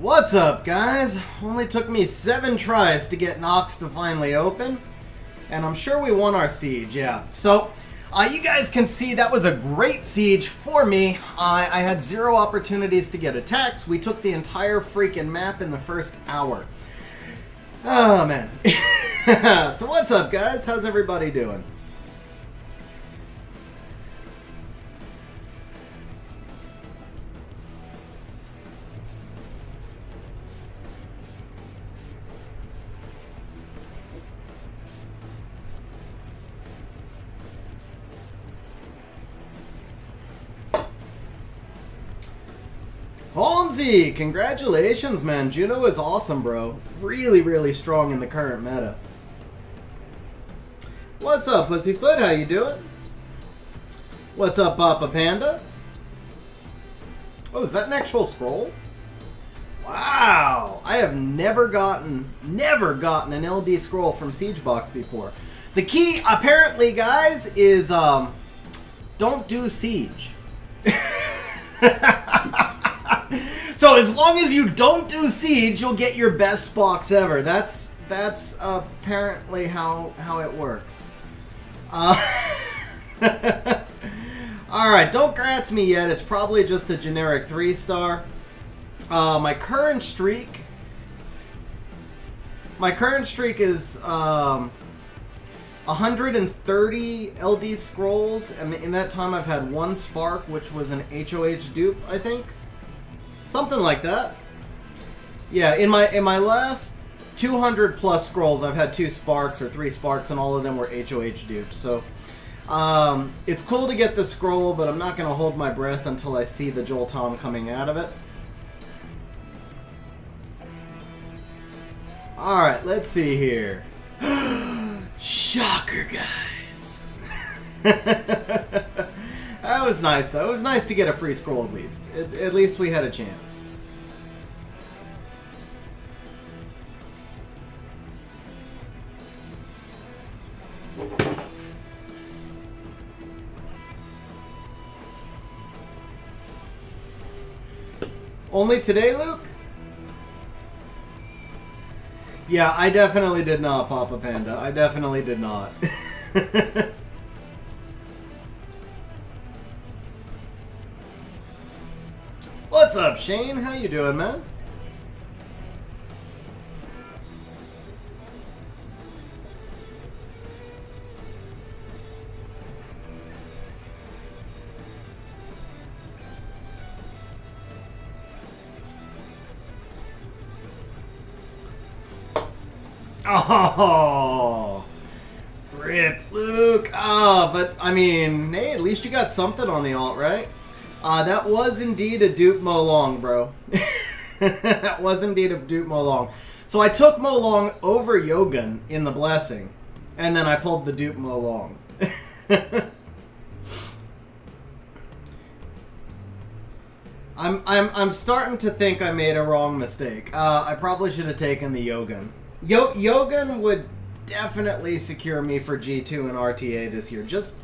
What's up, guys? Only took me 7 tries to get Nox to finally open, and I'm sure we won our siege, yeah. So, you guys can see that was a great siege for me. I had 0 opportunities to get attacks. We took the entire freaking map in the first hour. Oh, man. So what's up, guys? How's everybody doing? Holmesy, congratulations, man. Juno is awesome, bro. Really, really strong in the current meta. What's up, Pussyfoot? How you doing? What's up, Papa Panda? Oh, is that an actual scroll? Wow. I have never gotten an LD scroll from Siegebox before. The key, apparently, guys, is don't do siege. So as long as you don't do siege, you'll get your best box ever. That's apparently how it works. Alright, don't grats me yet. It's probably just a generic 3-star. My current streak is 130 LD scrolls, and in that time I've had 1 spark, which was an HOH dupe, I think. Something like that. Yeah, in my last 200 plus scrolls, I've had 2 sparks or 3 sparks, and all of them were HOH dupes. So it's cool to get the scroll, but I'm not going to hold my breath until I see the Joel Tom coming out of it. Alright, let's see here. Shocker, guys. That was nice, though. It was nice to get a free scroll, at least. At least we had a chance. Only today, Luke? Yeah, I definitely did not, Papa Panda. I definitely did not. What's up, Shane? How you doing, man? Oh, rip, Luke. But I mean, hey, at least you got something on the alt, right? That was indeed a dupe Molong, bro. That was indeed a dupe Molong. So I took Molong over Yogun in the Blessing, and then I pulled the dupe Molong. I'm starting to think I made a wrong mistake. I probably should have taken the Yogun. Yogun would definitely secure me for G2 and RTA this year. Just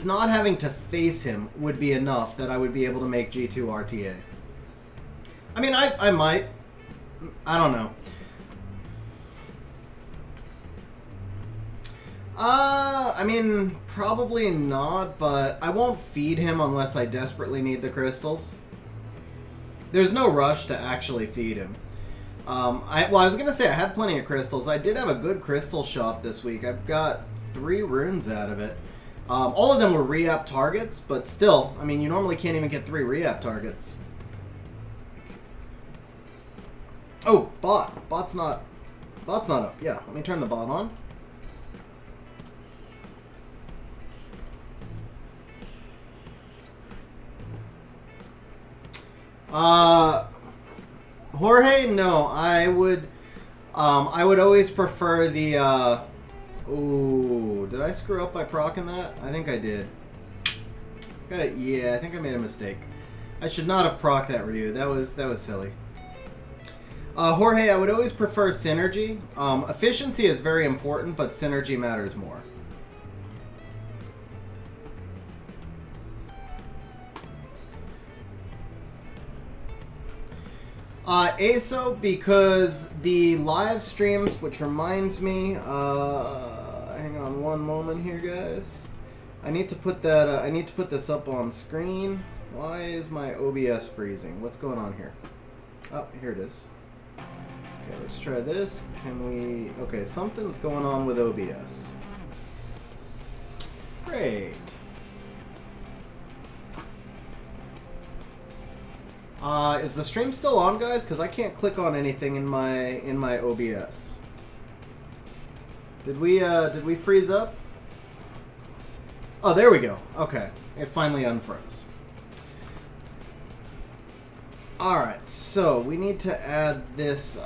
not having to face him would be enough that I would be able to make G2 RTA. I mean, I might. I don't know. I mean, probably not, but I won't feed him unless I desperately need the crystals. There's no rush to actually feed him. I was going to say I had plenty of crystals. I did have a good crystal shop this week. I've got 3 runes out of it. All of them were re-up targets, but still, I mean, you normally can't even get 3 re-up targets. Oh, bot. Bot's not up. Yeah, let me turn the bot on. Jorge, no, I would always prefer the, ooh, did I screw up by proccing that? I think I did. Yeah, I think I made a mistake. I should not have procced that Ryu. That was silly. Jorge, I would always prefer synergy. Efficiency is very important, but synergy matters more. ASO, because the live streams, which reminds me, hang on one moment here, guys. I need to put that. I need to put this up on screen. Why is my OBS freezing? What's going on here? Oh, here it is. Okay, let's try this. Can we... Okay, something's going on with OBS. Great. Is the stream still on, guys? Because I can't click on anything in my OBS. Did we freeze up? Oh, there we go. Okay, it finally unfroze. Alright, so we need to add this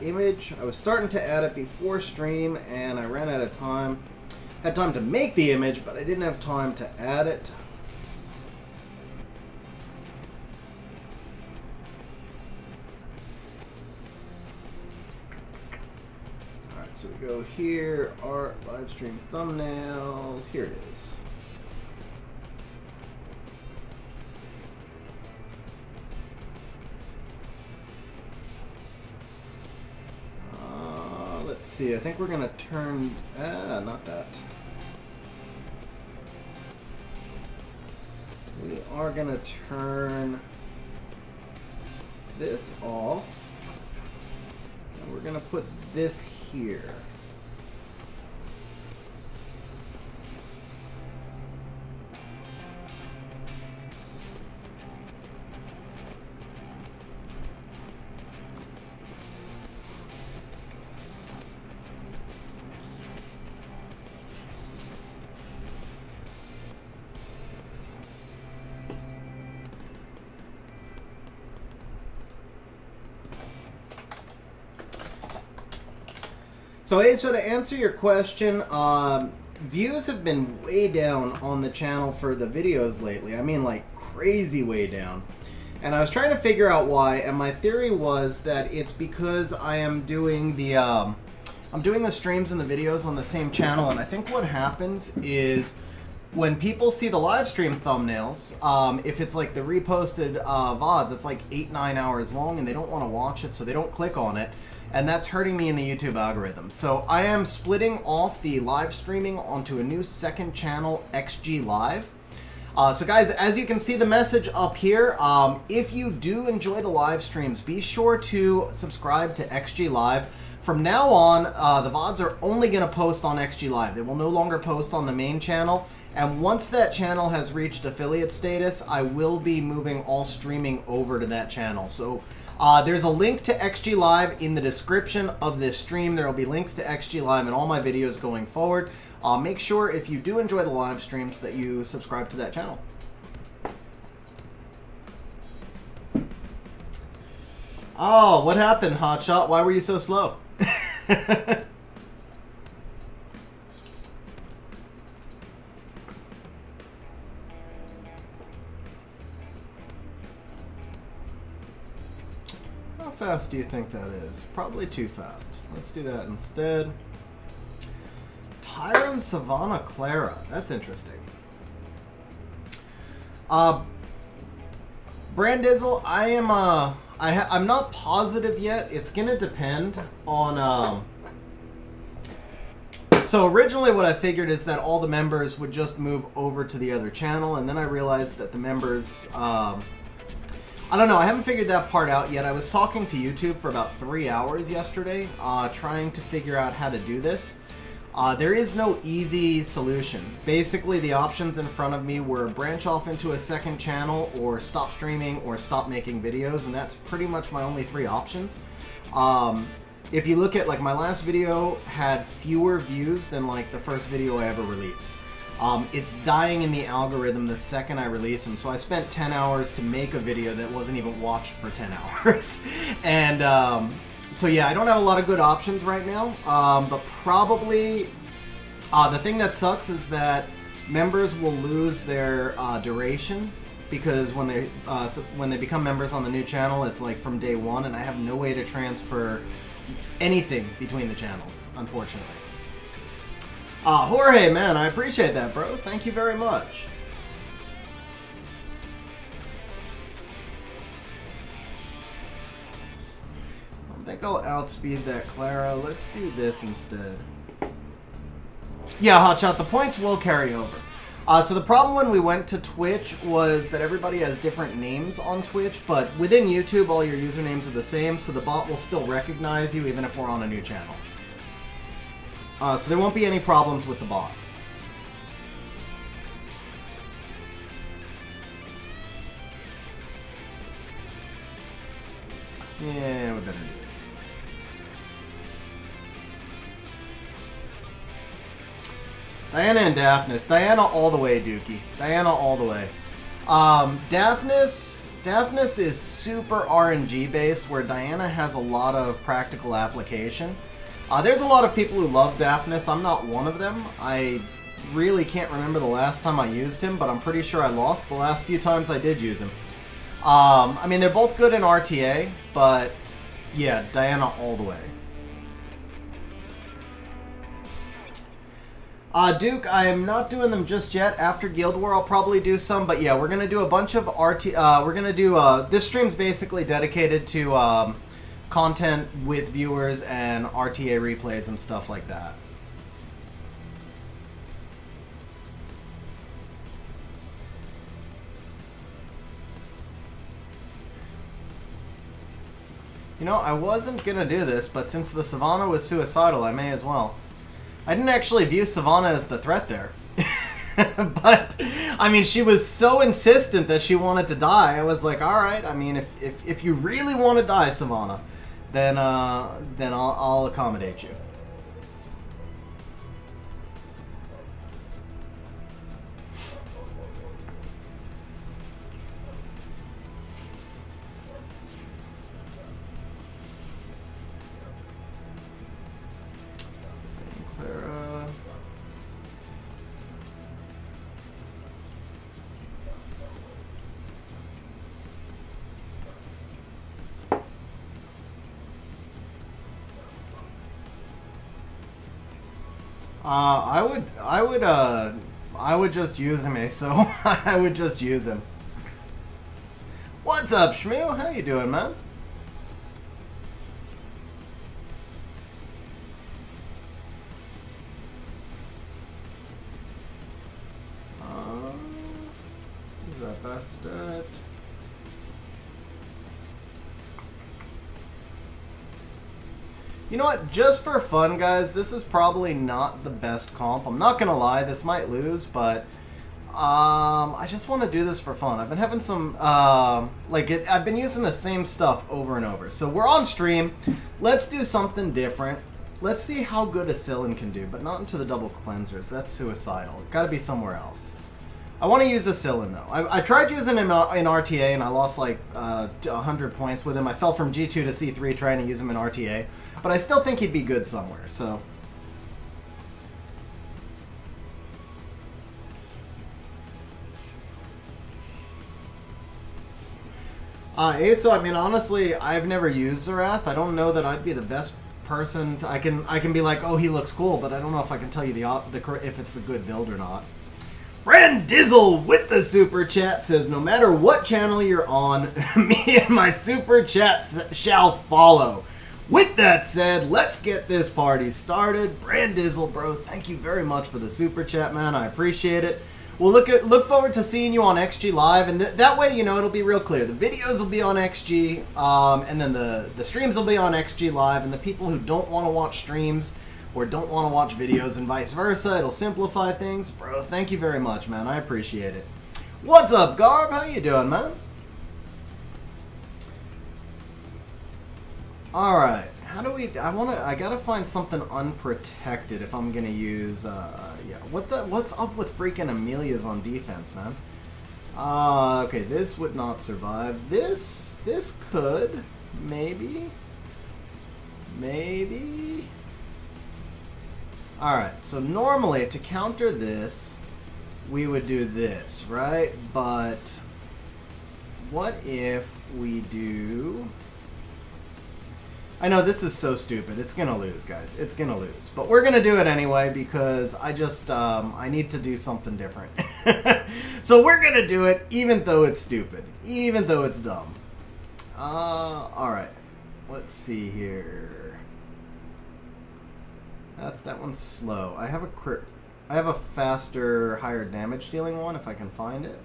image. I was starting to add it before stream, and I ran out of time. Had time to make the image, but I didn't have time to add it. Alright, so we go here, art, live stream thumbnails. Here it is. Let's see, I think we're gonna turn, not that. We are gonna turn this off, and we're gonna put this here. So to answer your question, views have been way down on the channel for the videos lately. I mean, like, crazy way down. And I was trying to figure out why, and my theory was that it's because I am doing the streams and the videos on the same channel, and I think what happens is when people see the live stream thumbnails, if it's like the reposted VODs, it's like 8-9 hours long, and they don't want to watch it, so they don't click on it. And that's hurting me in the YouTube algorithm. So I am splitting off the live streaming onto a new second channel, XG Live. So guys, as you can see the message up here, if you do enjoy the live streams, be sure to subscribe to XG Live. From now on, the VODs are only going to post on XG Live. They will no longer post on the main channel. And once that channel has reached affiliate status, I will be moving all streaming over to that channel. So there's a link to XG Live in the description of this stream. There will be links to XG Live in all my videos going forward. Make sure if you do enjoy the live streams that you subscribe to that channel. Oh, what happened, Hotshot? Why were you so slow? How fast do you think that is? Probably too fast. Let's do that instead. Tyron Savannah Clara. That's interesting. Brandizzle, I'm not positive yet. It's gonna depend on so originally what I figured is that all the members would just move over to the other channel, and then I realized that the members I don't know, I haven't figured that part out yet. I was talking to YouTube for about 3 hours yesterday, trying to figure out how to do this. There is no easy solution. Basically, the options in front of me were branch off into a second channel, or stop streaming, or stop making videos, and that's pretty much my only 3 options. If you look at, like, my last video had fewer views than, like, the first video I ever released. It's dying in the algorithm the second I release them, so I spent 10 hours to make a video that wasn't even watched for 10 hours. And, so yeah, I don't have a lot of good options right now, but probably the thing that sucks is that members will lose their duration, because when they become members on the new channel, it's like from day one, and I have no way to transfer anything between the channels, unfortunately. Jorge, man, I appreciate that, bro. Thank you very much. I think I'll outspeed that Clara. Let's do this instead. Yeah, Hotshot, the points will carry over. So the problem when we went to Twitch was that everybody has different names on Twitch, but within YouTube, all your usernames are the same, so the bot will still recognize you even if we're on a new channel. So there won't be any problems with the bot. Yeah, we better do this. Diana and Daphnis. Diana all the way, Dookie. Diana all the way. Daphnis is super RNG based, where Diana has a lot of practical application. There's a lot of people who love Daphnis. I'm not one of them. I really can't remember the last time I used him, but I'm pretty sure I lost the last few times I did use him. I mean, they're both good in RTA, but yeah, Diana all the way. Duke, I am not doing them just yet. After Guild War, I'll probably do some, but yeah, we're gonna do a bunch of we're gonna do, this stream's basically dedicated to, content with viewers and RTA replays and stuff like that. You know, I wasn't gonna do this, but since the Savannah was suicidal, I may as well. I didn't actually view Savannah as the threat there. But, I mean, she was so insistent that she wanted to die. I was like, alright, I mean, if you really want to die, Savannah, then I'll accommodate you. I would just use him, so I would just use him. What's up, Shmoo? How you doing, man? Is that best at? You know what, just for fun, guys, this is probably not the best comp. I'm not gonna lie, this might lose, but I just want to do this for fun. I've been having some, I've been using the same stuff over and over. So we're on stream. Let's do something different. Let's see how good a Sillin can do, but not into the double cleansers. That's suicidal. It's gotta be somewhere else. I want to use a Sillin, though. I tried using him in RTA, and I lost like 100 points with him. I fell from G2 to C3 trying to use him in RTA. But I still think he'd be good somewhere, so. Asa, I mean, honestly, I've never used Zerath. I don't know that I'd be the best person. I can be like, oh, he looks cool, but I don't know if I can tell you if it's the good build or not. Brandizzle with the super chat says, no matter what channel you're on, me and my super chats shall follow. With that said, let's get this party started. Brandizzle, bro, thank you very much for the super chat, man. I appreciate it. We'll look forward to seeing you on XG Live, and that way, you know, it'll be real clear. The videos will be on XG, and then the streams will be on XG Live, and the people who don't want to watch streams or don't want to watch videos and vice versa, it'll simplify things. Bro, thank you very much, man. I appreciate it. What's up, Garb? How you doing, man? Alright, how do we, I gotta find something unprotected if I'm gonna use, yeah, what's up with freaking Amelia's on defense, man? Okay, this would not survive. This could, maybe. Alright, so normally to counter this, we would do this, right? But what if we do... I know this is so stupid. It's gonna lose, guys. It's gonna lose. But we're gonna do it anyway because I just, I need to do something different. So we're gonna do it even though it's stupid. Even though it's dumb. Alright. let's see here. That one's slow. I have a faster, higher damage dealing one if I can find it.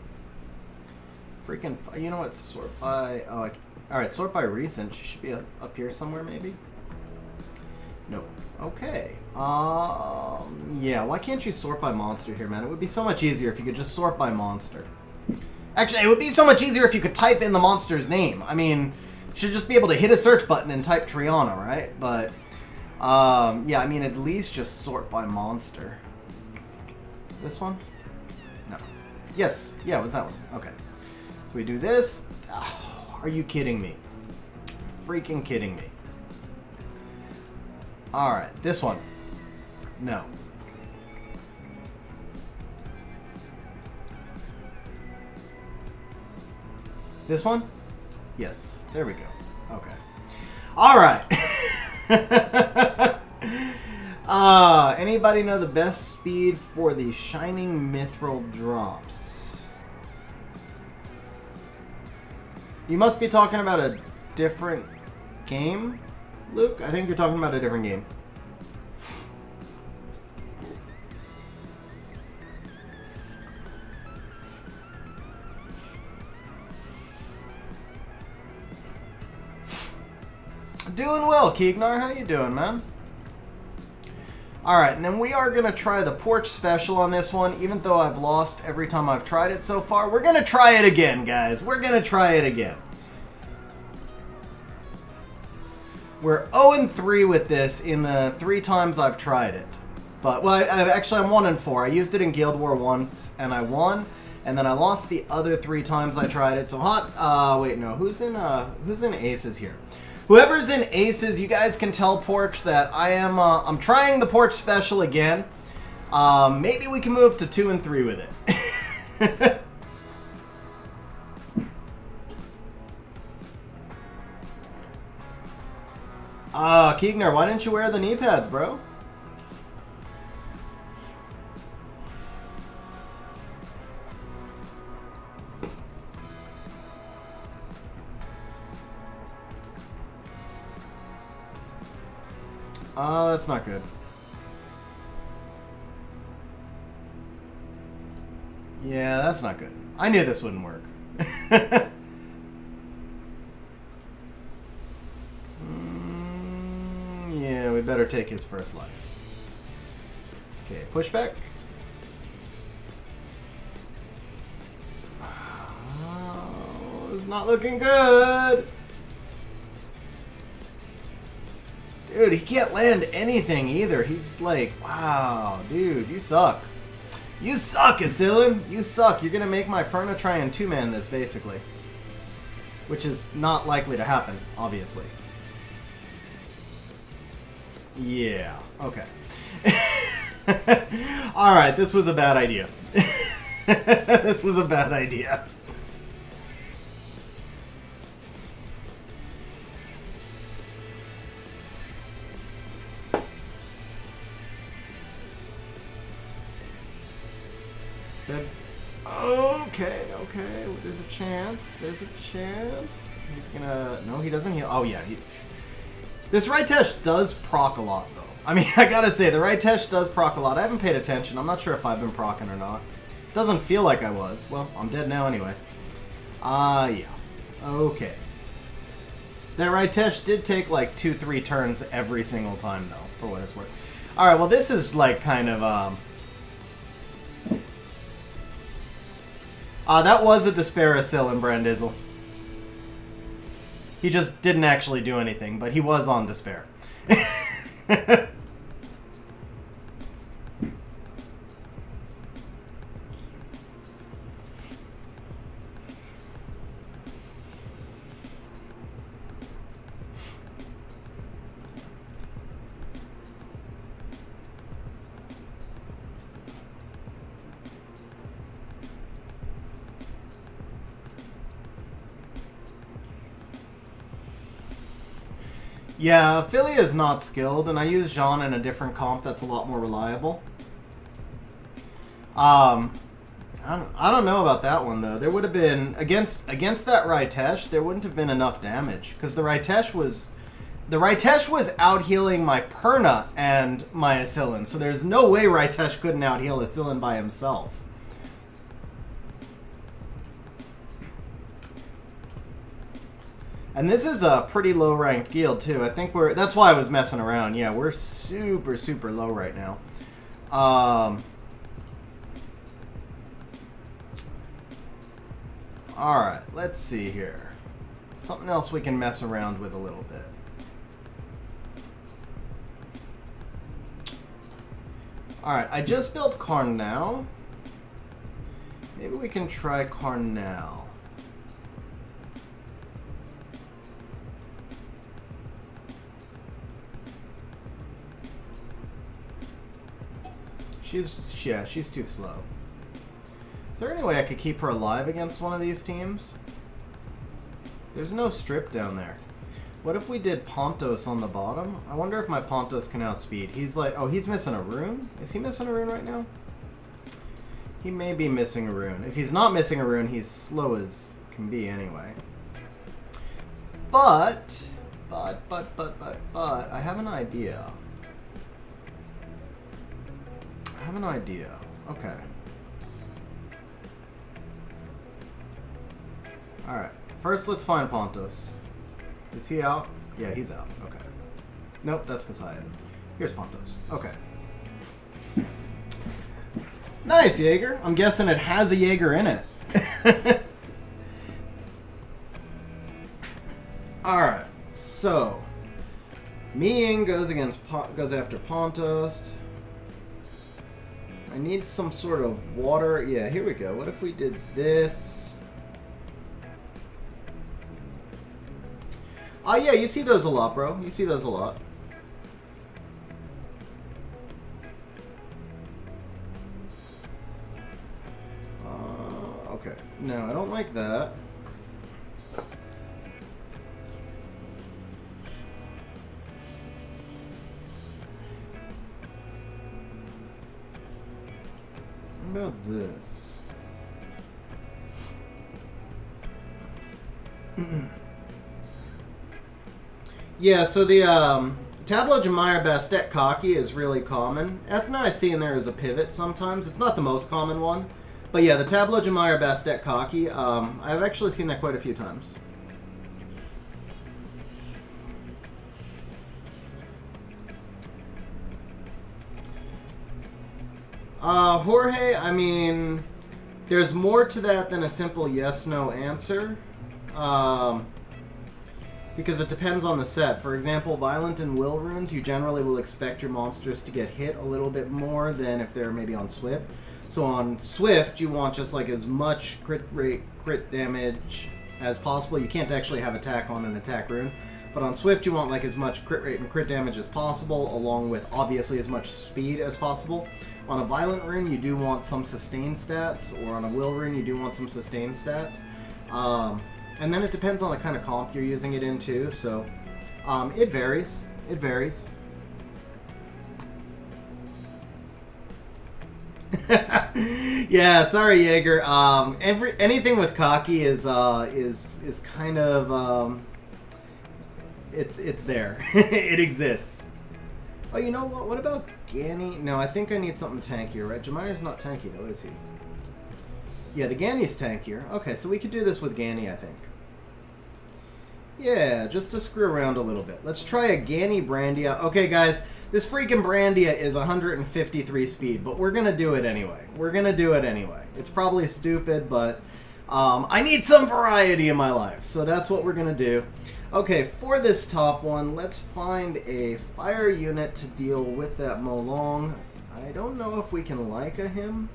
Freaking, you know what? Sort by. Oh, all right. Sort by recent. She should be up here somewhere, maybe. No. Okay. Yeah. Why can't you sort by monster here, man? It would be so much easier if you could just sort by monster. Actually, it would be so much easier if you could type in the monster's name. I mean, you should just be able to hit a search button and type Triana, right? But, yeah, I mean, at least just sort by monster. This one? No. Yes. Yeah, it was that one. Okay. So we do this. Oh, are you kidding me? Freaking kidding me. Alright, this one. No. This one? Yes. There we go. Okay. Alright. Anybody know the best speed for the Shining Mithril drops? You must be talking about a different game, Luke? I think you're talking about a different game. Doing well, Keegnar. How you doing, man? Alright, and then we are going to try the porch special on this one, even though I've lost every time I've tried it so far. We're going to try it again, guys. We're going to try it again. We're 0-3 with this in the 3 times I've tried it. But, well, actually, I'm 1-4. I used it in Guild War once, and I won. And then I lost the other 3 times I tried it. So, wait, no. Who's in Aces here? Whoever's in Aces, you guys can tell Porch that I'm trying the Porch special again. Maybe we can move to 2-3 with it. Keegner, why didn't you wear the knee pads, bro? That's not good. Yeah, that's not good. I knew this wouldn't work. Yeah, we better take his first life. Okay, pushback. Oh, it's not looking good. Dude, he can't land anything either. He's like, wow, dude, you suck. You suck, Asilin. You suck. You're going to make my Perna try and 2-man this, basically. Which is not likely to happen, obviously. Yeah, okay. Alright, this was a bad idea. This was a bad idea. Okay, well, there's a chance. There's a chance. He's gonna... No, he doesn't heal. Oh, yeah. This Ritesh does proc a lot, though. I mean, I gotta say, the Ritesh does proc a lot. I haven't paid attention. I'm not sure if I've been proccing or not. Doesn't feel like I was. Well, I'm dead now anyway. Yeah. Okay. That Ritesh did take, like, 2-3 turns every single time, though, for what it's worth. Alright, well, this is, like, kind of, that was a Despair Asil in Brandizzle. He just didn't actually do anything, but he was on Despair. Yeah, Philia is not skilled, and I use Jean in a different comp that's a lot more reliable. I don't know about that one, though. There would have been, against that Ritesh, there wouldn't have been enough damage, because the Ritesh was The Ritesh was out healing my Perna and my Asillin, so there's no way Ritesh couldn't out heal Asillin by himself. And this is a pretty low ranked guild too. I think that's why I was messing around. Yeah, we're super, super low right now. Alright, let's see here. Something else we can mess around with a little bit. Alright, I just built Carnal. Maybe we can try Carnal. She's too slow. Is there any way I could keep her alive against one of these teams? There's no strip down there. What if we did Pontos on the bottom? I wonder if my Pontos can outspeed. He's like, oh, he's missing a rune? Is he missing a rune right now? He may be missing a rune. If he's not missing a rune, he's slow as can be anyway. But, I have an idea. Okay. Alright. First, let's find Pontos. Is he out? Yeah, he's out. Okay. Nope, that's Poseidon. Here's Pontos. Okay. Nice, Jaeger. I'm guessing it has a Jaeger in it. Alright. So, Ming goes after Pontos. I need some sort of water. Yeah, here we go. What if we did this? Oh, yeah, you see those a lot, bro. You see those a lot. Okay. No, I don't like that. What about this? Yeah, so the Tableau Jemire Bastet Kaki is really common. Ethna I see in there as a pivot sometimes. It's not the most common one. But yeah, the Tableau Jemire Bastet Kaki, I've actually seen that quite a few times. Jorge, I mean, there's more to that than a simple yes-no answer. Because it depends on the set. For example, Violent and Will runes, you generally will expect your monsters to get hit a little bit more than if they're maybe on Swift. So on Swift, you want just like as much crit rate, crit damage as possible. You can't actually have attack on an attack rune. But on Swift, you want like as much crit rate and crit damage as possible, along with obviously as much speed as possible. On a Violent rune, you do want some sustain stats, or on a Will rune, you do want some sustain stats. And then it depends on the kind of comp you're using it in too, so it varies. It varies. Yeah, sorry, Jaeger. Anything with Kaki is kind of it's there. It exists. Oh, you know what? What about Ganny? No, I think I need something tankier, right? Jemire's not tanky though, is he? Yeah, the Ganny's tankier. Okay, so we could do this with Ganny, I think. Yeah, just to screw around a little bit. Let's try a Ganny Brandia. Okay, guys, this freaking Brandia is 153 speed, but we're gonna do it anyway. We're gonna do it anyway. It's probably stupid, but I need some variety in my life, so that's what we're gonna do. Okay, for this top one, let's find a fire unit to deal with that Molong. I don't know if we can Leica him.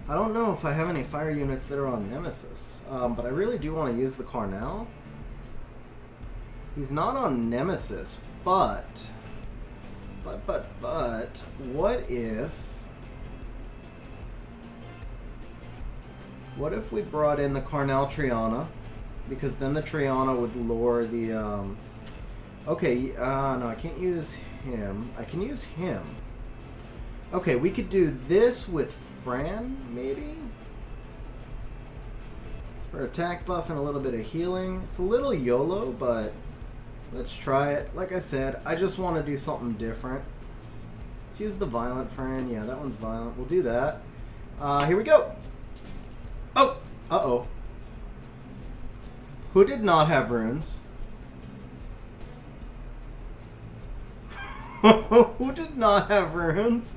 I don't know if I have any fire units that are on Nemesis, but I really do want to use the Carnal. He's not on Nemesis, but what if we brought in the Carnal Triana, because then the Triana would lure the, okay, no, I can't use him. I can use him. Okay, we could do this with Fran, maybe? For attack buff and a little bit of healing. It's a little YOLO, but Let's try it. Like I said, I just want to do something different. Let's use the violent friend. Yeah, that one's violent. We'll do that. Here we go. Oh! Uh-oh. Who did not have runes? Who did not have runes?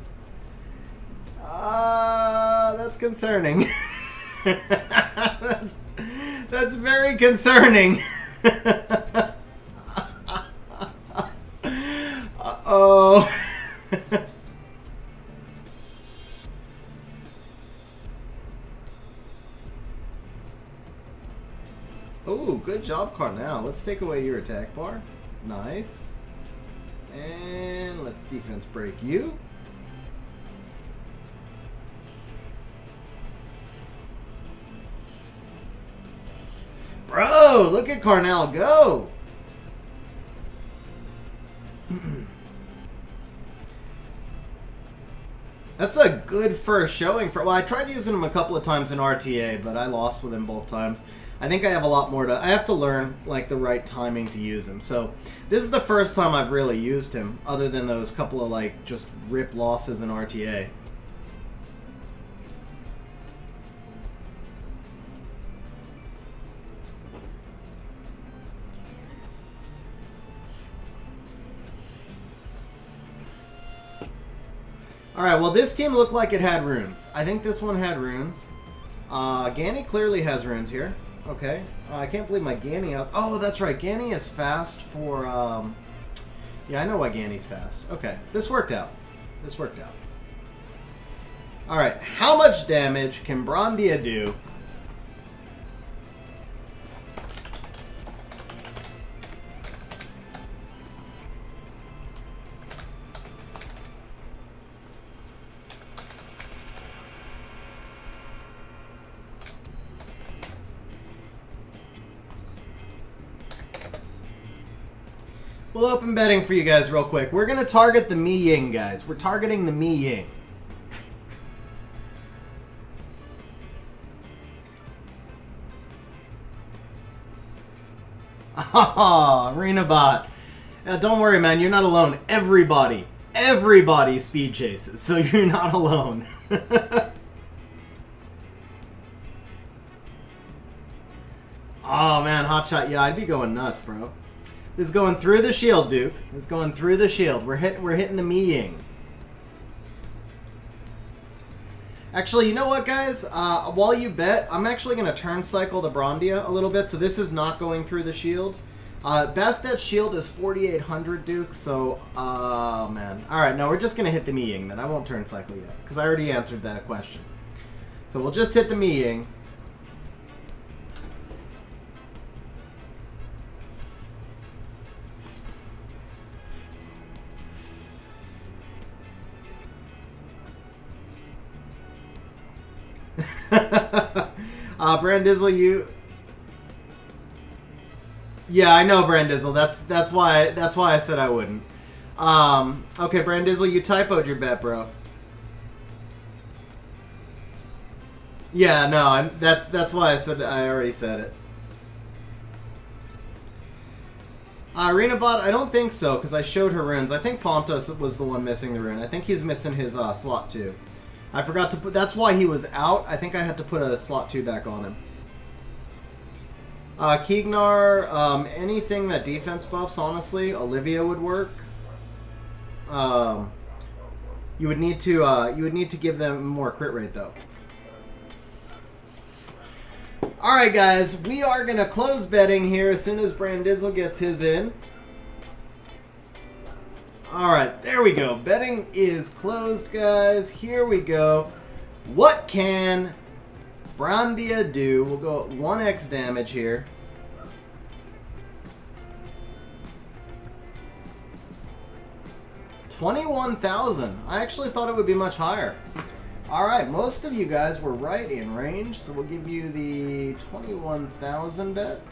That's concerning. That's very concerning. Uh-oh. Oh, good job, Carnal. Let's take away your attack bar. Nice. And let's defense break you. Bro, look at Carnal go. That's a good first showing for... Well, I tried using him a couple of times in RTA, but I lost with him both times. I think I have a lot more to... I have to learn, like, the right timing to use him. So, this is the first time I've really used him, other than those couple of, like, just rip losses in RTA. Alright, well this team looked like it had runes. I think this one had runes. Ganny clearly has runes here. Okay. I can't believe my Ganny out... Oh, that's right. Ganny is fast for... Yeah, I know why Ganny's fast. Okay. This worked out. This worked out. Alright. How much damage can Brandia do? We'll open betting for you guys real quick. We're going to target the Mi Ying, guys. We're targeting the Mi Ying. Ah, Arenabot. Don't worry, man. You're not alone. Everybody speed chases, so you're not alone. Oh, man. Hotshot. Yeah, I'd be going nuts, bro. This is going through the shield, Duke. This is going through the shield. We're hitting the Mi Ying. Actually, you know what, guys? While you bet, I'm actually going to turn cycle the Brandia a little bit, so this is not going through the shield. Bastet's shield is 4,800, Duke, so, man. Alright, no, we're just going to hit the Mi Ying, then. I won't turn cycle yet, because I already answered that question. So we'll just hit the Mi Ying. Brandizzle, you... Yeah, I know, Brandizzle. That's why I said I wouldn't. Okay, Brandizzle, you typoed your bet, bro. Yeah, no, that's why I already said it. Arenabot, I don't think so, because I showed her runes. I think Pontos was the one missing the rune. I think he's missing his slot 2. I forgot to put... That's why he was out. I think I had to put a slot 2 back on him. Keegnar, anything that defense buffs, honestly, Olivia would work. You would need to give them more crit rate, though. Alright, guys. We are going to close betting here as soon as Brandizzle gets his in. Alright, there we go. Betting is closed, guys. Here we go. What can Brandia do? We'll go 1x damage here. $21,000. I actually thought it would be much higher. Alright, most of you guys were right in range, so we'll give you the 21,000 bet.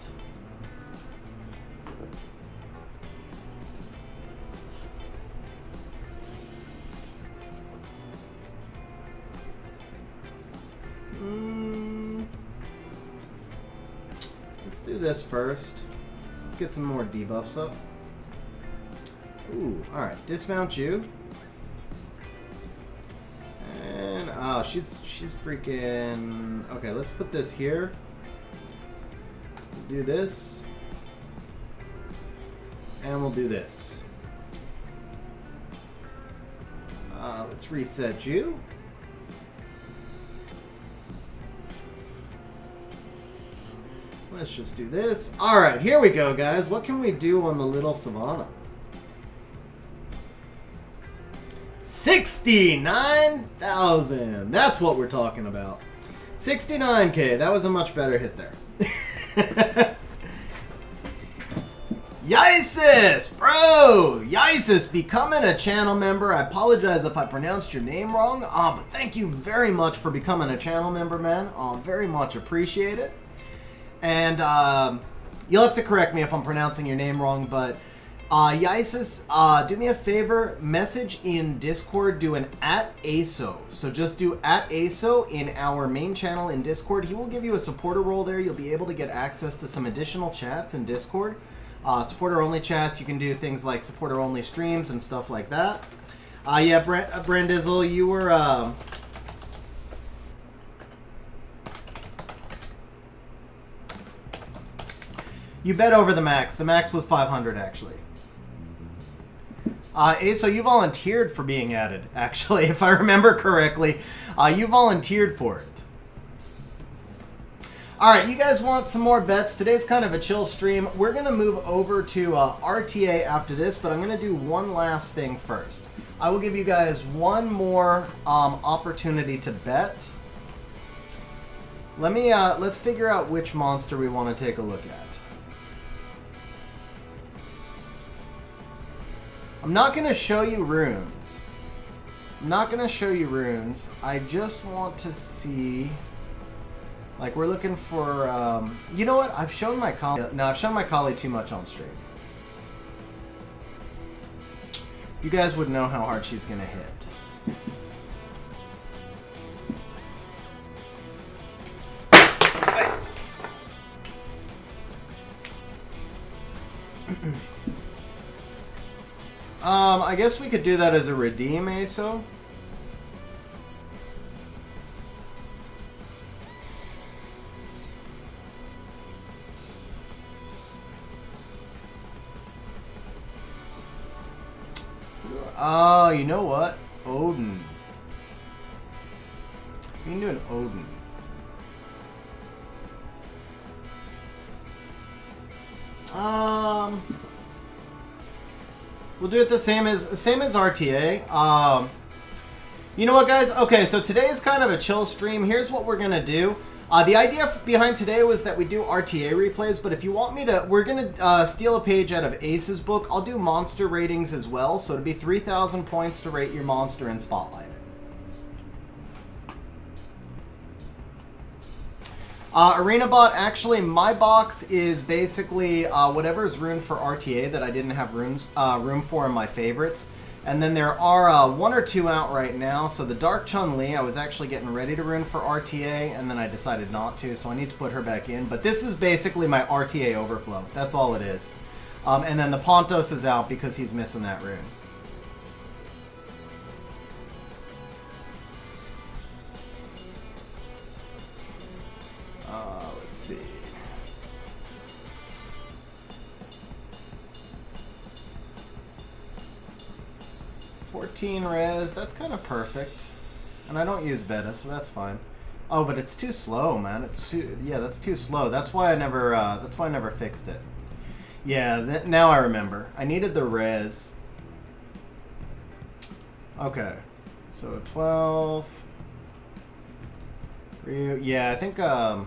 Let's do this first. get some more debuffs up. Ooh, alright. Dismount you. And, oh, she's freaking... Okay, let's put this here. We'll do this. And we'll do this. Let's reset you. Let's just do this. Alright, here we go, guys. What can we do on the little savannah? 69,000. That's what we're talking about. 69K. That was a much better hit there. Yisis, bro! Yisis, becoming a channel member. I apologize if I pronounced your name wrong. But thank you very much for becoming a channel member, man. Very much appreciate it. And you'll have to correct me if I'm pronouncing your name wrong, but Yisis, do me a favor, message in Discord, do an @ASO. So just do @ASO in our main channel in Discord. He will give you a supporter role there. You'll be able to get access to some additional chats in Discord. Supporter only chats, you can do things like supporter only streams and stuff like that. Yeah, Brandizzle, you were... You bet over the max. The max was 500, actually. So you volunteered for being added, actually, if I remember correctly. You volunteered for it. Alright, you guys want some more bets? Today's kind of a chill stream. We're going to move over to RTA after this, but I'm going to do one last thing first. I will give you guys one more opportunity to bet. Let's figure out which monster we want to take a look at. I'm not going to show you runes. I just want to see... Like, we're looking for... you know what? I've shown my collie... No, I've shown my collie too much on stream. You guys would know how hard she's going to hit. I guess we could do that as a redeem, ASO. Oh, you know what? Odin. We can do an Odin. We'll do it the same as RTA. You know what, guys? Okay, so today is kind of a chill stream. Here's what we're gonna do. The idea behind today was that we do RTA replays, but if you want me to, we're gonna steal a page out of Ace's book. I'll do monster ratings as well, so it'll be 3,000 points to rate your monster and spotlight it. ArenaBot, actually, my box is basically whatever is ruined for RTA that I didn't have room for in my favorites. And then there are one or two out right now. So the Dark Chun-Li, I was actually getting ready to rune for RTA, and then I decided not to, so I need to put her back in. But this is basically my RTA overflow. That's all it is. And then the Pontos is out because he's missing that rune. Let's see. res, that's kind of perfect. And I don't use beta, so that's fine. Oh, but it's too slow, man. It's too, yeah, that's too slow. That's why I never fixed it. Yeah, now I remember. I needed the res. Okay. So 12. Yeah, I think no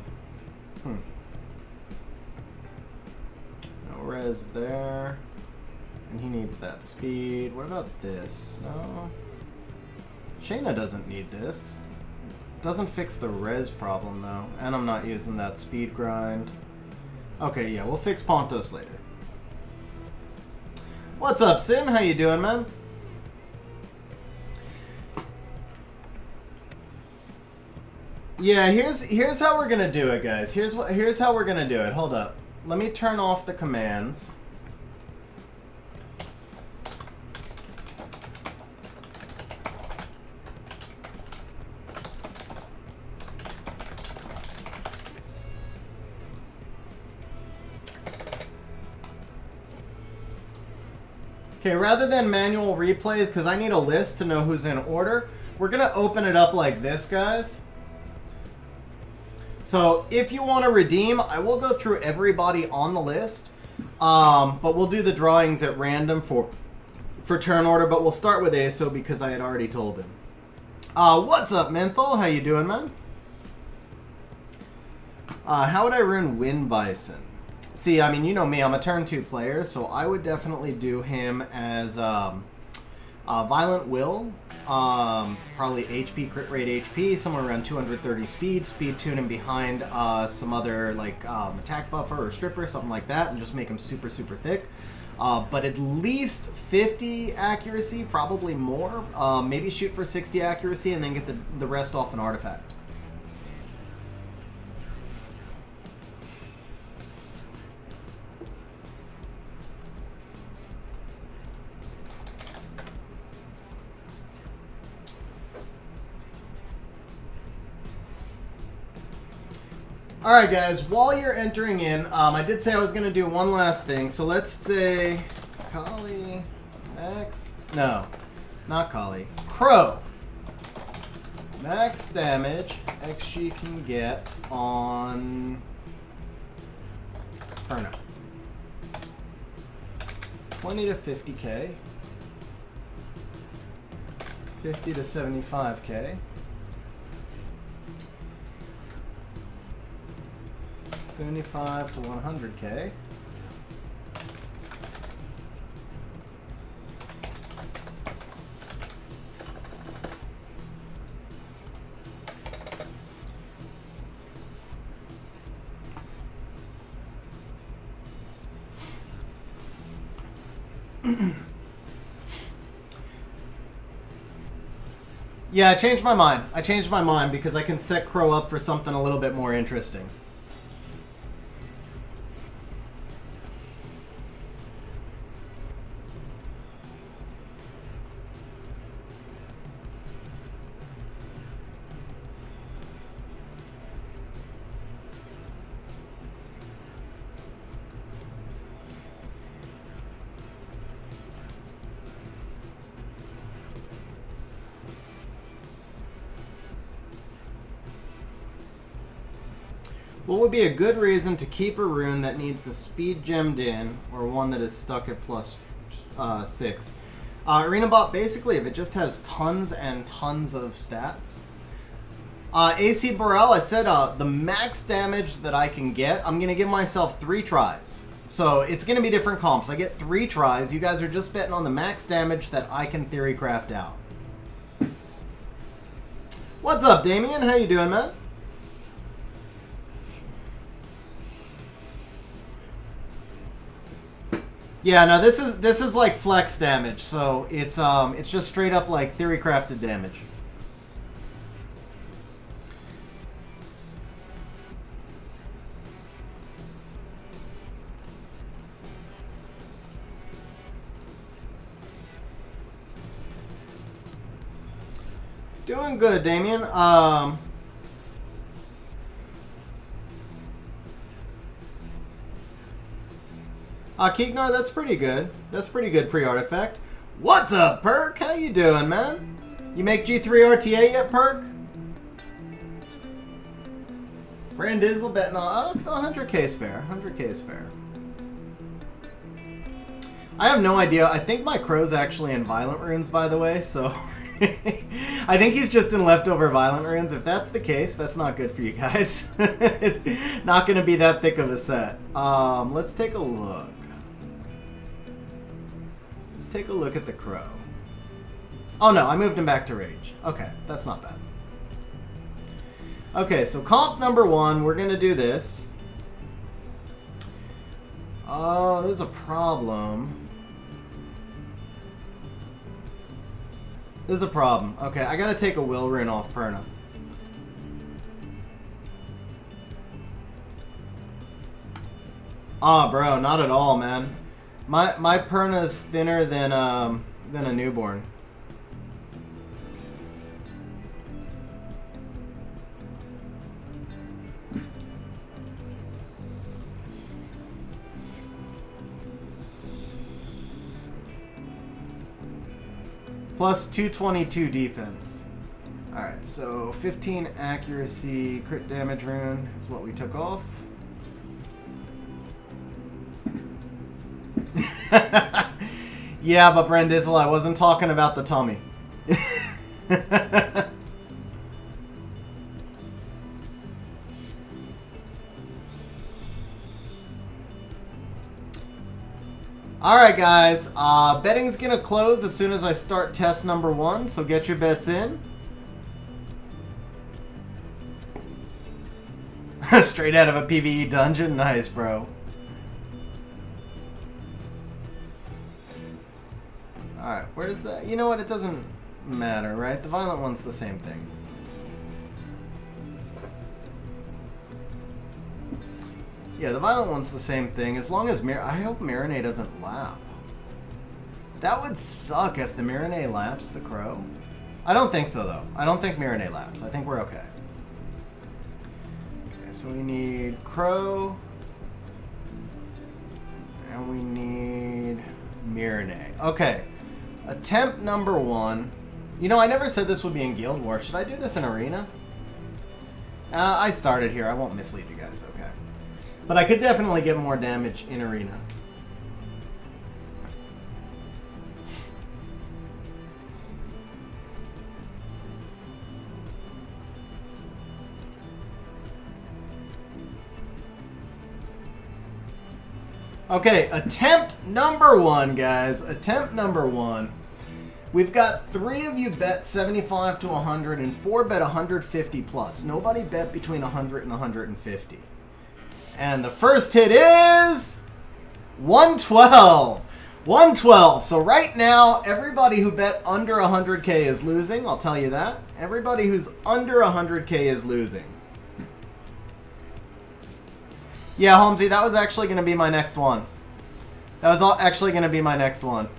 res there. And he needs that speed. What about this? No. Shayna doesn't need this. Doesn't fix the res problem, though. And I'm not using that speed grind. Okay, yeah, we'll fix Pontos later. What's up, Sim? How you doing, man? Yeah, here's how we're gonna do it, guys. Here's how we're gonna do it. Hold up. let me turn off the commands. Okay, rather than manual replays, because I need a list to know who's in order, we're going to open it up like this, guys. So if you want to redeem, I will go through everybody on the list, but we'll do the drawings at random for turn order, but we'll start with ASO because I had already told him. What's up, Menthol? How you doing, man? How would I ruin Wind Bison? See, I mean, you know me, I'm a turn 2 player, so I would definitely do him as Violent Will, probably HP, crit rate HP, somewhere around 230 speed tune him behind some other like attack buffer or stripper, something like that, and just make him super, super thick. But at least 50 accuracy, probably more. Maybe shoot for 60 accuracy and then get the rest off an artifact. Alright guys, while you're entering in, I did say I was going to do one last thing, so let's say Kali X, no, not Kali, Crow. Max damage XG can get on Perna. 20 to 50k, 50 to 75k. 75 to 100k. Yeah, I changed my mind. I changed my mind because I can set Crow up for something a little bit more interesting. What would be a good reason to keep a rune that needs a speed gemmed in, or one that is stuck at plus 6? Arena Bot, basically, if it just has tons and tons of stats. AC Burrell, I said the max damage that I can get, I'm going to give myself 3 tries. So it's going to be different comps. I get 3 tries. You guys are just betting on the max damage that I can theory craft out. What's up, Damien? How you doing, man? Yeah, no, this is like flex damage, so it's just straight up like theory crafted damage. Doing good, Damien. Keegnar, that's pretty good. That's pretty good pre-artifact. What's up, Perk? How you doing, man? You make G3 RTA yet, Perk? Brandizzle betting on 100k is fair. 100k is fair. I have no idea. I think my Crow's actually in Violent Runes, by the way, so I think he's just in leftover Violent Runes. If that's the case, that's not good for you guys. It's not going to be that thick of a set. Let's take a look. Let's take a look at the Crow. Oh no, I moved him back to Rage. Okay, that's not bad. Okay, so comp number 1, we're going to do this. Oh, there's a problem. There's a problem. Okay, I gotta take a Will Rune off Perna. Ah, bro, not at all, man. My Perna's thinner than a newborn. Plus 222 defense. Alright, so 15 accuracy, crit damage rune is what we took off. Yeah, but Brendizzle, I wasn't talking about the tummy. Alright guys, betting's gonna close as soon as I start test number 1, so get your bets in. Straight out of a PvE dungeon? Nice, bro. Alright, where's that? You know what, it doesn't matter, right? The violent one's the same thing. Yeah, the violent one's the same thing, as long as I hope Marinade doesn't lap. That would suck if the Marinade laps the crow. I don't think so, though. I don't think Marinade laps. I think we're okay. Okay, so we need crow. And we need Marinade. Okay. Attempt number 1. You know, I never said this would be in Guild Wars. Should I do this in Arena? I started here. I won't mislead you guys, okay? But I could definitely get more damage in Arena. Okay, attempt number 1, guys. Attempt number 1. We've got 3 of you bet 75 to 100 and 4 bet 150 plus. Nobody bet between 100 and 150. And the first hit is 112. 112. So right now, everybody who bet under 100k is losing. I'll tell you that. Everybody who's under 100k is losing. Yeah, Holmesy, that was actually going to be my next one. That was actually going to be my next one.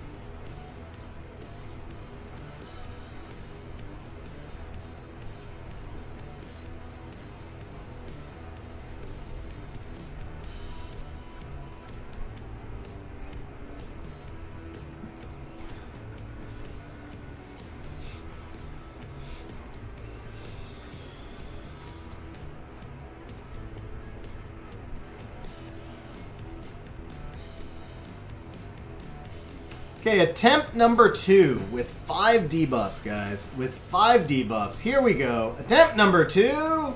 Okay, attempt number 2 with 5 debuffs, guys. With 5 debuffs. Here we go. Attempt number 2.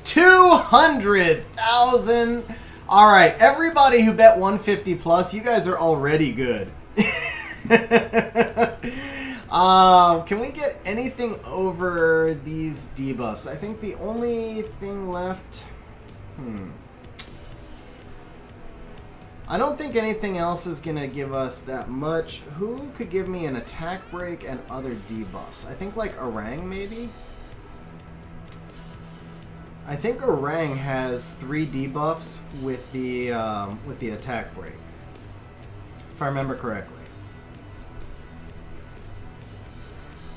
200,000. All right, everybody who bet 150 plus, you guys are already good. Can we get anything over these debuffs? I think the only thing left... I don't think anything else is going to give us that much. Who could give me an attack break and other debuffs? I think like Orang maybe? I think Orang has 3 debuffs with the attack break. If I remember correctly.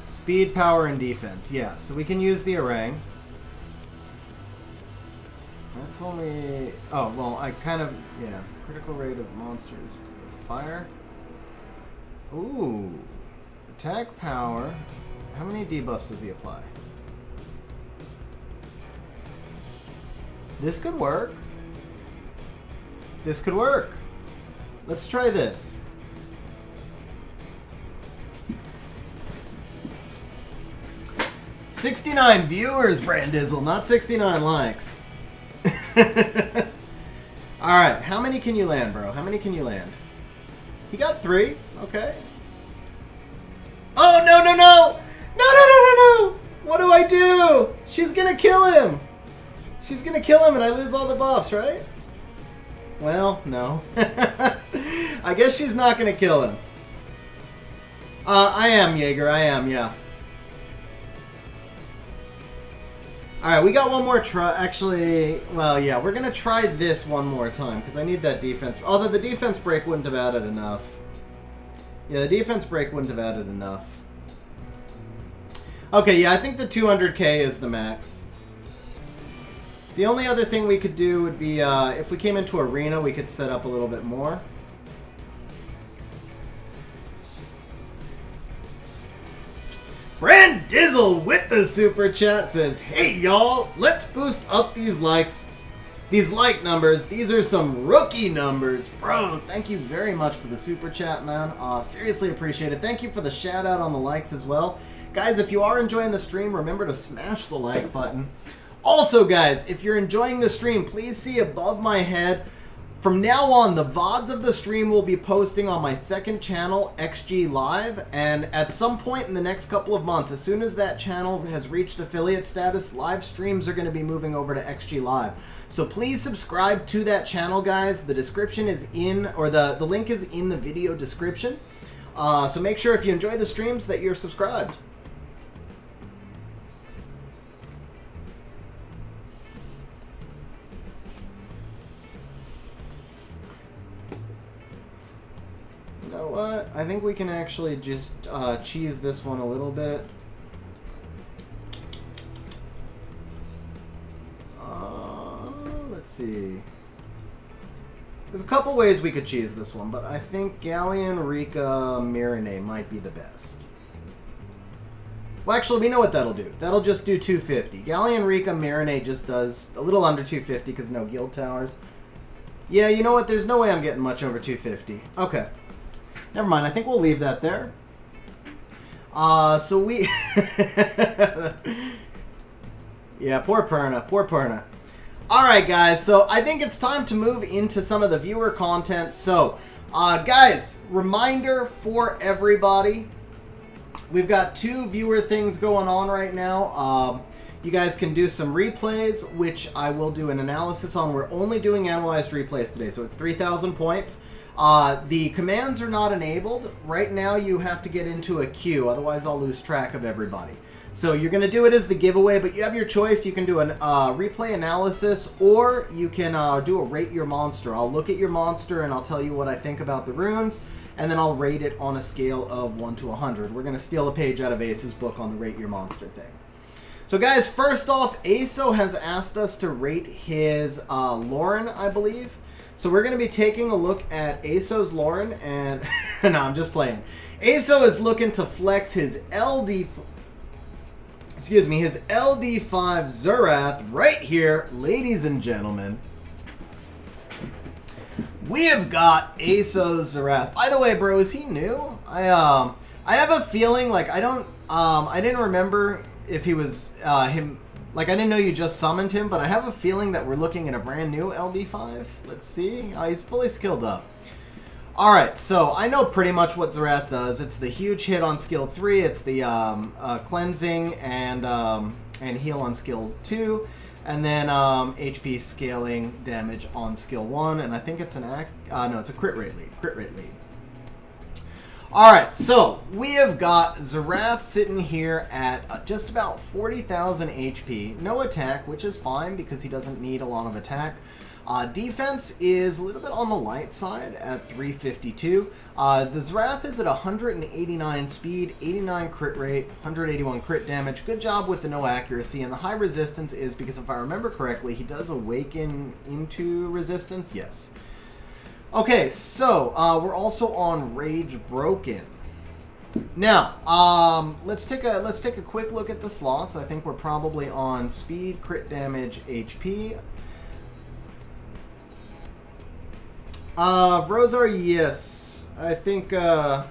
Speed, power, and defense. Yeah, so we can use the Orang. That's only... Oh, well, I kind of... Yeah. Critical rate of monsters with fire. Ooh. Attack power. How many debuffs does he apply? This could work. This could work. Let's try this. $69 viewers, Brandizzle, not 69 likes. Alright, how many can you land, bro? How many can you land? He got 3. Okay. Oh, no, no, no! No, no, no, no, no! What do I do? She's gonna kill him! She's gonna kill him and I lose all the buffs, right? Well, no. I guess she's not gonna kill him. I am, Jaeger. I am, yeah. Alright, we got one more try. Actually, well, yeah, we're going to try this one more time because I need that defense. Although the defense break wouldn't have added enough. Yeah, the defense break wouldn't have added enough. Okay, yeah, I think the 200k is the max. The only other thing we could do would be, if we came into Arena, we could set up a little bit more. Brand Dizzle with the super chat says, "Hey y'all, let's boost up these likes, these like numbers. These are some rookie numbers, bro." Thank you very much for the super chat, man. Seriously appreciate it. Thank you for the shout out on the likes as well, guys. If you are enjoying the stream, remember to smash the like button. Also, guys, if you're enjoying the stream, please see above my head. From now on, the VODs of the stream will be posting on my second channel, XG Live, and at some point in the next couple of months, as soon as that channel has reached affiliate status, live streams are going to be moving over to XG Live. So please subscribe to that channel, guys. The description is in, or the link is in the video description. So make sure if you enjoy the streams that you're subscribed. You know what? I think we can actually just cheese this one a little bit. Let's see. There's a couple ways we could cheese this one, but I think Galleon Rika Marinade might be the best. Well, actually, we know what that'll do. That'll just do 250. Galleon Rika Marinade just does a little under 250 because no guild towers. Yeah, you know what? There's no way I'm getting much over 250. Okay. Never mind. I think we'll leave that there. So we... Yeah, poor Perna. Poor Perna. Alright, guys. So I think it's time to move into some of the viewer content. So, guys, reminder for everybody. We've got 2 viewer things going on right now. You guys can do some replays, which I will do an analysis on. We're only doing analyzed replays today, so it's 3,000 points. The commands are not enabled. Right now you have to get into a queue, otherwise I'll lose track of everybody. So you're going to do it as the giveaway, but you have your choice. You can do a replay analysis, or you can do a rate your monster. I'll look at your monster and I'll tell you what I think about the runes, and then I'll rate it on a scale of 1 to 100. We're going to steal a page out of Ace's book on the rate your monster thing. So guys, first off, ASO has asked us to rate his Lauren, I believe. So we're going to be taking a look at ASO's Lauren, and no, I'm just playing. ASO is looking to flex his his LD5 Xerath right here, ladies and gentlemen. We have got ASO's Xerath. By the way, bro, is he new? I have a feeling, like, I didn't remember if he was him. Like, I didn't know you just summoned him, but I have a feeling that we're looking at a brand new LD5. Let's see. He's fully skilled up. Alright, so I know pretty much what Xerath does. It's the huge hit on skill 3. It's the cleansing and heal on skill 2. And then HP scaling damage on skill 1. And I think it's an no, it's a crit rate lead. Crit rate lead. Alright, so we have got Xerath sitting here at just about 40,000 HP. No attack, which is fine because he doesn't need a lot of attack. Defense is a little bit on the light side at 352. The Xerath is at 189 speed, 89 crit rate, 181 crit damage. Good job with the no accuracy. And the high resistance is because, if I remember correctly, he does awaken into resistance. Yes. Okay, so we're also on Rage Broken. Now, let's take a quick look at the slots. I think we're probably on speed, crit damage, HP. Rosar, yes. I think, yeah,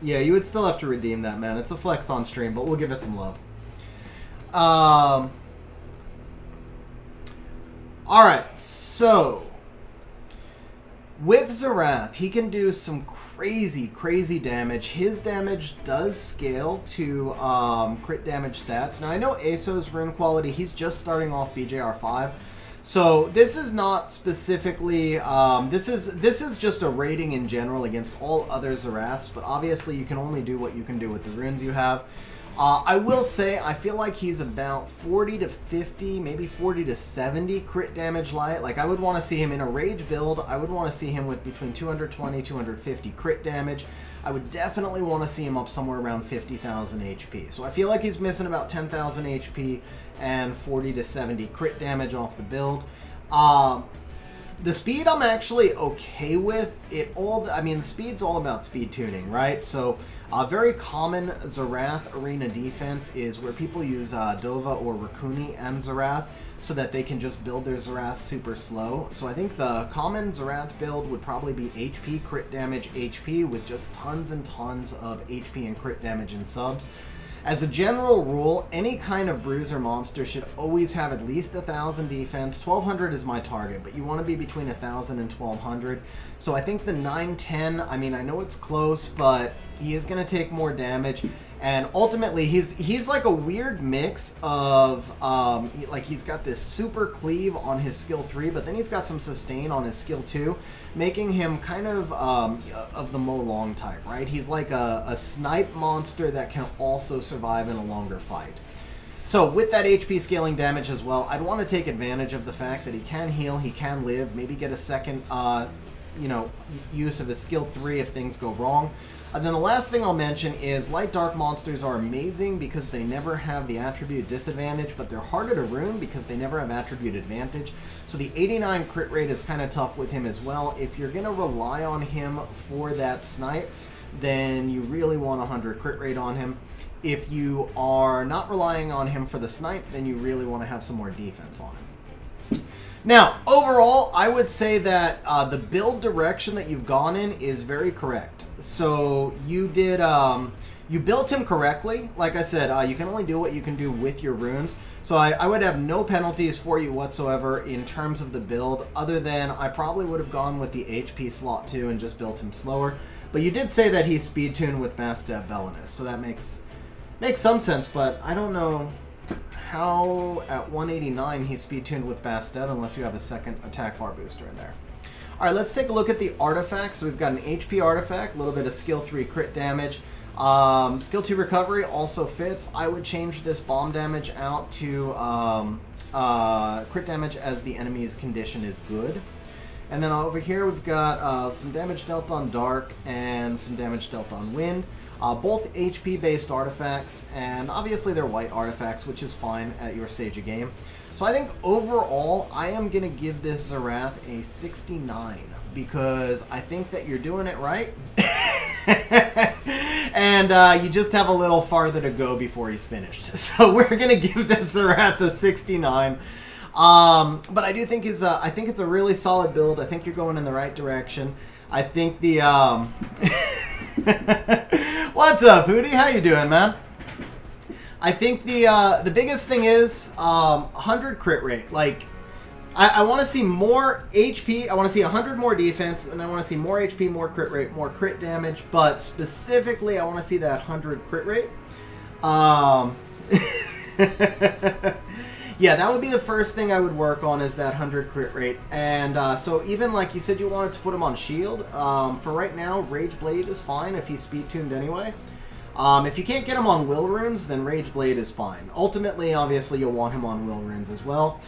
you would still have to redeem that, man. It's a flex on stream, but we'll give it some love. Alright, so with Xerath, he can do some crazy, crazy damage. His damage does scale to crit damage stats. Now, I know ASO's rune quality, he's just starting off BJR5. So this is not specifically, this is just a rating in general against all other Xeraths, but obviously you can only do what you can do with the runes you have. I will say, I feel like he's about 40 to 50, maybe 40 to 70 crit damage light. Like, I would want to see him in a rage build. I would want to see him with between 220, 250 crit damage. I would definitely want to see him up somewhere around 50,000 HP. So I feel like he's missing about 10,000 HP and 40 to 70 crit damage off the build. The speed I'm actually okay with. The speed's all about speed tuning, right? So a very common Xerath arena defense is where people use Dova or Rakuni and Xerath so that they can just build their Xerath super slow. So I think the common Xerath build would probably be HP, crit damage, HP with just tons and tons of HP and crit damage in subs. As a general rule, any kind of bruiser monster should always have at least 1,000 defense. 1,200 is my target, but you want to be between 1,000 and 1,200. So I think the 910, I mean, I know it's close, but he is going to take more damage. And ultimately, he's like a weird mix of, he's got this super cleave on his skill 3, but then he's got some sustain on his skill 2, making him kind of the Mo Long type, right? He's like a snipe monster that can also survive in a longer fight. So with that HP scaling damage as well, I'd want to take advantage of the fact that he can heal, he can live, maybe get a second, use of his skill 3 if things go wrong. And then the last thing I'll mention is light dark monsters are amazing because they never have the attribute disadvantage, but they're harder to rune because they never have attribute advantage. So the 89 crit rate is kind of tough with him as well. If you're going to rely on him for that snipe, then you really want 100 crit rate on him. If you are not relying on him for the snipe, then you really want to have some more defense on him. Now, overall, I would say that the build direction that you've gone in is very correct. So you did, you built him correctly. Like I said, you can only do what you can do with your runes. So I would have no penalties for you whatsoever in terms of the build, other than I probably would have gone with the HP slot too and just built him slower. But you did say that he's speed tuned with Bastet Belinus, so that makes some sense, but I don't know how at 189 he's speed tuned with Bastet unless you have a second attack bar booster in there. Alright, let's take a look at the artifacts. So we've got an HP artifact, a little bit of skill 3 crit damage. Skill 2 recovery also fits. I would change this bomb damage out to crit damage as the enemy's condition is good. And then over here we've got some damage dealt on dark and some damage dealt on wind. Both HP based artifacts, and obviously they're white artifacts, which is fine at your stage of game. So I think overall I am going to give this Xerath a 69 because I think that you're doing it right. And you just have a little farther to go before he's finished. So we're going to give this Xerath a 69. But I do think I think it's a really solid build. I think you're going in the right direction. I think the What's up, Hootie? How you doing, man? I think the biggest thing is 100 crit rate. Like, I want to see more HP. I want to see 100 more defense, and I want to see more HP, more crit rate, more crit damage. But specifically, I want to see that 100 crit rate. Yeah, that would be the first thing I would work on, is that 100 crit rate. And so even like you said you wanted to put him on shield, for right now, Rage Blade is fine if he's speed tuned anyway. If you can't get him on Will Runes, then Rage Blade is fine. Ultimately, obviously, you'll want him on Will Runes as well.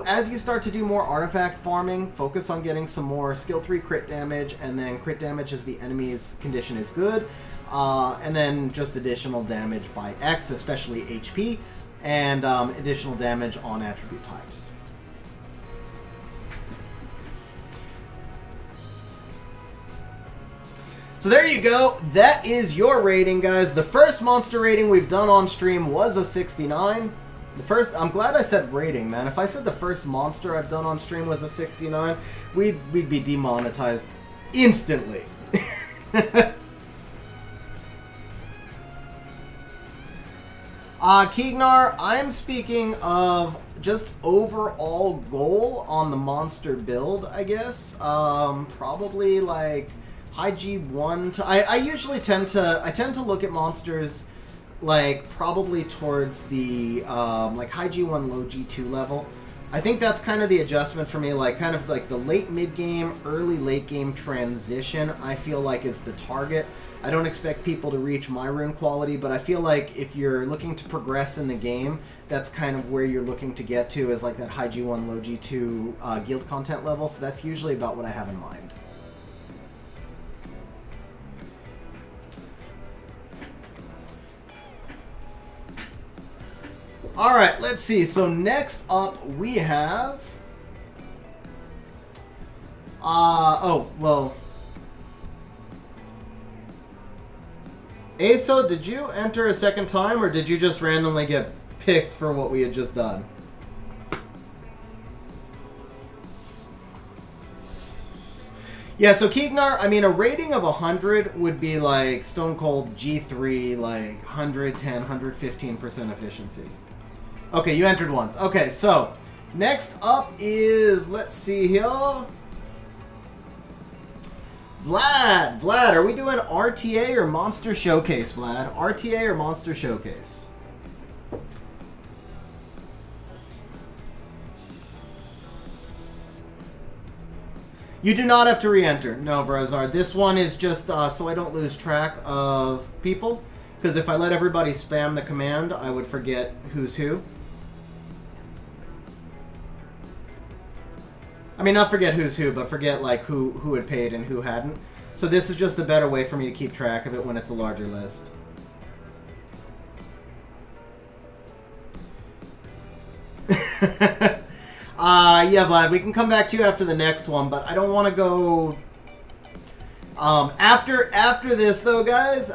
As you start to do more artifact farming, focus on getting some more skill 3 crit damage, and then crit damage as the enemy's condition is good. And then just additional damage by X, especially HP. And additional damage on attribute types. So there you go. That is your rating, guys. The first monster rating we've done on stream was a 69. I'm glad I said rating, man. If I said the first monster I've done on stream was a 69, we'd be demonetized instantly. Keegnar, I'm speaking of just overall goal on the monster build, I guess. Probably like high G1 to... I usually tend to look at monsters like probably towards the like high G1, low G2 level. I think that's kind of the adjustment for me, like kind of like the late mid game, early late game transition, I feel like is the target. I don't expect people to reach my rune quality, but I feel like if you're looking to progress in the game, that's kind of where you're looking to get to, is like that high G1, low G2 guild content level, so that's usually about what I have in mind. Alright, let's see. So next up we have... oh, well... Aso, did you enter a second time, or did you just randomly get picked for what we had just done? Yeah, so Keegnar, I mean, a rating of 100 would be like Stone Cold G3, like 110, 115% efficiency. Okay, you entered once. Okay, so next up is, let's see here. Vlad, are we doing RTA or Monster Showcase, Vlad? RTA or Monster Showcase? You do not have to re-enter. No, Vrozar. This one is just so I don't lose track of people. Because if I let everybody spam the command, I would forget who's who. I mean, not forget who's who, but forget like who had paid and who hadn't. So this is just a better way for me to keep track of it when it's a larger list. Yeah, Vlad, we can come back to you after the next one, but I don't want to go... after this, though, guys,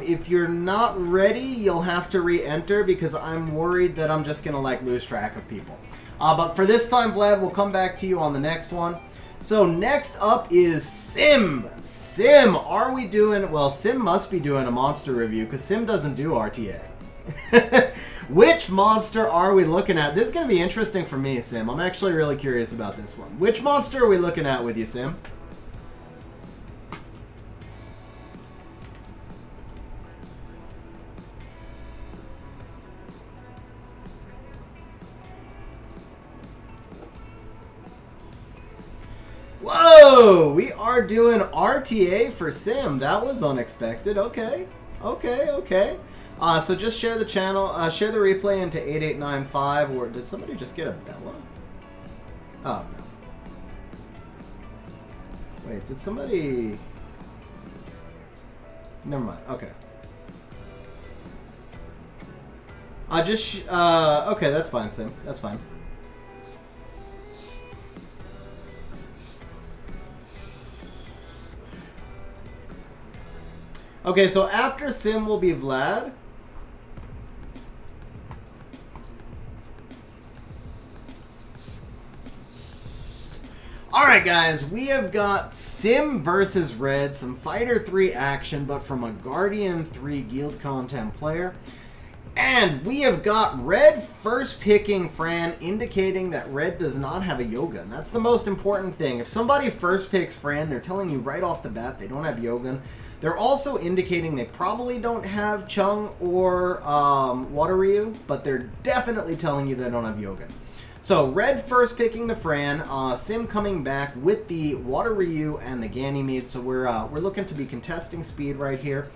if you're not ready, you'll have to re-enter because I'm worried that I'm just going to, like, lose track of people. But for this time, Vlad, we'll come back to you on the next one. So next up is Sim. Sim, are we doing... Well, Sim must be doing a monster review because Sim doesn't do RTA. Which monster are we looking at? This is going to be interesting for me, Sim. I'm actually really curious about this one. Which monster are we looking at with you, Sim? Whoa! We are doing RTA for Sim. That was unexpected. Okay. Okay. So just share the channel, share the replay into 8895, or did somebody just get a Bella? Oh, no. Wait, did somebody... Never mind. Okay. Okay, that's fine, Sim. That's fine. Okay, so after Sim will be Vlad. Alright guys, we have got Sim versus Red, some Fighter 3 action, but from a Guardian 3 Guild content player. And we have got Red first picking Fran, indicating that Red does not have a Yogun. That's the most important thing. If somebody first picks Fran, they're telling you right off the bat they don't have Yogun. They're also indicating they probably don't have Chung or Water Ryu, but they're definitely telling you they don't have Yogun. So Red first picking the Fran, Sim coming back with the Water Ryu and the Ganymede. So we're looking to be contesting speed right here.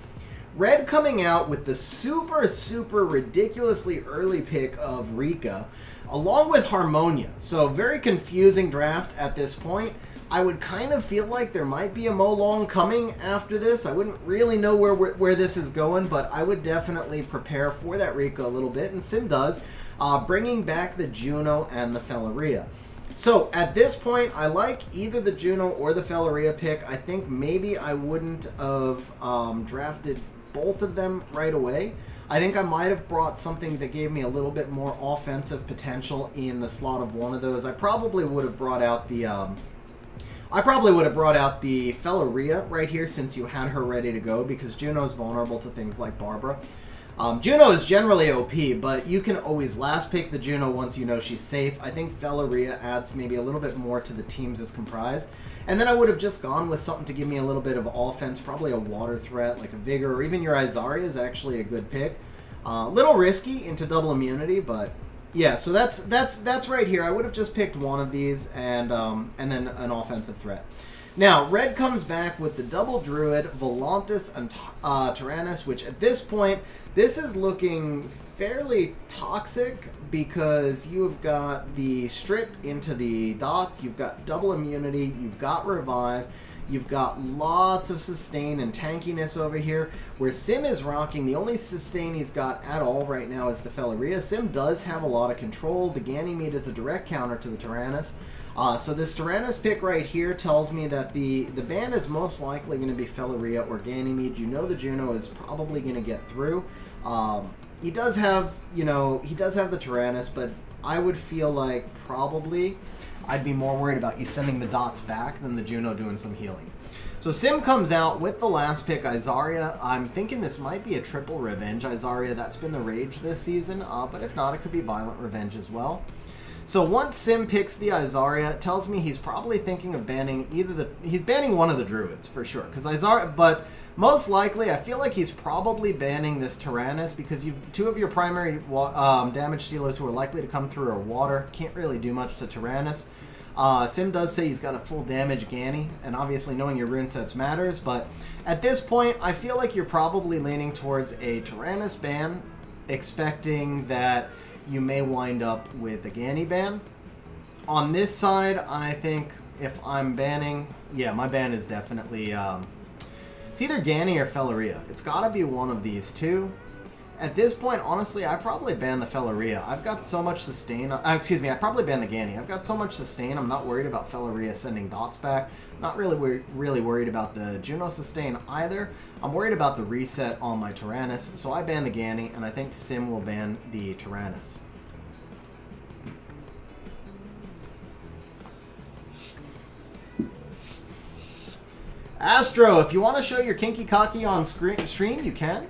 Red coming out with the super ridiculously early pick of Rika, along with Harmonia. So very confusing draft at this point. I would kind of feel like there might be a Molong coming after this. I wouldn't really know where this is going, but I would definitely prepare for that Rika a little bit, and Sim does, bringing back the Juno and the Felleria. So at this point, I like either the Juno or the Felleria pick. I think maybe I wouldn't have drafted both of them right away. I think I might have brought something that gave me a little bit more offensive potential in the slot of one of those. I probably would have brought out the Felleria right here since you had her ready to go, because Juno's vulnerable to things like Barbara. Juno is generally OP, but you can always last pick the Juno once you know she's safe. I think Felleria adds maybe a little bit more to the teams as comprised. And then I would have just gone with something to give me a little bit of offense, probably a water threat like a Vigor, or even your Izaria is actually a good pick. Little risky into double immunity, but yeah, so that's right here. I would have just picked one of these and then an offensive threat. Now, red comes back with the double druid, Volantis and Tyrannus, which at this point, this is looking fairly toxic because you've got the strip into the dots, you've got double immunity, you've got revive, you've got lots of sustain and tankiness over here, where Sim is rocking. The only sustain he's got at all right now is the Felleria. Sim does have a lot of control. The Ganymede is a direct counter to the Tyrannus. So this Tyrannus pick right here tells me that the ban is most likely going to be Felleria or Ganymede. You know the Juno is probably going to get through. He does have, he does have the Tyrannus, but I would feel like probably I'd be more worried about you sending the dots back than the Juno doing some healing. So Sim comes out with the last pick, Izaria. I'm thinking this might be a triple revenge Izaria. That's been the rage this season, but if not, it could be violent revenge as well. So once Sim picks the Izaria, it tells me he's probably thinking of banning he's banning one of the druids for sure, because Izaria, but most likely I feel like he's probably banning this Tyrannus because two of your primary damage dealers who are likely to come through are water. Can't really do much to Tyrannus. Sim does say he's got a full damage Ganny, and obviously knowing your rune sets matters, but at this point I feel like you're probably leaning towards a Tyrannus ban, expecting that you may wind up with a Ganny ban. On this side, I think if I'm banning, yeah, my ban is definitely, it's either Ganny or Felleria. It's gotta be one of these two. At this point, honestly, I probably ban the Felleria. I've got so much sustain, I probably ban the Ganny. I've got so much sustain, I'm not worried about Felleria sending dots back. Not really worried about the Juno sustain either. I'm worried about the reset on my Tyrannus, so I ban the Ganny, and I think Sim will ban the Tyrannus. Astro, if you want to show your kinky cocky on stream, you can.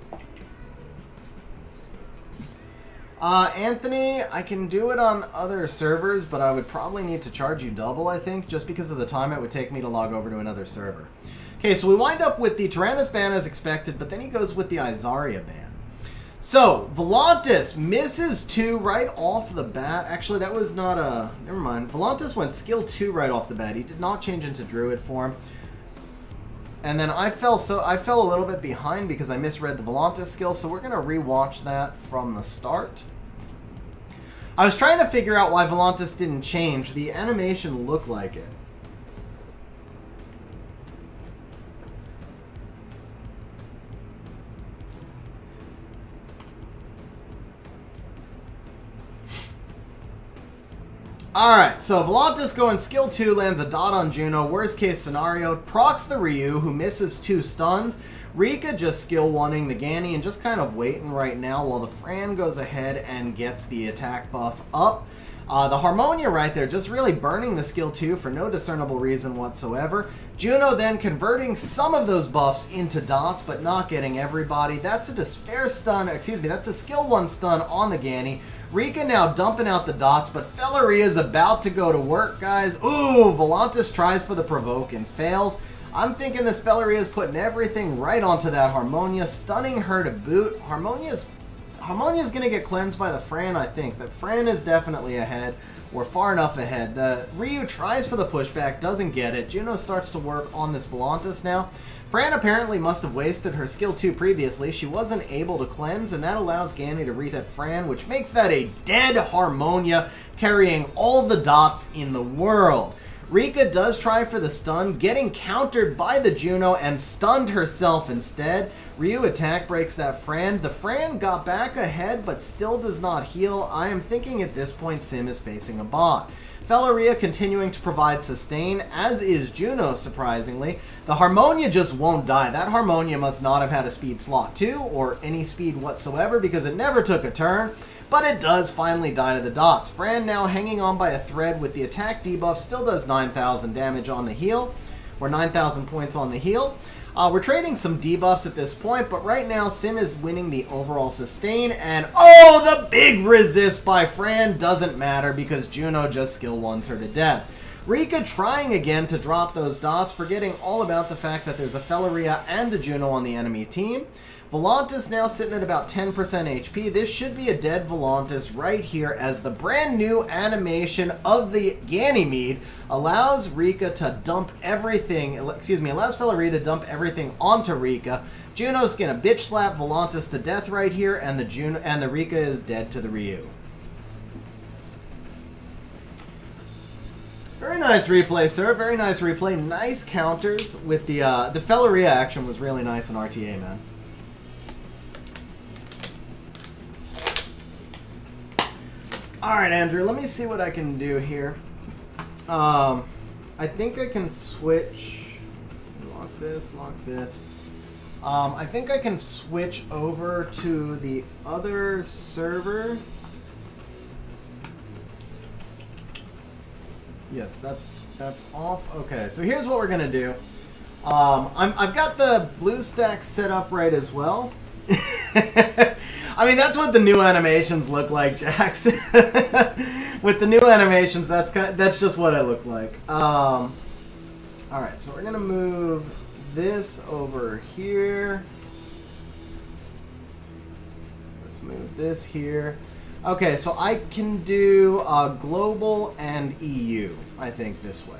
Anthony, I can do it on other servers, but I would probably need to charge you double, I think, just because of the time it would take me to log over to another server. Okay, so we wind up with the Tyrannus ban as expected, but then he goes with the Izaria ban. So, Volantis misses 2 right off the bat. Actually, that was not a... Never mind. Volantis went skill 2 right off the bat. He did not change into Druid form. And then I fell a little bit behind because I misread the Volantis skill, so we're going to rewatch that from the start. I was trying to figure out why Volantis didn't change. The animation looked like it. Alright, so Volantis going skill 2, lands a dot on Juno. Worst case scenario, procs the Ryu, who misses 2 stuns. Rika just skill 1ing the Ganny and just kind of waiting right now while the Fran goes ahead and gets the attack buff up. The Harmonia right there just really burning the skill 2 for no discernible reason whatsoever. Juno then converting some of those buffs into dots, but not getting everybody. That's a despair stun, that's a skill 1 stun on the Ganny. Rika now dumping out the dots, but Felleria is about to go to work, guys. Ooh, Volantis tries for the provoke and fails. I'm thinking this Felleria is putting everything right onto that Harmonia, stunning her to boot. Harmonia's going to get cleansed by the Fran, I think. The Fran is definitely ahead. We're far enough ahead. The Ryu tries for the pushback, doesn't get it. Juno starts to work on this Volantis now. Fran apparently must have wasted her skill 2 previously. She wasn't able to cleanse, and that allows Ganny to reset Fran, which makes that a dead Harmonia, carrying all the dots in the world. Rika does try for the stun, getting countered by the Juno and stunned herself instead. Ryu attack breaks that Fran. The Fran got back ahead but still does not heal. I am thinking at this point Sim is facing a bot. Felleria continuing to provide sustain, as is Juno, surprisingly. The Harmonia just won't die. That Harmonia must not have had a speed slot 2 or any speed whatsoever because it never took a turn. But it does finally die to the dots. Fran now hanging on by a thread with the attack debuff, still does 9,000 damage on the heal, or 9,000 points on the heal. We're trading some debuffs at this point, but right now Sim is winning the overall sustain, and oh, the big resist by Fran doesn't matter because Juno just skill 1s her to death. Rika trying again to drop those dots, forgetting all about the fact that there's a Felleria and a Juno on the enemy team. Volantis now sitting at about 10% HP. This should be a dead Volantis right here, as the brand new animation of the Ganymede allows Rika to dump everything, allows Felleria to dump everything onto Rika. Juno's gonna bitch slap Volantis to death right here, and the Rika is dead to the Ryu. Very nice replay, sir. Very nice replay. Nice counters with the Felleria action was really nice in RTA, man. Alright, Andrew, let me see what I can do here. I think I can switch. Lock this, lock this. I think I can switch over to the other server. Yes, that's off. Okay, so here's what we're gonna do. I've got the BlueStack set up right as well. I mean, that's what the new animations look like, Jax. With the new animations, that's just what it looked like. All right, so we're gonna move this over here. Let's move this here. Okay, so I can do global and EU, I think, this way.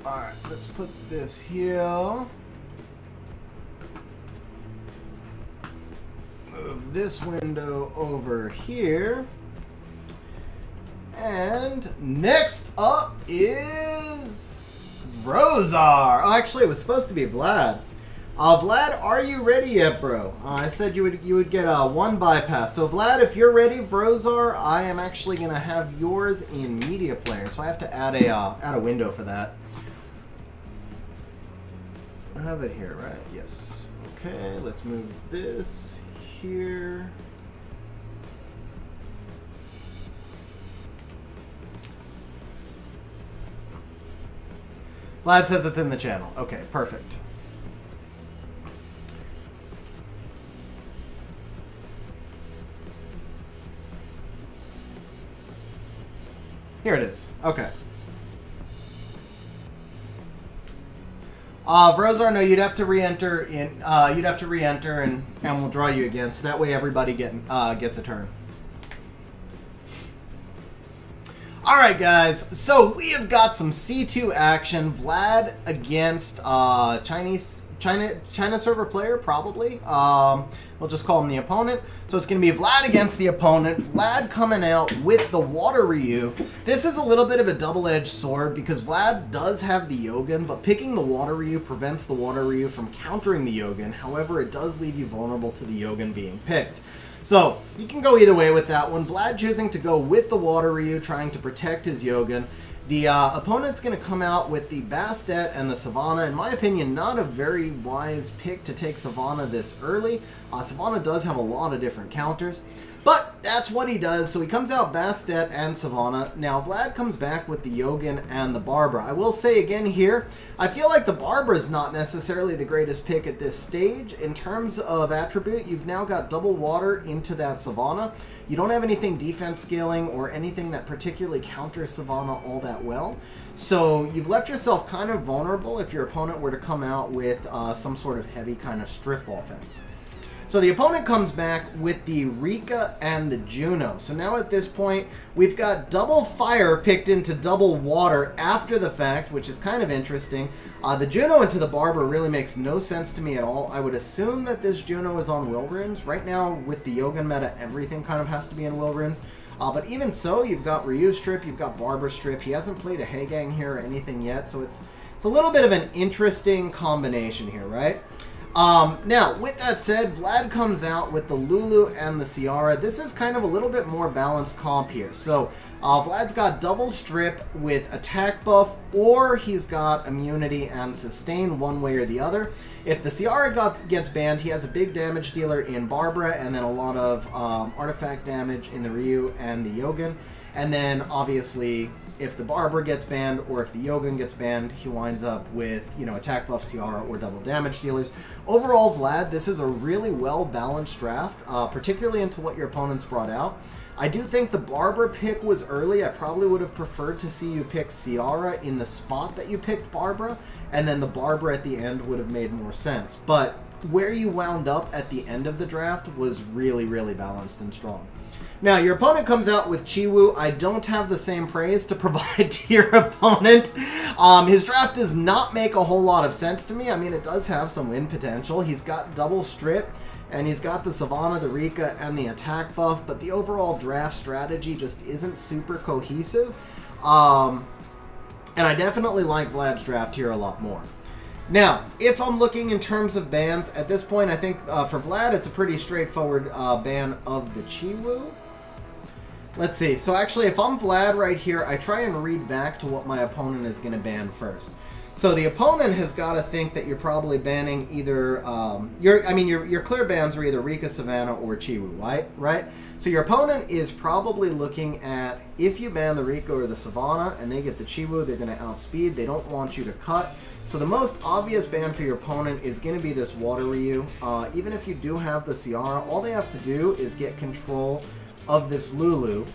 Alright, let's put this here. Move this window over here. And next up is Vrozar. Oh, actually, it was supposed to be Vlad. Vlad, are you ready yet, bro? I said you would get one bypass. So Vlad, if you're ready, Vrozar, I am actually gonna have yours in media player. So I have to add a window for that. I have it here, right? Yes. Okay, let's move this here. Vlad says it's in the channel. Okay, perfect. Here it is. Okay. Vrozar, no, you'd have to re-enter in. You'd have to re-enter, and we'll draw you again, so that way everybody gets a turn. All right, guys. So we have got some C2 action. Vlad against China server player, probably. We'll just call him the opponent. So it's going to be Vlad against the opponent. Vlad coming out with the Water Ryu. This is a little bit of a double-edged sword because Vlad does have the Yogan, but picking the Water Ryu prevents the Water Ryu from countering the Yogan. However, it does leave you vulnerable to the Yogan being picked. So you can go either way with that one. Vlad choosing to go with the Water Ryu, trying to protect his Yogan. The opponent's going to come out with the Bastet and the Savannah. In my opinion, not a very wise pick to take Savannah this early. Savannah does have a lot of different counters, but that's what he does. So he comes out Bastet and Savannah. Now Vlad comes back with the Yogan and the Barbara. I will say again here, I feel like the Barbara is not necessarily the greatest pick at this stage. In terms of attribute, you've now got double water into that Savannah. You don't have anything defense scaling or anything that particularly counters Savannah all that well. So you've left yourself kind of vulnerable if your opponent were to come out with some sort of heavy kind of strip offense. So the opponent comes back with the Rika and the Juno. So now at this point, we've got double fire picked into double water after the fact, which is kind of interesting. The Juno into the Barber really makes no sense to me at all. I would assume that this Juno is on Will Runes. Right now, with the Yogan meta, everything kind of has to be in Will Runes. But even so, you've got Ryu strip, you've got Barber strip. He hasn't played a Heigang here or anything yet, so it's a little bit of an interesting combination here, right? Now, with that said, Vlad comes out with the Lulu and the Ciara. This is kind of a little bit more balanced comp here. So, Vlad's got double strip with attack buff, or he's got immunity and sustain one way or the other. If the Ciara gets banned, he has a big damage dealer in Barbara, and then a lot of artifact damage in the Ryu and the Yogan. And then, obviously, if the Barbara gets banned or if the Yogan gets banned, he winds up with, you know, attack buff Ciara or double damage dealers. Overall, Vlad, this is a really well-balanced draft, particularly into what your opponents brought out. I do think the Barbara pick was early. I probably would have preferred to see you pick Ciara in the spot that you picked Barbara, and then the Barbara at the end would have made more sense. But where you wound up at the end of the draft was really, really balanced and strong. Now, your opponent comes out with Chiwu. I don't have the same praise to provide to your opponent. His draft does not make a whole lot of sense to me. I mean, it does have some win potential. He's got double strip, and he's got the Savannah, the Rika, and the attack buff, but the overall draft strategy just isn't super cohesive. And I definitely like Vlad's draft here a lot more. Now, if I'm looking in terms of bans, at this point, I think for Vlad, it's a pretty straightforward ban of the Chiwu. Let's see. So actually, if I'm Vlad right here, I try and read back to what my opponent is going to ban first. So the opponent has got to think that you're probably banning either, your clear bans are either Rika, Savannah, or Chiwu, right? So your opponent is probably looking at, if you ban the Rika or the Savannah and they get the Chiwu, they're going to outspeed. They don't want you to cut. So the most obvious ban for your opponent is going to be this Water Ryu. Even if you do have the Ciara, all they have to do is get control of this Lulu,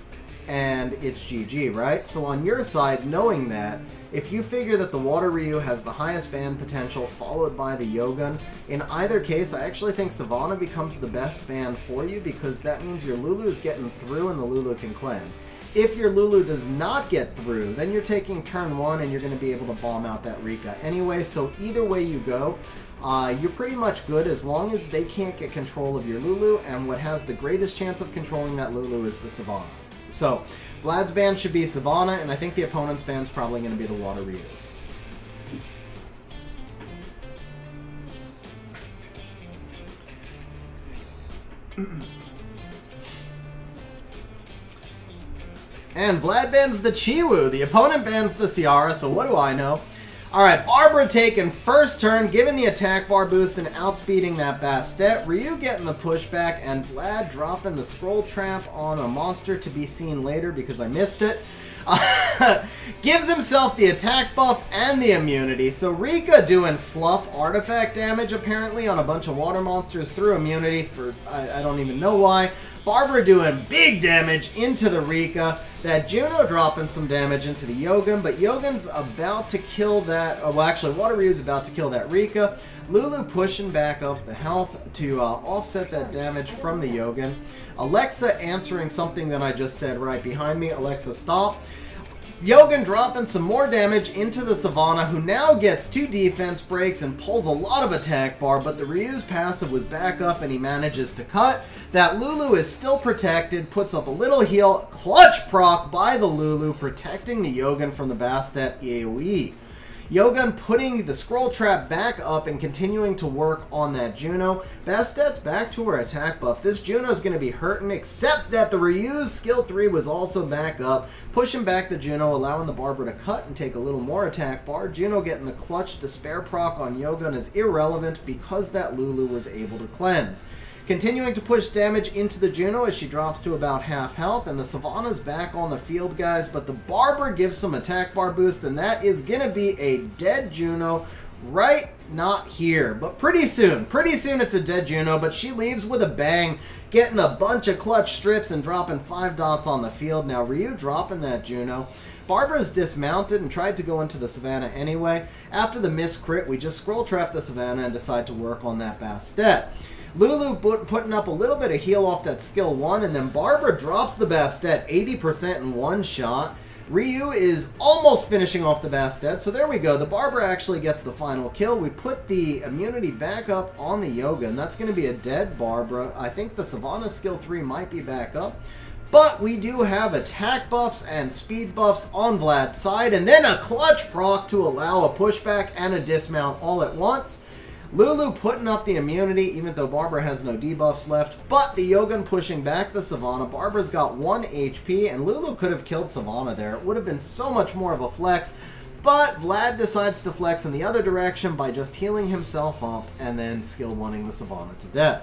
and it's GG, right? So on your side, knowing that, if you figure that the Water Ryu has the highest ban potential, followed by the Yogun, in either case, I actually think Savannah becomes the best ban for you, because that means your Lulu is getting through and the Lulu can cleanse. If your Lulu does not get through, then you're taking turn 1 and you're going to be able to bomb out that Rika anyway. So either way you go, you're pretty much good as long as they can't get control of your Lulu, and what has the greatest chance of controlling that Lulu is the Savannah. So Vlad's ban should be Savannah, and I think the opponent's ban is probably going to be the Water Ryu. And Vlad bans the Chiwu. The opponent bans the Ciara, so what do I know? Alright, Barbara taking first turn, giving the attack bar boost and outspeeding that Bastet. Ryu getting the pushback, and Vlad dropping the scroll trap on a monster to be seen later because I missed it. Gives himself the attack buff and the immunity. So Rika doing fluff artifact damage apparently on a bunch of water monsters through immunity for I don't even know why. Barbara doing big damage into the Rika. That Juno dropping some damage into the Yogan, but Yogan's about to kill that. Well, actually, Water Ryu's about to kill that Rika. Lulu pushing back up the health to offset that damage from the Yogan. Alexa answering something that I just said right behind me. Alexa, stop. Yogan dropping some more damage into the Savannah, who now gets 2 defense breaks and pulls a lot of attack bar, but the Ryu's passive was back up and he manages to cut. That Lulu is still protected, puts up a little heal, clutch proc by the Lulu, protecting the Yogan from the Bastet AoE. Yogan putting the scroll trap back up and continuing to work on that Juno. Bastet's back to her attack buff. This Juno's going to be hurting, except that the Ryu's skill 3 was also back up, pushing back the Juno, allowing the Barbara to cut and take a little more attack bar. Juno getting the clutch despair proc on Yogan is irrelevant because that Lulu was able to cleanse. Continuing to push damage into the Juno as she drops to about half health, and the Savannah's back on the field, guys, but the Barbara gives some attack bar boost, and that is going to be a dead Juno right not here, but pretty soon it's a dead Juno, but she leaves with a bang, getting a bunch of clutch strips and dropping 5 dots on the field. Now Ryu dropping that Juno. Barbara's dismounted and tried to go into the Savannah anyway. After the miss crit, we just scroll trap the Savannah and decide to work on that Bastet. Lulu putting up a little bit of heal off that skill 1, and then Barbara drops the Bastet 80% in one shot. Ryu is almost finishing off the Bastet, so there we go. The Barbara actually gets the final kill. We put the immunity back up on the Yoga, and that's going to be a dead Barbara. I think the Savannah skill 3 might be back up. But we do have attack buffs and speed buffs on Vlad's side, and then a clutch proc to allow a pushback and a dismount all at once. Lulu putting up the immunity, even though Barbara has no debuffs left. But the Yogan pushing back the Savannah. Barbara's got 1 HP, and Lulu could have killed Savannah there. It would have been so much more of a flex. But Vlad decides to flex in the other direction by just healing himself up and then skill 1ing the Savannah to death.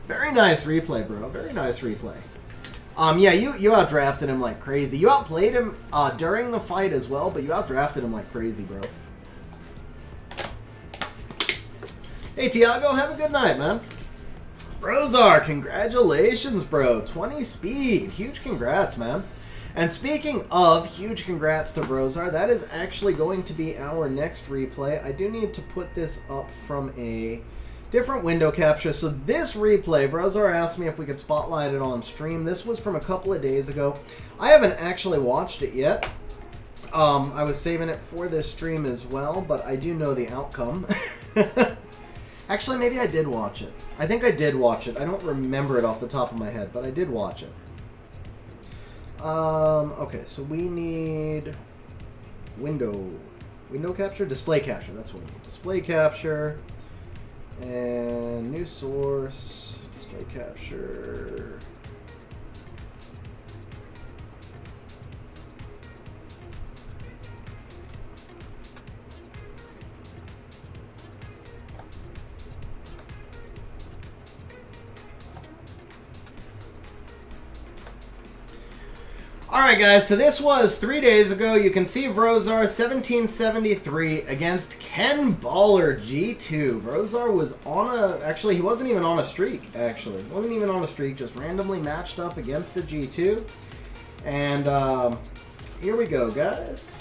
Very nice replay, bro. Very nice replay. Yeah, you outdrafted him like crazy. You outplayed him during the fight as well, but you outdrafted him like crazy, bro. Hey, Tiago, have a good night, man. Rosar, congratulations, bro. 20 speed. Huge congrats, man. And speaking of huge congrats to Rosar, that is actually going to be our next replay. I do need to put this up from a different window capture. So this replay, Rosar asked me if we could spotlight it on stream. This was from a couple of days ago. I haven't actually watched it yet. I was saving it for this stream as well, but I do know the outcome. Actually, maybe I did watch it. I think I did watch it. I don't remember it off the top of my head, but I did watch it. Okay, so we need window capture? Display capture, that's what we need. Display capture. And new source, display capture. Alright guys, so this was 3 days ago. You can see Vrozar 1773 against Ken Baller G2. Vrozar was on a... Actually, he wasn't even on a streak, actually. Wasn't even on a streak, just randomly matched up against the G2. And here we go, guys.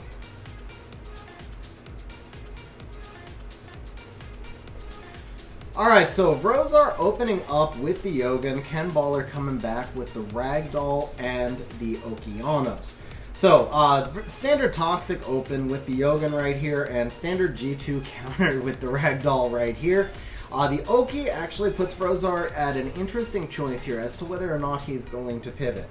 Alright, so Vrozar opening up with the Yogan, Ken Baller coming back with the Ragdoll and the Okeanos. So, standard Toxic open with the Yogan right here, and standard G2 counter with the Ragdoll right here. The Oki actually puts Vrozar at an interesting choice here as to whether or not he's going to pivot.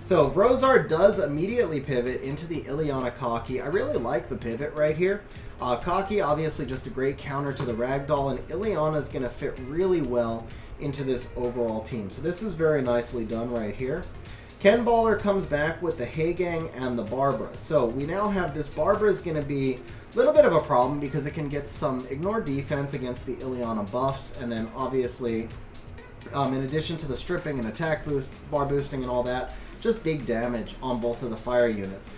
So, Vrozar does immediately pivot into the Ileana Kaki. I really like the pivot right here. Kaki, obviously just a great counter to the Ragdoll, and Ileana is going to fit really well into this overall team. So this is very nicely done right here. Ken Baller comes back with the Heigang and the Barbara. So we now have this Barbara is going to be a little bit of a problem because it can get some ignore defense against the Ileana buffs, and then obviously, in addition to the stripping and attack boost, bar boosting and all that, just big damage on both of the fire units.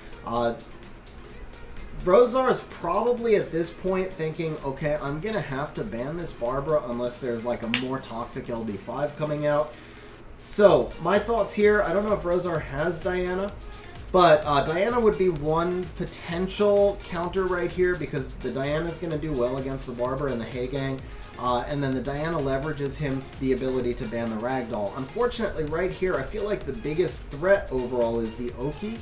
Vrozar is probably at this point thinking, okay, I'm going to have to ban this Barbara unless there's like a more toxic LB5 coming out. So, my thoughts here, I don't know if Vrozar has Diana, but Diana would be one potential counter right here because the Diana is going to do well against the Barbara and the Heigang. And then the Diana leverages him the ability to ban the Ragdoll. Unfortunately, right here, I feel like the biggest threat overall is the Oki.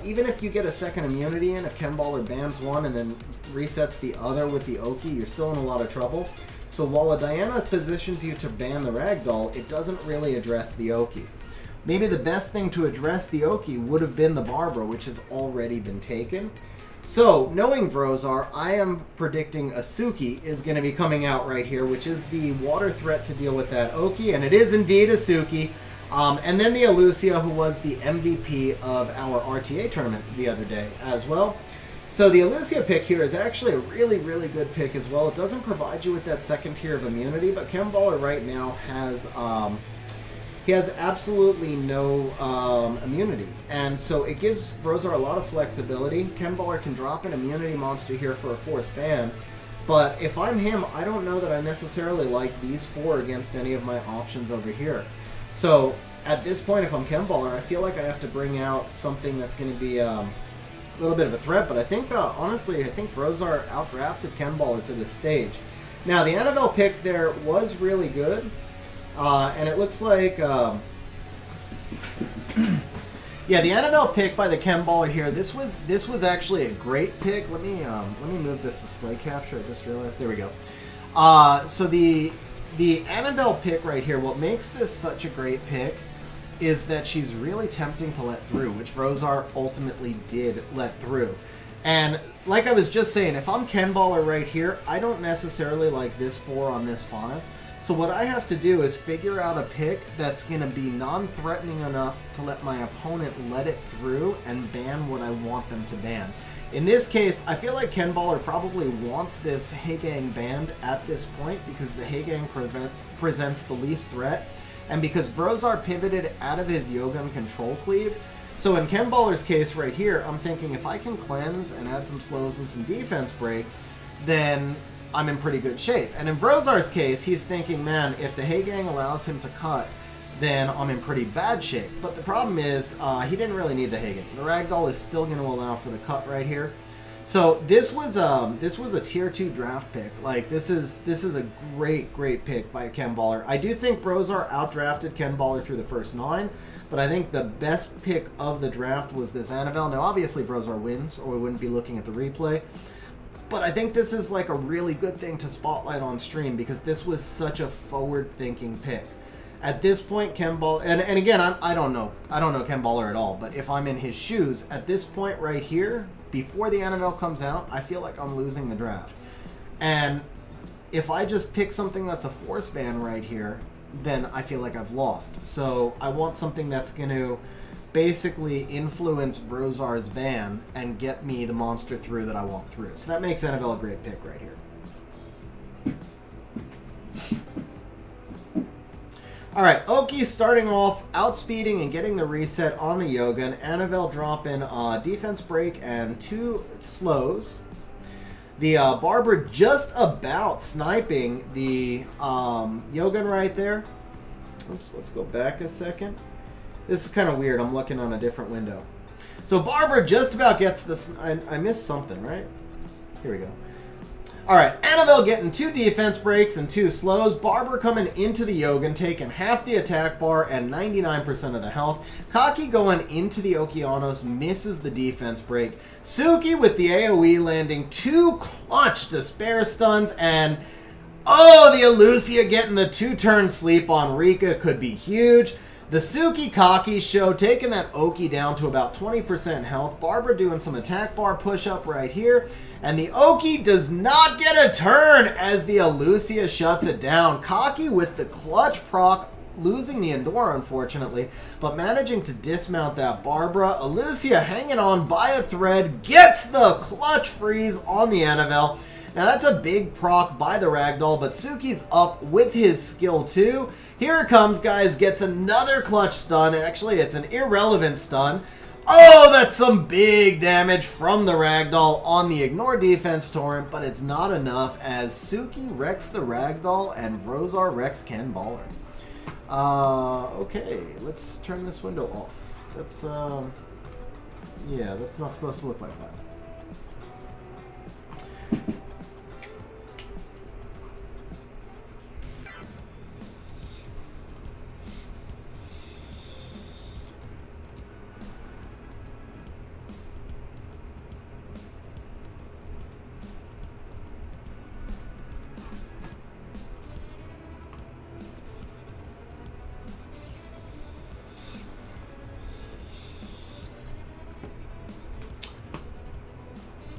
Even if you get a second immunity in, if Ken Baller bans one and then resets the other with the Oki, you're still in a lot of trouble. So while a Diana positions you to ban the Ragdoll, it doesn't really address the Oki. Maybe the best thing to address the Oki would have been the Barbara, which has already been taken. So, knowing Vrozar, I am predicting a Suki is going to be coming out right here, which is the water threat to deal with that Oki, and it is indeed a Suki. And then the Elucia, who was the MVP of our RTA tournament the other day as well. So the Elucia pick here is actually a really, really good pick as well. It doesn't provide you with that second tier of immunity, but Ken Baller right now has... he has absolutely no immunity, and so it gives Vrozar a lot of flexibility. Ken Baller can drop an immunity monster here for a forced ban, but if I'm him, I don't know that I necessarily like these four against any of my options over here. So at this point, if I'm Ken Baller, I feel like I have to bring out something that's going to be a little bit of a threat, but I think, honestly, I think Vrozar outdrafted Ken Baller to this stage. Now, the Annabelle pick there was really good. And it looks like, yeah, the Annabelle pick by the Ken Baller here. This was actually a great pick. Let me move this display capture. I just realized. There we go. So the Annabelle pick right here. What makes this such a great pick is that she's really tempting to let through, which Vrozar ultimately did let through. And like I was just saying, if I'm Ken Baller right here, I don't necessarily like this 4 on this 5. So what I have to do is figure out a pick that's going to be non-threatening enough to let my opponent let it through and ban what I want them to ban. In this case, I feel like Ken Baller probably wants this Heigang banned at this point because the Heigang presents the least threat, and because Vrozar pivoted out of his Yogun control cleave. So in Ken Baller's case right here, I'm thinking if I can cleanse and add some slows and some defense breaks, then I'm in pretty good shape. And in Vrozar's case, he's thinking, man, if the Heigang allows him to cut, then I'm in pretty bad shape. But the problem is, he didn't really need the Heigang. The Ragdoll is still going to allow for the cut right here. So this was a tier 2 draft pick. Like this is a great pick by Ken Baller. I do think Vrozar outdrafted Ken Baller through the first 9, but I think the best pick of the draft was this Annabelle. Now obviously Vrozar wins, or we wouldn't be looking at the replay. But I think this is like a really good thing to spotlight on stream because this was such a forward-thinking pick. At this point, Ken Baller, and again, I don't know Ken Baller at all, but if I'm in his shoes, at this point right here, before the Annabelle comes out, I feel like I'm losing the draft. And if I just pick something that's a force ban right here, then I feel like I've lost. So I want something that's going to basically influence Vrozar's ban and get me the monster through that I want through. So that makes Annabelle a great pick right here. Alright, Oki starting off, outspeeding and getting the reset on the Yogun. Annabelle dropping defense break and 2 slows. The Barber just about sniping the Yogun right there. Oops, let's go back a second. This is kind of weird. I'm looking on a different window. So Barber just about gets this. I missed something, right? Here we go. All right, Annabelle getting 2 defense breaks and 2 slows. Barber coming into the Yogun, taking half the attack bar and 99% of the health. Kaki going into the Okeanos, misses the defense break. Suki with the AoE landing 2 clutch despair stuns, and oh, the Elucia getting the 2-turn sleep on Rika could be huge. The Suki Kaki show taking that Oki down to about 20% health. Barbara doing some attack bar push up right here. And the Oki does not get a turn as the Elucia shuts it down. Kaki with the clutch proc, losing the Endora unfortunately, but managing to dismount that Barbara. Elucia hanging on by a thread, gets the clutch freeze on the Annabelle. Now that's a big proc by the Ragdoll, but Suki's up with his skill too. Here it comes, guys, gets another clutch stun. Actually, it's an irrelevant stun. Oh, that's some big damage from the Ragdoll on the Ignore Defense Torrent, but it's not enough as Suki wrecks the Ragdoll and Vrozar wrecks Ken Baller. Okay, let's turn this window off. That's, yeah, that's not supposed to look like that.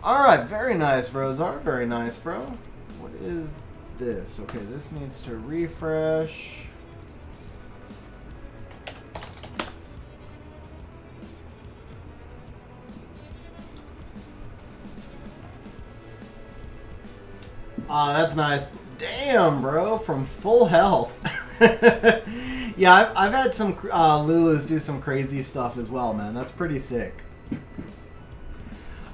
Alright, very nice, Vrozar. Very nice, bro. What is this? Okay, this needs to refresh. That's nice. Damn, bro. From full health. Yeah, I've had some Lulus do some crazy stuff as well, man. That's pretty sick.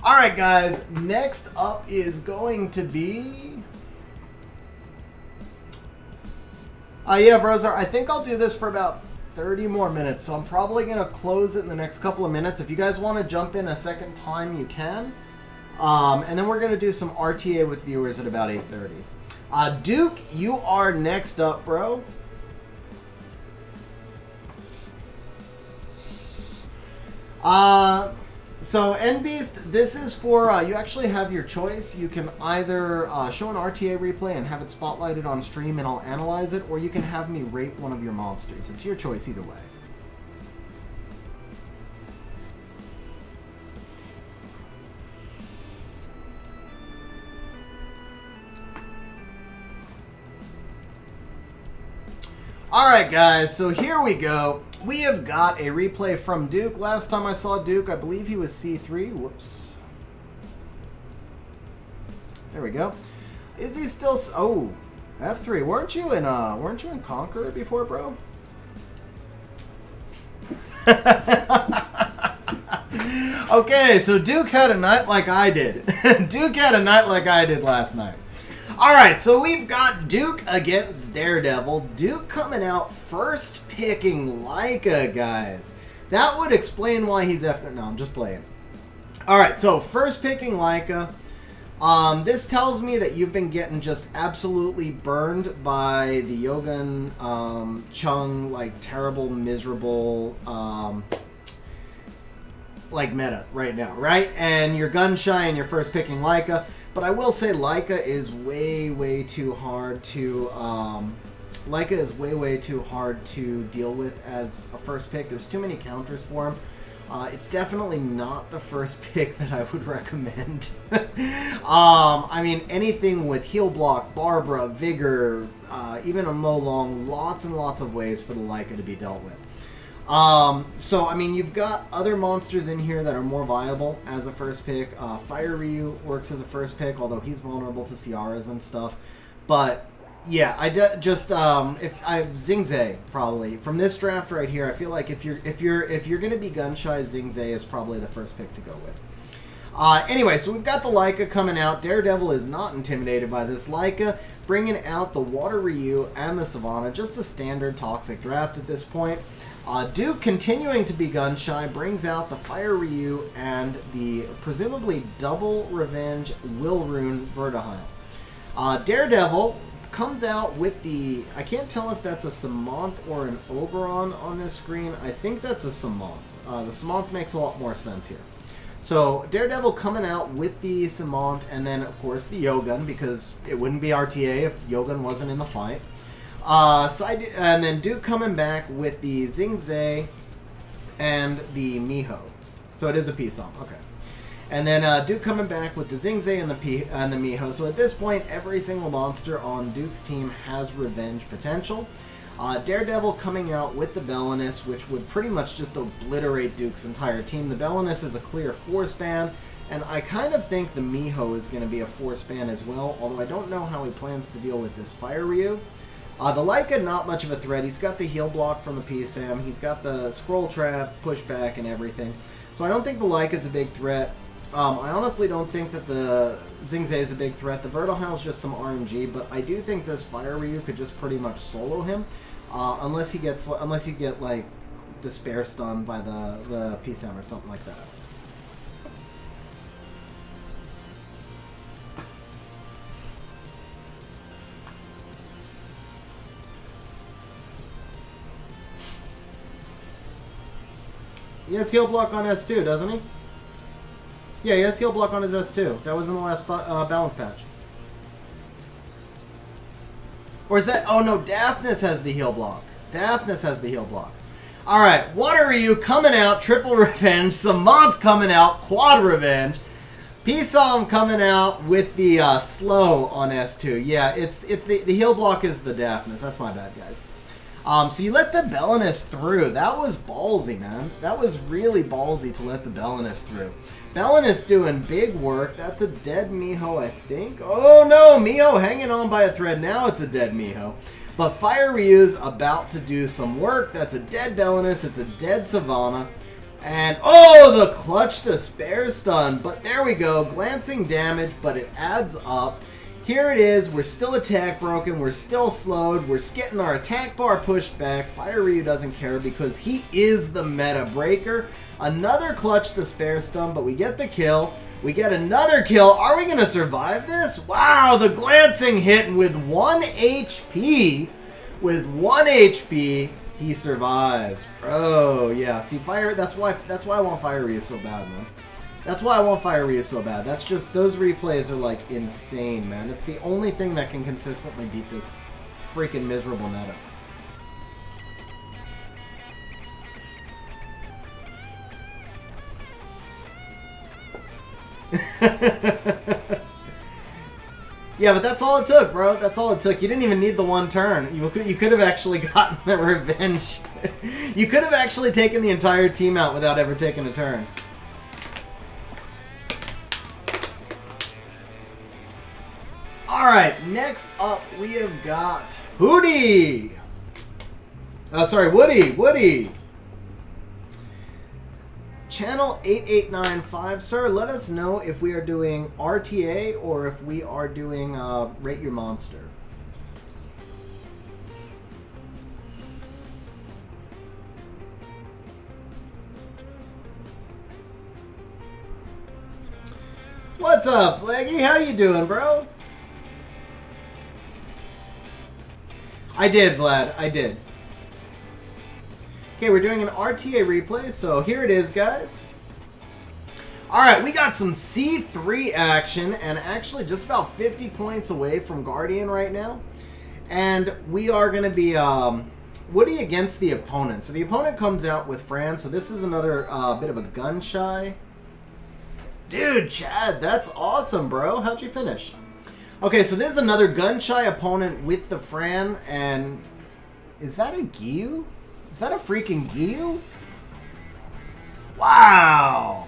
Alright, guys. Next up is going to be... yeah, Vrozar, I think I'll do this for about 30 more minutes, so I'm probably going to close it in the next couple of minutes. If you guys want to jump in a second time, you can. And then we're going to do some RTA with viewers at about 8:30. Duke, you are next up, bro. So, NBeast, this is for, you actually have your choice. You can either show an RTA replay and have it spotlighted on stream and I'll analyze it, or you can have me rate one of your monsters. It's your choice either way. Alright guys, so here we go. We have got a replay from Duke. Last time I saw Duke, I believe he was C3. Whoops. There we go. Is he still... Oh, F3. Weren't you in Conqueror before, bro? Okay, so Duke had a night like I did. Duke had a night like I did last night. Alright, so we've got Duke against Daredevil. Duke coming out first picking Leica, guys. That would explain why he's F3. No, I'm just playing. Alright, so first picking Leica. This tells me that you've been getting just absolutely burned by the Yogun Chung, like, terrible, miserable, like, meta right now, right? And you're gun shy and you're first picking Leica. But I will say Leica is way too hard to, Leica is way too hard to deal with as a first pick. There's too many counters for him. It's definitely not the first pick that I would recommend. I mean, anything with Heal Block, Barbara, Vigor, even a Molong, lots and lots of ways for the Leica to be dealt with. So, I mean, you've got other monsters in here that are more viable as a first pick. Fire Ryu works as a first pick, although he's vulnerable to Ciaras and stuff. But... yeah, Xingzhe probably from this draft right here. I feel like if you're gonna be gun shy, Xingzhe is probably the first pick to go with. Anyway, so we've got the Leica coming out. Daredevil is not intimidated by this Leica, bringing out the Water Ryu and the Savannah. Just a standard toxic draft at this point. Duke, continuing to be gun shy, brings out the Fire Ryu and the presumably double revenge Will Rune Vertihile. Daredevil comes out with the... I can't tell if that's a Samanth or an Oberon on this screen. I think that's a Samanth. The Samanth makes a lot more sense here. So, Daredevil coming out with the Samanth, and then, of course, the Yogun, because it wouldn't be RTA if Yogun wasn't in the fight. And then Duke coming back with the Xingzhe and the Miho. So it is a P-Som. Okay. And then Duke coming back with the Xingzhe and the Miho. So at this point, every single monster on Duke's team has revenge potential. Daredevil coming out with the Belinus, which would pretty much just obliterate Duke's entire team. The Belinus is a clear 4-span, and I kind of think the Miho is going to be a 4-span as well, although I don't know how he plans to deal with this Fire Ryu. The Leica, not much of a threat. He's got the heal block from the PSAM. He's got the scroll trap, pushback, and everything. So I don't think the Leica is a big threat. I honestly don't think that the Xingzhe is a big threat. The Vertihile is just some RNG, but I do think this Fire Ryu could just pretty much solo him, unless you get like Despair Stun by the PSAM or something like that. He has heal block on S2, doesn't he? Yeah, he has heal block on his S2. That was in the last balance patch. Or is that... oh no, Daphnis has the heal block. Daphnis has the heal block. Alright, Water Ryu coming out, triple revenge. Samanth coming out, quad revenge. P-Som coming out with the slow on S2. Yeah, it's the heal block is the Daphnis. That's my bad, guys. So you let the Belinus through. That was ballsy, man. That was really ballsy to let the Belinus through. Belinus doing big work. That's a dead Miho, I think. Oh no, Miho hanging on by a thread. Now it's a dead Miho. But Fire Ryu's about to do some work. That's a dead Belinus. It's a dead Savannah. And oh, the clutch Despair Stun. But there we go. Glancing damage, but it adds up. Here it is, we're still attack broken, we're still slowed, we're getting our attack bar pushed back. Fire Ryu doesn't care because he is the meta breaker. Another clutch Despair Stun, but we get the kill. We get another kill. Are we going to survive this? Wow, the glancing hit with 1 HP. With 1 HP, he survives. Oh, yeah. See, that's why I want Fire Ryu so bad, man. That's why I want Fire Ryu so bad. That's just, those replays are like insane, man. It's the only thing that can consistently beat this freaking miserable meta. Yeah, but that's all it took, bro. That's all it took. You didn't even need the one turn. You could have actually gotten the revenge. You could have actually taken the entire team out without ever taking a turn. Alright, next up we have got Hootie! Sorry, Woody! Channel 8895, sir, let us know if we are doing RTA or if we are doing Rate Your Monster. What's up, Leggy? How you doing, bro? I did, Vlad. I did. Okay, we're doing an RTA replay, so here it is, guys. Alright, we got some C3 action, and actually just about 50 points away from Guardian right now. And we are going to be Woody against the opponent. So the opponent comes out with Fran, so this is another bit of a gun-shy. Dude, Chad, that's awesome, bro. How'd you finish? Okay, so this is another gun-shy opponent with the Fran, and is that a Gyu? Is that a freaking Gyu? Wow!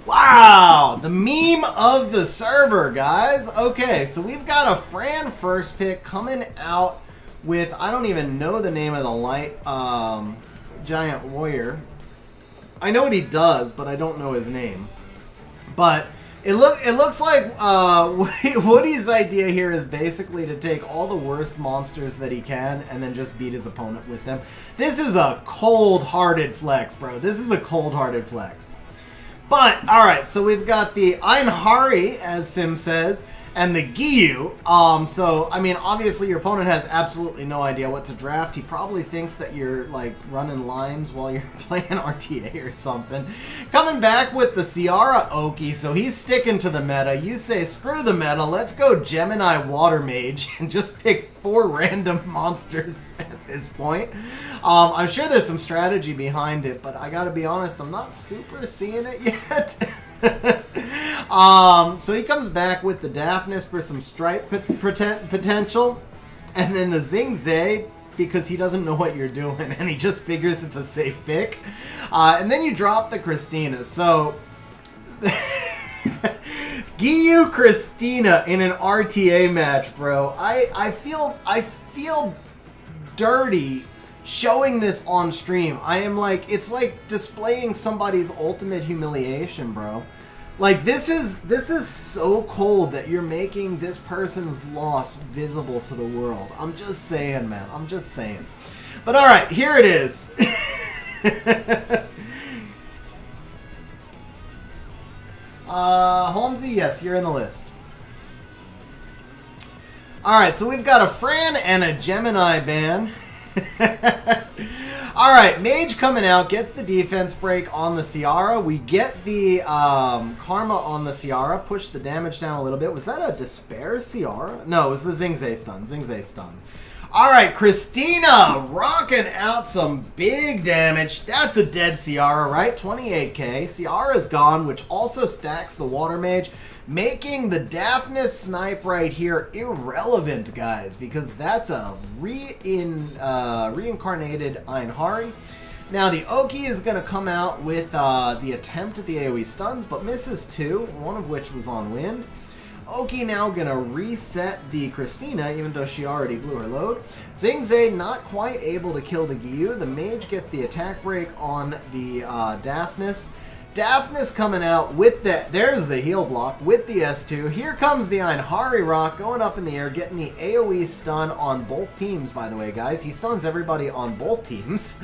Wow! The meme of the server, guys. Okay, so we've got a Fran first pick coming out with, I don't even know the name of the light giant warrior. I know what he does, but I don't know his name. But it looks like Woody's idea here is basically to take all the worst monsters that he can and then just beat his opponent with them. This is a cold-hearted flex, bro. This is a cold-hearted flex. But, alright, so we've got the Einhari, as Sim says, and the Gyu. So, I mean, obviously your opponent has absolutely no idea what to draft. He probably thinks that you're, like, running lines while you're playing RTA or something. Coming back with the Ciara Oki, so he's sticking to the meta. You say, screw the meta, let's go Gemini Water Mage and just pick 4 random monsters at this point. I'm sure there's some strategy behind it, but I gotta be honest, I'm not super seeing it yet. So he comes back with the Daphnis for some stripe potential, and then the Xingzhe because he doesn't know what you're doing and he just figures it's a safe pick. And then you drop the Christina. So Gyu Christina in an RTA match, bro. I feel dirty showing this on stream. I am like, it's like displaying somebody's ultimate humiliation, bro. Like, this is so cold that you're making this person's loss visible to the world. I'm just saying, man. I'm just saying. But alright, here it is. Holmesy, yes, you're in the list. Alright, so we've got a Fran and a Gemini ban. Alright, Mage coming out, gets the defense break on the Ciara. We get the Karma on the Ciara, push the damage down a little bit. Was that a Despair Ciara? No, it was the Xingzhe stun. Xingzhe stun. Alright, Christina rocking out some big damage. That's a dead Ciara, right? 28k. Ciara's gone, which also stacks the Water Mage, making the Daphnis snipe right here irrelevant, guys, because that's a reincarnated Einhari. Now, the Oki is going to come out with the attempt at the AoE stuns, but misses 2, one of which was on wind. Oki now going to reset the Christina, even though she already blew her load. Xingzhe not quite able to kill the Gyu. The Mage gets the attack break on the Daphnis. Daphnis coming out with the, there's the heal block with the S2. Here comes the Einhari Rock going up in the air, getting the AoE stun on both teams, by the way, guys. He stuns everybody on both teams.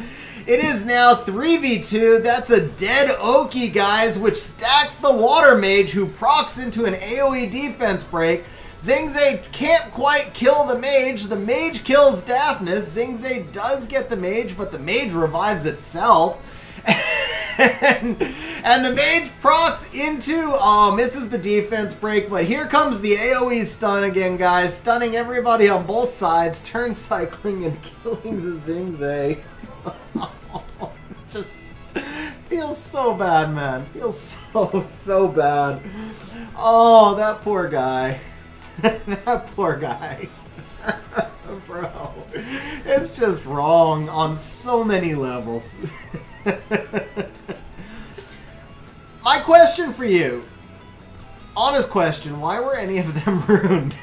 It is now 3v2. That's a dead Oki, guys, which stacks the Water Mage, who procs into an AoE defense break. Xingzhe can't quite kill the Mage. The Mage kills Daphnis. Xingzhe does get the Mage, but the Mage revives itself. And the Mage procs into, misses the defense break, but here comes the AoE stun again, guys, stunning everybody on both sides, turn cycling and killing the Xingzhe. Just feels so bad, man. Feels so bad. Oh, that poor guy. That poor guy. Bro, it's just wrong on so many levels. My question for you, honest question, why were any of them ruined?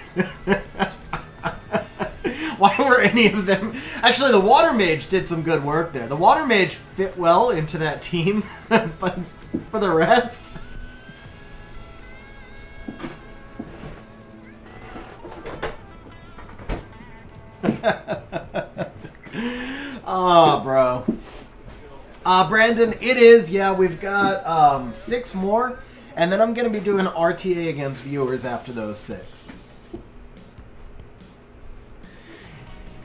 Why were any of them... Actually, the Water Mage did some good work there. The Water Mage fit well into that team, but for the rest... Oh, bro. Brandon, it is. Yeah, we've got 6 more, and then I'm going to be doing RTA against viewers after those 6.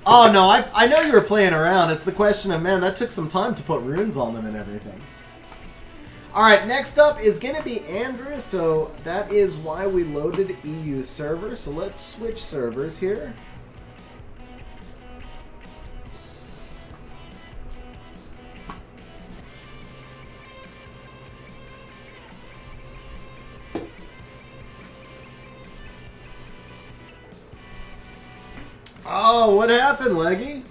Oh, no, I know you were playing around. It's the question of, man, that took some time to put runes on them and everything. Alright, next up is going to be Andrew, so that is why we loaded EU server. So let's switch servers here. Oh, what happened, Leggy?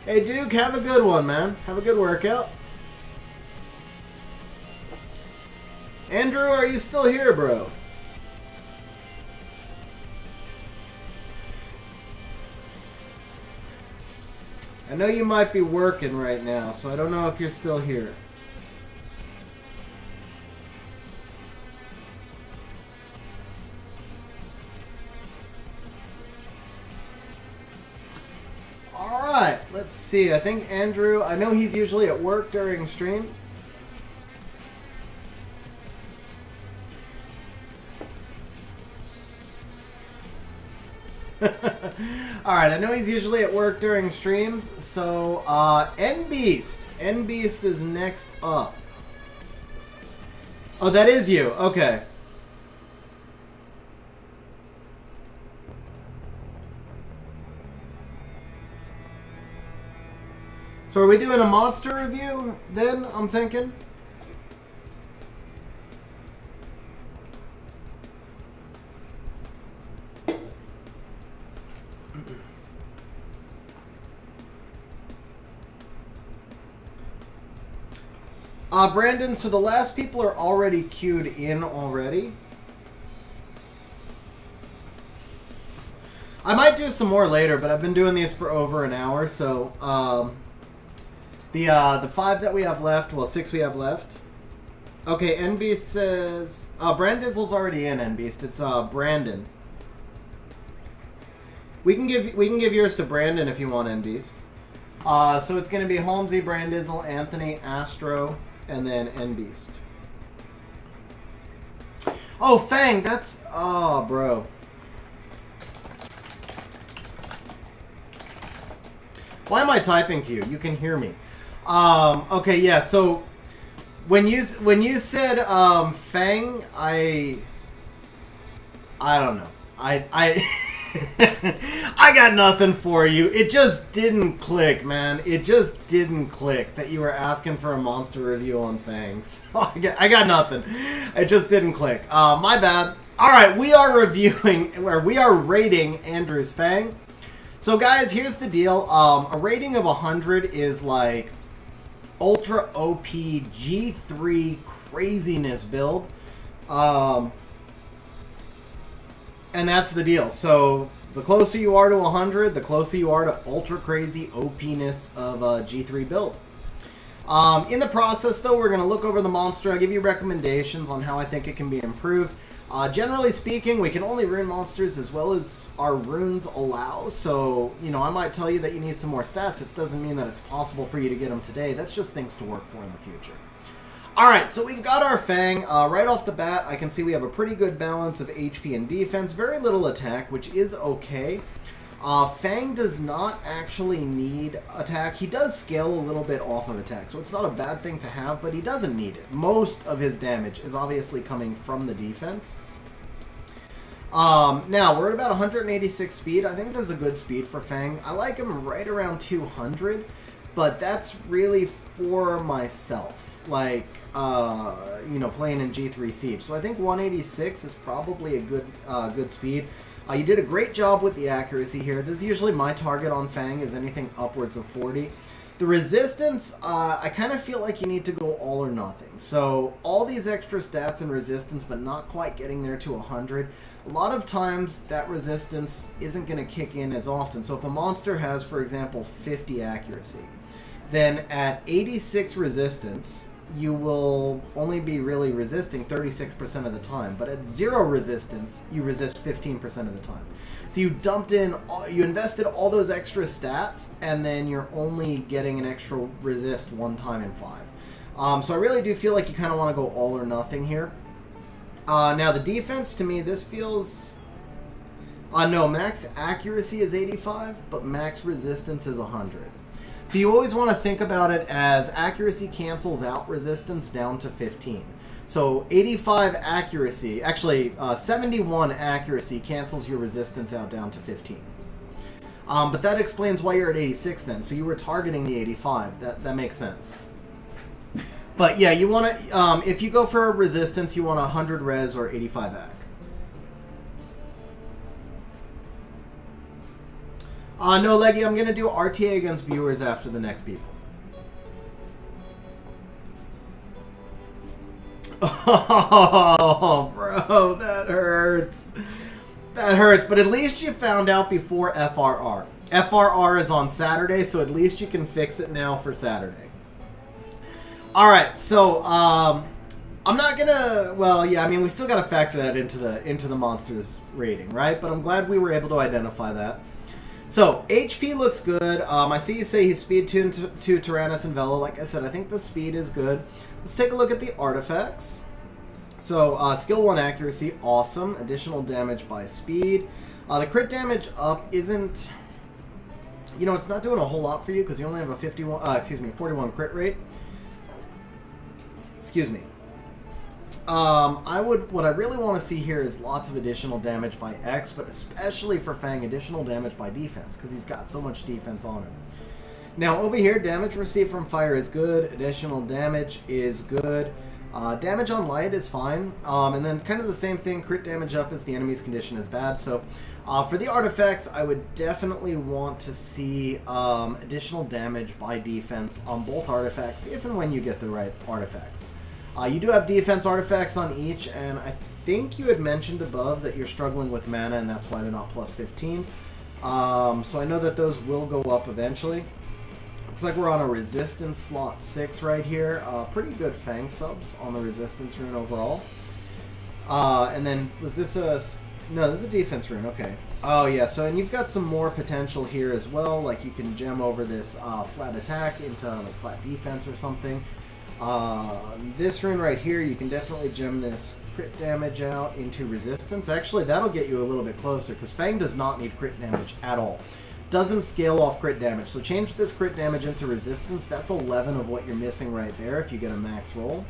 Hey, Duke, have a good one, man. Have a good workout. Andrew, are you still here, bro? I know you might be working right now, so I don't know if you're still here. Alright, let's see. I think Andrew, I know he's usually at work during stream. Alright, I know he's usually at work during streams, so N-Beast. N-Beast is next up. Oh, that is you. Okay. So are we doing a monster review then, I'm thinking? Brandon, so the last people are already queued in already. I might do some more later, but I've been doing these for over an hour, so the 5 that we have left, well, 6 we have left. Okay, NBeast says Brandizzle's already in. NBeast, it's Brandon. We can give yours to Brandon if you want, NBeast. So it's gonna be Holmesy, Brandizzle, Anthony, Astro, and then NBeast. Oh, Fang, that's... Oh, bro. Why am I typing to you? You can hear me. Okay, yeah, so... When you said, Fang, I don't know. I got nothing for you. It just didn't click, man. It just didn't click that you were asking for a monster review on Fangs. I got nothing. It just didn't click. My bad. All right, we are rating Andrew's Fang. So, guys, here's the deal. A rating of 100 is like ultra OP G3 craziness build. And that's the deal. So the closer you are to 100, the closer you are to ultra crazy OP-ness of a G3 build. In the process, though, we're going to look over the monster. I'll give you recommendations on how I think it can be improved. Generally speaking, we can only rune monsters as well as our runes allow. So, you know, I might tell you that you need some more stats. It doesn't mean that it's possible for you to get them today. That's just things to work for in the future. Alright, so we've got our Fang. Right off the bat, I can see we have a pretty good balance of HP and defense. Very little attack, which is okay. Fang does not actually need attack. He does scale a little bit off of attack, so it's not a bad thing to have, but he doesn't need it. Most of his damage is obviously coming from the defense. Now, we're at about 186 speed. I think that's a good speed for Fang. I like him right around 200. but that's really for myself, like, you know, playing in G3 Siege. So I think 186 is probably a good speed. You did a great job with the accuracy here. This is usually my target on Fang, is anything upwards of 40. The resistance, I kind of feel like you need to go all or nothing. So all these extra stats and resistance, but not quite getting there to 100. A lot of times that resistance isn't going to kick in as often. So if a monster has, for example, 50 accuracy, then at 86 resistance, you will only be really resisting 36% of the time. But at 0 resistance, you resist 15% of the time. So you you invested all those extra stats, and then you're only getting an extra resist one time in 5. So I really do feel like you kind of want to go all or nothing here. Now the defense, to me, this feels... no, max accuracy is 85, but max resistance is 100. So you always want to think about it as accuracy cancels out resistance down to 15. So 85 accuracy, actually 71 accuracy cancels your resistance out down to 15. But that explains why you're at 86 then. So you were targeting the 85. That makes sense. But yeah, you want to, if you go for a resistance, you want 100 res or 85 ac. No, Leggy, I'm going to do RTA against viewers after the next people. Oh, bro, that hurts. That hurts, but at least you found out before FRR. FRR is on Saturday, so at least you can fix it now for Saturday. Alright, so, I'm not gonna, well, yeah, I mean, we still gotta factor that into the monster's rating, right? But I'm glad we were able to identify that. So, HP looks good. I see you say he's speed tuned to Tyrannus and Vela. Like I said, I think the speed is good. Let's take a look at the artifacts. So, skill 1 accuracy, awesome. Additional damage by speed. The crit damage up isn't, you know, it's not doing a whole lot for you because you only have a 41 crit rate. Excuse me. What I really want to see here is lots of additional damage by X, but especially for Fang, additional damage by defense, because he's got so much defense on him. Now, over here, damage received from fire is good, additional damage is good, damage on light is fine, and then kind of the same thing, crit damage up as the enemy's condition is bad. So, for the artifacts, I would definitely want to see additional damage by defense on both artifacts, if and when you get the right artifacts. You do have defense artifacts on each, and I think you had mentioned above that you're struggling with mana, and that's why they're not plus 15. So I know that those will go up eventually. Looks like we're on a resistance slot 6 right here. Pretty good Fang subs on the resistance rune overall. And then, was this a... No, this is a defense rune, okay. Oh yeah, so and you've got some more potential here as well, like you can gem over this flat attack into like flat defense or something. This rune right here, you can definitely gem this crit damage out into resistance. Actually, that'll get you a little bit closer, because Fang does not need crit damage at all. Doesn't scale off crit damage, so change this crit damage into resistance. That's 11 of what you're missing right there if you get a max roll.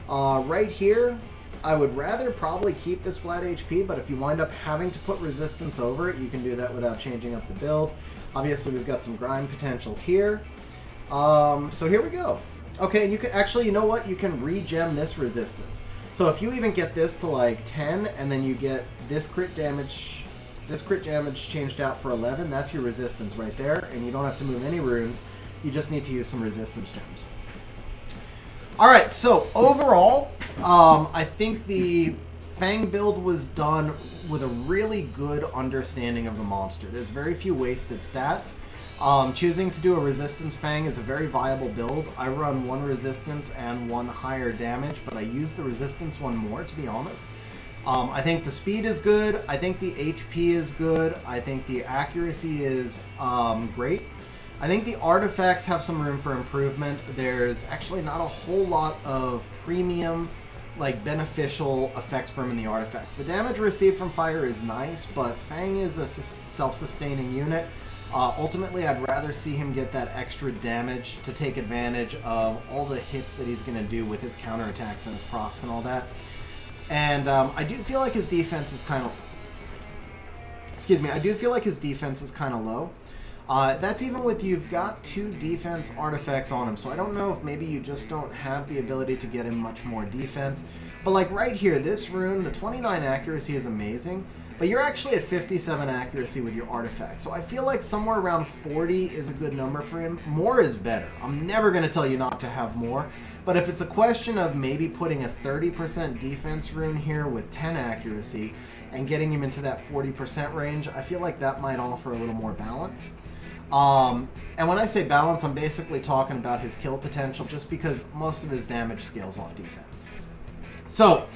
Right here, I would rather probably keep this flat HP, but if you wind up having to put resistance over it, you can do that without changing up the build. Obviously, we've got some grind potential here. So here we go. Okay, and you can actually, you know what? You can regem this resistance. So if you even get this to like 10, and then you get this crit damage changed out for 11, that's your resistance right there, and you don't have to move any runes. You just need to use some resistance gems. Alright, so overall, I think the Fang build was done with a really good understanding of the monster. There's very few wasted stats. Choosing to do a resistance Fang is a very viable build. I run 1 resistance and 1 higher damage, but I use the resistance one more, to be honest. I think the speed is good. I think the HP is good. I think the accuracy is great. I think the artifacts have some room for improvement. There's actually not a whole lot of premium, like, beneficial effects from in the artifacts. The damage received from fire is nice, but Fang is a self-sustaining unit. Ultimately, I'd rather see him get that extra damage to take advantage of all the hits that he's going to do with his counterattacks and his procs and all that. And I do feel like his defense is kind of... Excuse me, I do feel like his defense is kind of low. That's even with you've got 2 defense artifacts on him, so I don't know if maybe you just don't have the ability to get him much more defense. But like right here, this rune, the 29 accuracy is amazing, but you're actually at 57 accuracy with your artifact. So I feel like somewhere around 40 is a good number for him. More is better. I'm never going to tell you not to have more, but if it's a question of maybe putting a 30% defense rune here with 10 accuracy and getting him into that 40% range, I feel like that might offer a little more balance. And when I say balance, I'm basically talking about his kill potential, just because most of his damage scales off defense. So,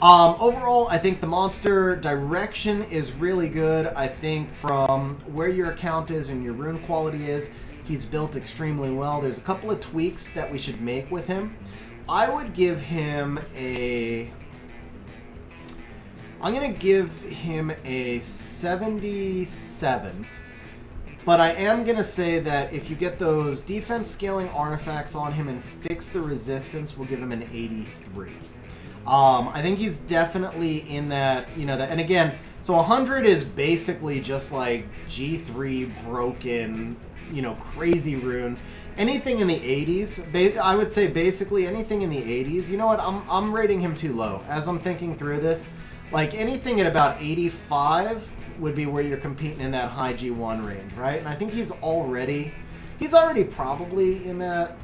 overall, I think the monster direction is really good. I think from where your account is and your rune quality is, he's built extremely well. There's a couple of tweaks that we should make with him. I would give him a... I'm going to give him a 77. But I am going to say that if you get those defense scaling artifacts on him and fix the resistance, we'll give him an 83. I think he's definitely in that, you know, that, and again, so 100 is basically just like G3 broken, you know, crazy runes. Anything in the 80s, I would say basically anything in the 80s. You know what, I'm rating him too low. As I'm thinking through this, like anything at about 85 would be where you're competing in that high G1 range, right? And I think he's already probably in that.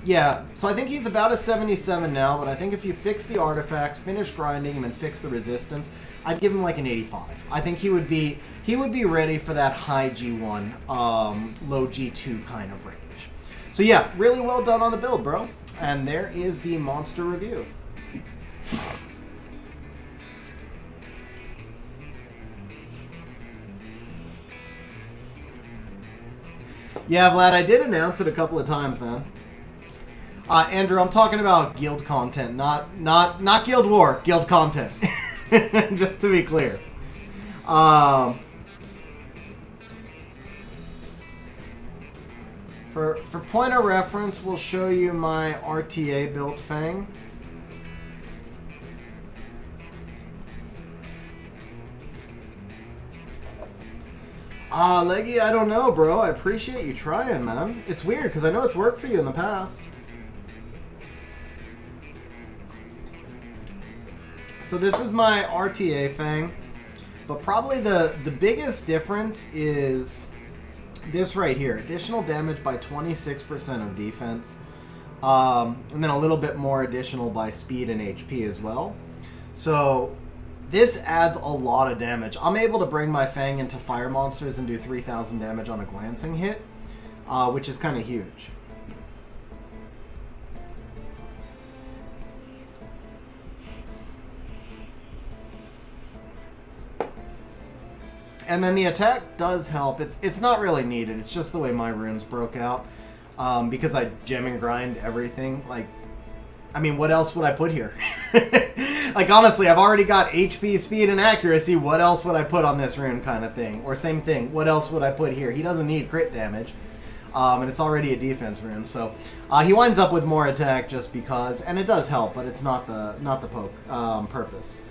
Yeah, so I think he's about a 77 now, but I think if you fix the artifacts, finish grinding him, and fix the resistance, I'd give him like an 85. I think he would be ready for that high G1, low G2 kind of range. So yeah, really well done on the build, bro. And there is the monster review. Yeah, Vlad, I did announce it a couple of times, man. Andrew, I'm talking about guild content, not Guild War, guild content. Just to be clear. For point of reference, we'll show you my RTA built Fang. Leggy, I don't know, bro. I appreciate you trying, man. It's weird, because I know it's worked for you in the past. So this is my RTA Fang, but probably the biggest difference is this right here. Additional damage by 26% of defense, and then a little bit more additional by speed and HP as well. So this adds a lot of damage. I'm able to bring my Fang into fire monsters and do 3,000 damage on a glancing hit, which is kind of huge. And then the attack does help. It's not really needed. It's just the way my runes broke out. Because I gem and grind everything. Like, I mean, what else would I put here? Like, honestly, I've already got HP, speed, and accuracy. What else would I put on this rune kind of thing? Or same thing, what else would I put here? He doesn't need crit damage. And it's already a defense rune. So, he winds up with more attack just because. And it does help, but it's not the purpose.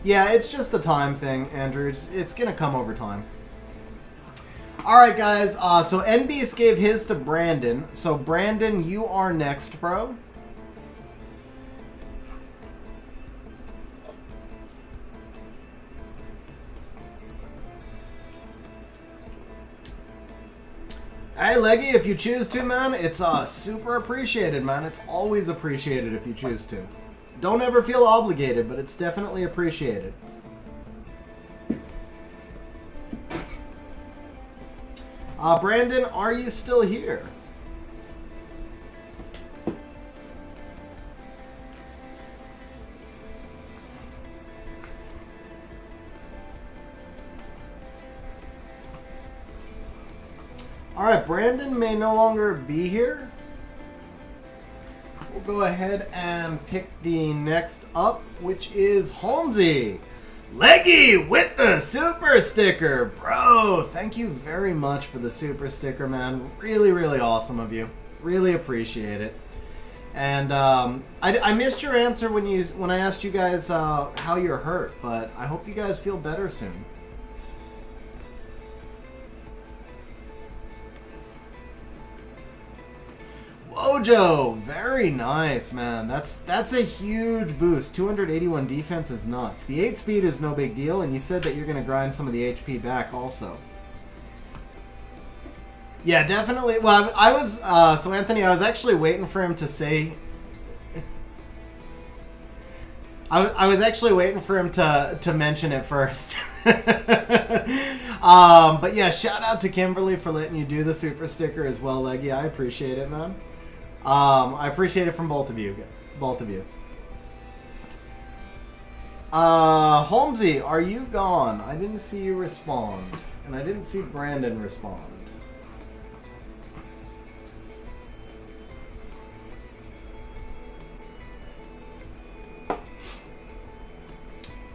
Yeah, it's just a time thing, Andrew. It's going to come over time. Alright, guys. So NBeast gave his to Brandon. So, Brandon, you are next, bro. Hey, Leggy, if you choose to, man, it's super appreciated, man. It's always appreciated if you choose to. Don't ever feel obligated, but it's definitely appreciated. Brandon, are you still here? Alright, Brandon may no longer be here. We'll go ahead and pick the next up, which is Holmesy. Leggy with the super sticker. Bro, thank you very much for the super sticker, man. Really, really awesome of you. Really appreciate it. And I missed your answer when I asked you guys how you're hurt, but I hope you guys feel better soon. Wojo, very nice, man. That's a huge boost. 281 defense is nuts. The 8 speed is no big deal, and you said that you're going to grind some of the HP back also. Yeah, definitely. Well, I was so Anthony, I was actually waiting for him to say. I was actually waiting for him to mention it first. But yeah, shout out to Kimberly for letting you do the super sticker as well, Leggy. I appreciate it, man. I appreciate it from both of you. Holmesy, are you gone? I didn't see you respond, and I didn't see Brandon respond.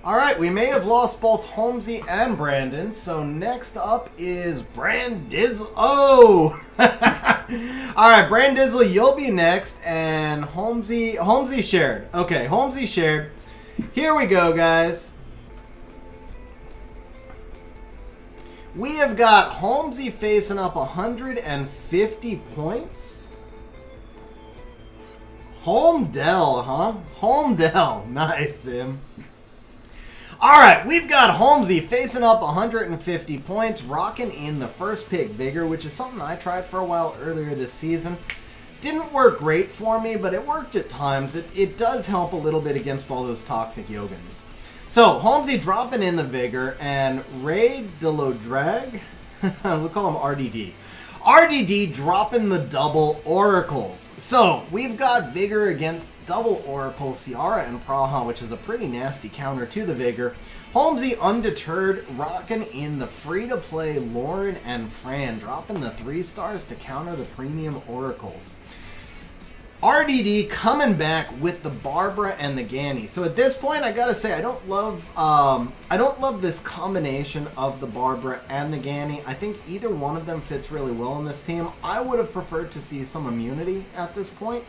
Alright, we may have lost both Holmesy and Brandon, so next up is Brandizzle. Oh! Alright, Brandizzle, you'll be next, and Holmesy shared. Okay, Holmesy shared. Here we go, guys. We have got Holmesy facing up 150 points. Homedell, huh? Homedell. Nice, Sim. Alright, we've got Holmesy facing up 150 points, rocking in the first pick Vigor, which is something I tried for a while earlier this season. Didn't work great for me, but it worked at times. It does help a little bit against all those toxic Yogans. So, Holmesy dropping in the Vigor, and Ray Delodrag, we'll call him RDD. RDD dropping the double Oracles. So, we've got Vigor against double Oracle, Ciara and Praha, which is a pretty nasty counter to the Vigor. Holmesy undeterred, rocking in the free-to-play Lauren and Fran, dropping the 3 stars to counter the premium Oracles. RDD coming back with the Barbara and the Ganny. So at this point, I gotta say, I don't love this combination of the Barbara and the Ganny. I think either one of them fits really well in this team. I would have preferred to see some immunity at this point.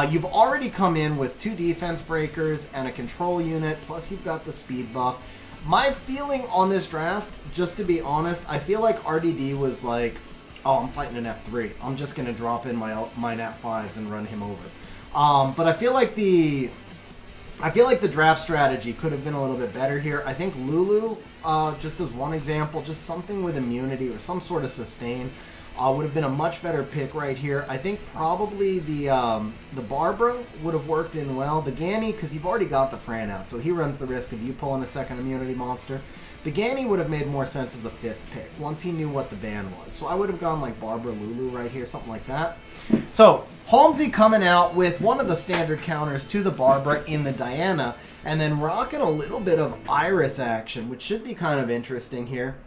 You've already come in with 2 defense breakers and a control unit, plus you've got the speed buff. My feeling on this draft, just to be honest, I feel like RDD was like, oh, I'm fighting an F3. I'm just going to drop in my Nat 5s and run him over. But I feel like the draft strategy could have been a little bit better here. I think Lulu, just as one example, just something with immunity or some sort of sustain, would have been a much better pick right here. I think probably the Barbara would have worked in well. The Ganny, because you've already got the Fran out, so he runs the risk of you pulling a second immunity monster. The Ganny would have made more sense as a 5th pick once he knew what the ban was. So I would have gone like Barbara Lulu right here, something like that. So Holmesy coming out with one of the standard counters to the Barbara in the Diana, and then rocking a little bit of Iris action, which should be kind of interesting here.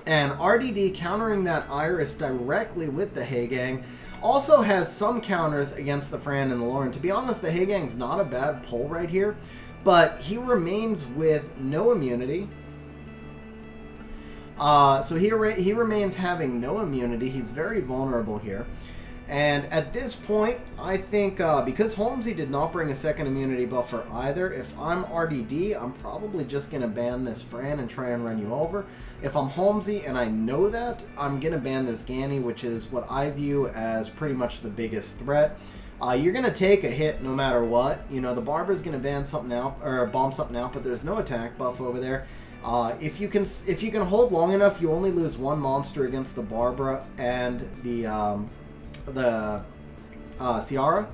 And RDD countering that Iris directly with the Haygang. Also has some counters against the Fran and the Lauren. To be honest, the Haygang's not a bad pull right here, but he remains with no immunity. So he remains having no immunity. He's very vulnerable here. And at this point, I think because Holmesy did not bring a second immunity buffer either, if I'm RDD, I'm probably just going to ban this Fran and try and run you over. If I'm Holmesy and I know that, I'm going to ban this Ganny, which is what I view as pretty much the biggest threat. You're going to take a hit no matter what. You know, the Barbara's going to ban something out, or bomb something out, but there's no attack buff over there. If you can hold long enough, you only lose 1 monster against the Barbara and the Ciara.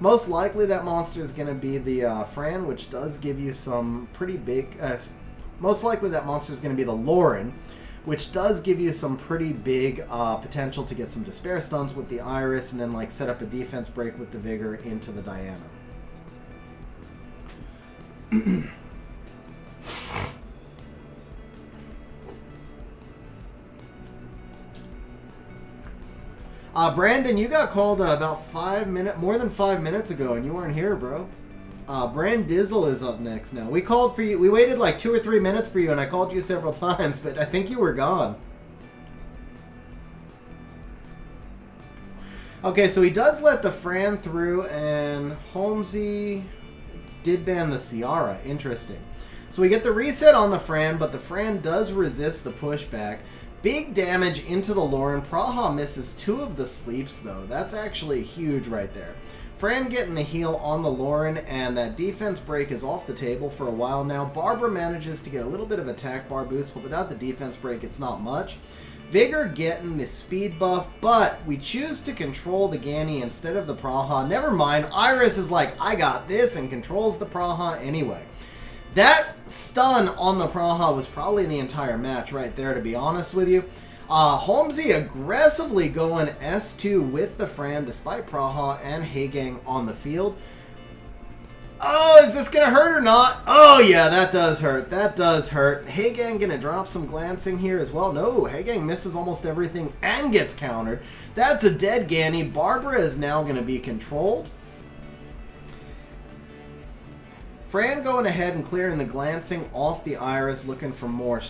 Most likely that monster is going to be the Fran, which does give you some pretty big... most likely that monster is going to be the Lauren, which does give you some pretty big potential to get some Despair stuns with the Iris, and then like set up a defense break with the Vigor into the Diana. Brandon, you got called about more than 5 minutes ago, and you weren't here, bro. Brandizzle is up next now. We called for you. We waited like 2 or 3 minutes for you, and I called you several times, but I think you were gone. Okay, so he does let the Fran through, and Holmesy did ban the Ciara. Interesting. So we get the reset on the Fran, but the Fran does resist the pushback. Big damage into the Lauren. Praha misses 2 of the sleeps, though. That's actually huge right there. Fran getting the heal on the Lauren, and that defense break is off the table for a while now. Barbara manages to get a little bit of attack bar boost, but without the defense break, it's not much. Vigor getting the speed buff, but we choose to control the Ganny instead of the Praha. Never mind, Iris is like, I got this, and controls the Praha anyway. That stun on the Praha was probably the entire match right there, to be honest with you. Holmesy aggressively going S2 with the Fran, despite Praha and Hagang on the field. Oh, is this going to hurt or not? Oh, yeah, that does hurt. That does hurt. Hagang going to drop some glancing here as well. No, Hagang misses almost everything and gets countered. That's a dead Ganny. Barbara is now going to be controlled. Fran going ahead and clearing the glancing off the Iris, looking for more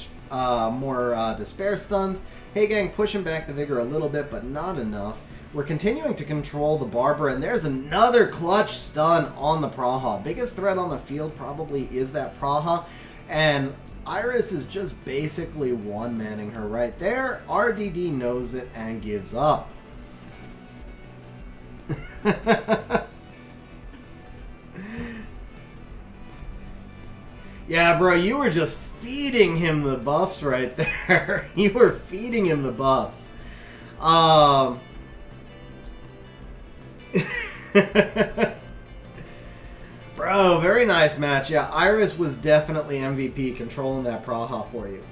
despair stuns. Hagang pushing back the Vigor a little bit, but not enough. We're continuing to control the Barbara, and there's another clutch stun on the Praha. Biggest threat on the field probably is that Praha, and Iris is just basically one-manning her right there. RDD knows it and gives up. Yeah, bro, you were just feeding him the buffs right there. You were feeding him the buffs. Bro, very nice match. Yeah, Iris was definitely MVP controlling that Praha for you.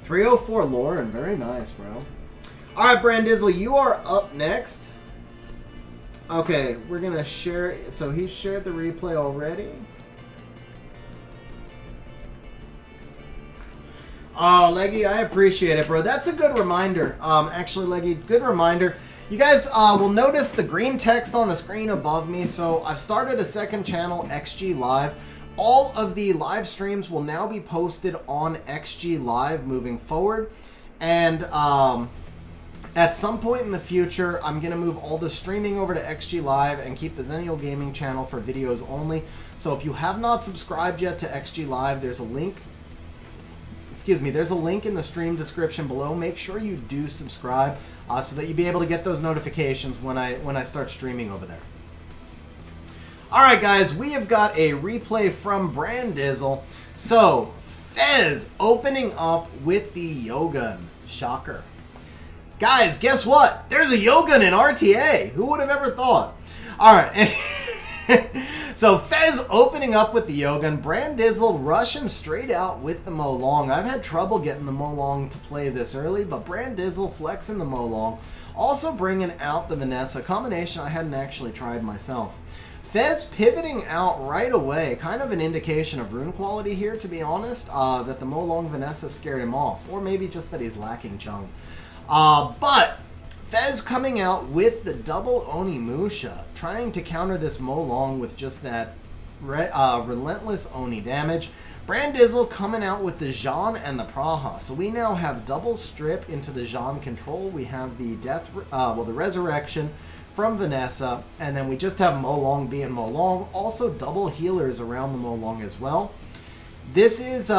.304 Lauren, very nice, bro. Alright, Brandizzle, you are up next. Okay, we're gonna share. So he shared the replay already. Oh, Leggy, I appreciate it, bro. That's a good reminder. Actually, Leggy, good reminder. You guys will notice the green text on the screen above me. So I've started a second channel, XG Live. All of the live streams will now be posted on XG Live moving forward. And at some point in the future, I'm going to move all the streaming over to XG Live and keep the Xennial Gaming channel for videos only. So if you have not subscribed yet to XG Live, there's a link. There's a link in the stream description below. Make sure you do subscribe so that you'll be able to get those notifications when I start streaming over there. Alright guys, we have got a replay from Brandizzle. So, Fez opening up with the Yogun. Shocker. Guys, guess what? There's a Yogun in RTA. Who would have ever thought? Alright. So Fez opening up with the Yogun, Brandizzle rushing straight out with the Molong. I've had trouble getting the Molong to play this early, but Brandizzle flexing the Molong. Also bringing out the Vanessa, combination I hadn't actually tried myself. Fez pivoting out right away, kind of an indication of rune quality here, to be honest, that the Molong Vanessa scared him off, or maybe just that he's lacking Chung. But Fez coming out with the double Onimusha, trying to counter this Molong with just that relentless Oni damage. Brandizzle coming out with the Jean and the Praha. So we now have double strip into the Jean control. We have the the Resurrection from Vanessa, and then we just have Molong being Molong. Also double healers around the Molong as well. This is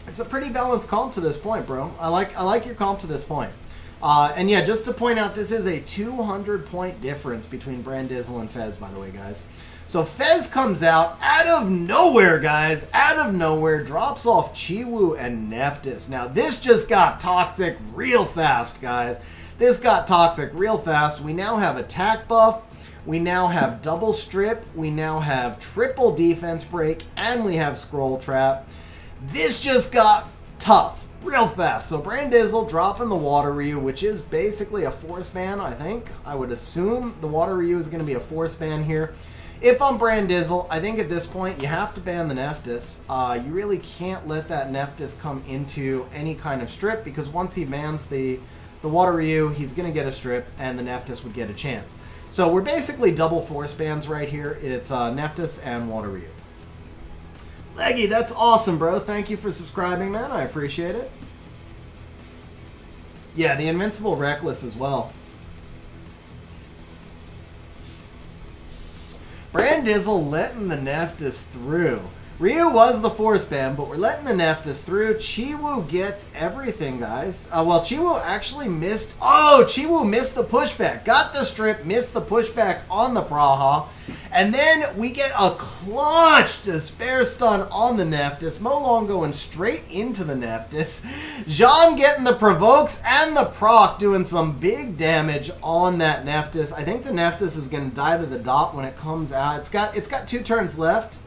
it's a pretty balanced comp to this point, bro. I like your comp to this point. And yeah, just to point out, this is a 200-point difference between Brandizzle and Fez, by the way, guys. So Fez comes out of nowhere, guys, out of nowhere, drops off Chiwu and Nephthys. Now, this just got toxic real fast, guys. This got toxic real fast. We now have attack buff. We now have double strip. We now have triple defense break, and we have scroll trap. This just got tough real fast. So Brandizzle dropping the Water Ryu, which is basically a force ban, I think. I would assume the Water Ryu is going to be a force ban here. If I'm Brandizzle, I think at this point you have to ban the Nephthys. You really can't let that Nephthys come into any kind of strip, because once he bans the Water Ryu, he's going to get a strip, and the Nephthys would get a chance. So we're basically double force bans right here. It's Nephthys and Water Ryu. Leggy, that's awesome, bro. Thank you for subscribing, man. I appreciate it. Yeah, the Invincible Reckless as well. Brandizzle letting the Nephthys through. Ryu was the force band, but we're letting the Nephthys through. Chiwu gets everything, guys. Well, Chiwu actually missed... Oh, Chiwu missed the pushback. Got the strip, missed the pushback on the Praha. And then we get a clutch despair stun on the Nephthys. Molong going straight into the Nephthys. Jean getting the provokes and the proc doing some big damage on that Nephthys. I think the Nephthys is going to die to the dot when it comes out. It's got 2 turns left.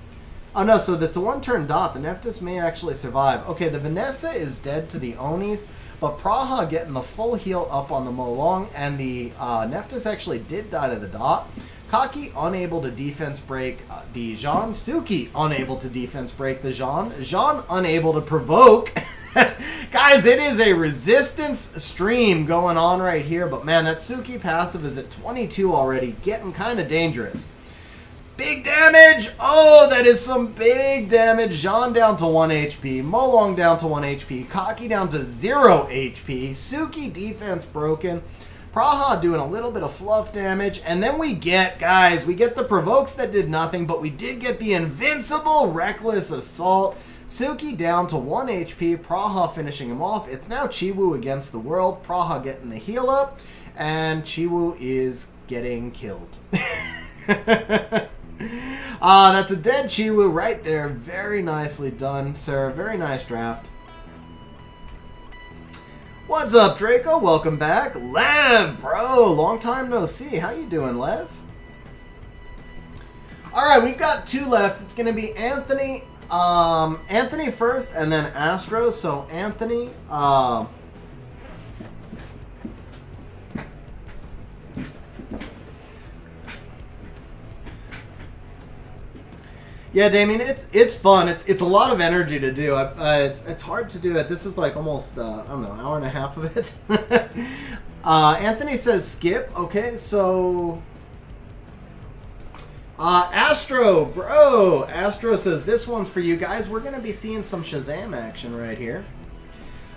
Oh no, so that's a 1-turn dot. The Nephthys may actually survive. Okay, the Vanessa is dead to the Onis, but Praha getting the full heal up on the Molong, and the Nephthys actually did die to the dot. Kaki unable to defense break the Jean. Suki unable to defense break the Jean. Jean unable to provoke. Guys, it is a resistance stream going on right here, but man, that Suki passive is at 22 already, getting kind of dangerous. Big damage! Oh, that is some big damage. Jean down to 1 HP. Molong down to 1 HP. Kaki down to 0 HP. Suki defense broken. Praha doing a little bit of fluff damage. And then we get, guys, we get the provokes that did nothing, but we did get the Invincible Reckless Assault. Suki down to 1 HP. Praha finishing him off. It's now Chiwu against the world. Praha getting the heal up. And Chiwu is getting killed. That's a dead Chiwu right there. Very nicely done, sir. Very nice draft. What's up, Draco? Welcome back. Lev, bro. Long time no see. How you doing, Lev? All right, we've got 2 left. It's going to be Anthony. Anthony first, and then Astro. So, Anthony... Yeah, Damien, it's fun. It's a lot of energy to do. It's hard to do it. This is like almost I don't know, hour and a half of it. Anthony says skip. Okay, so Astro, bro. Astro says this one's for you guys. We're gonna be seeing some Shazam action right here.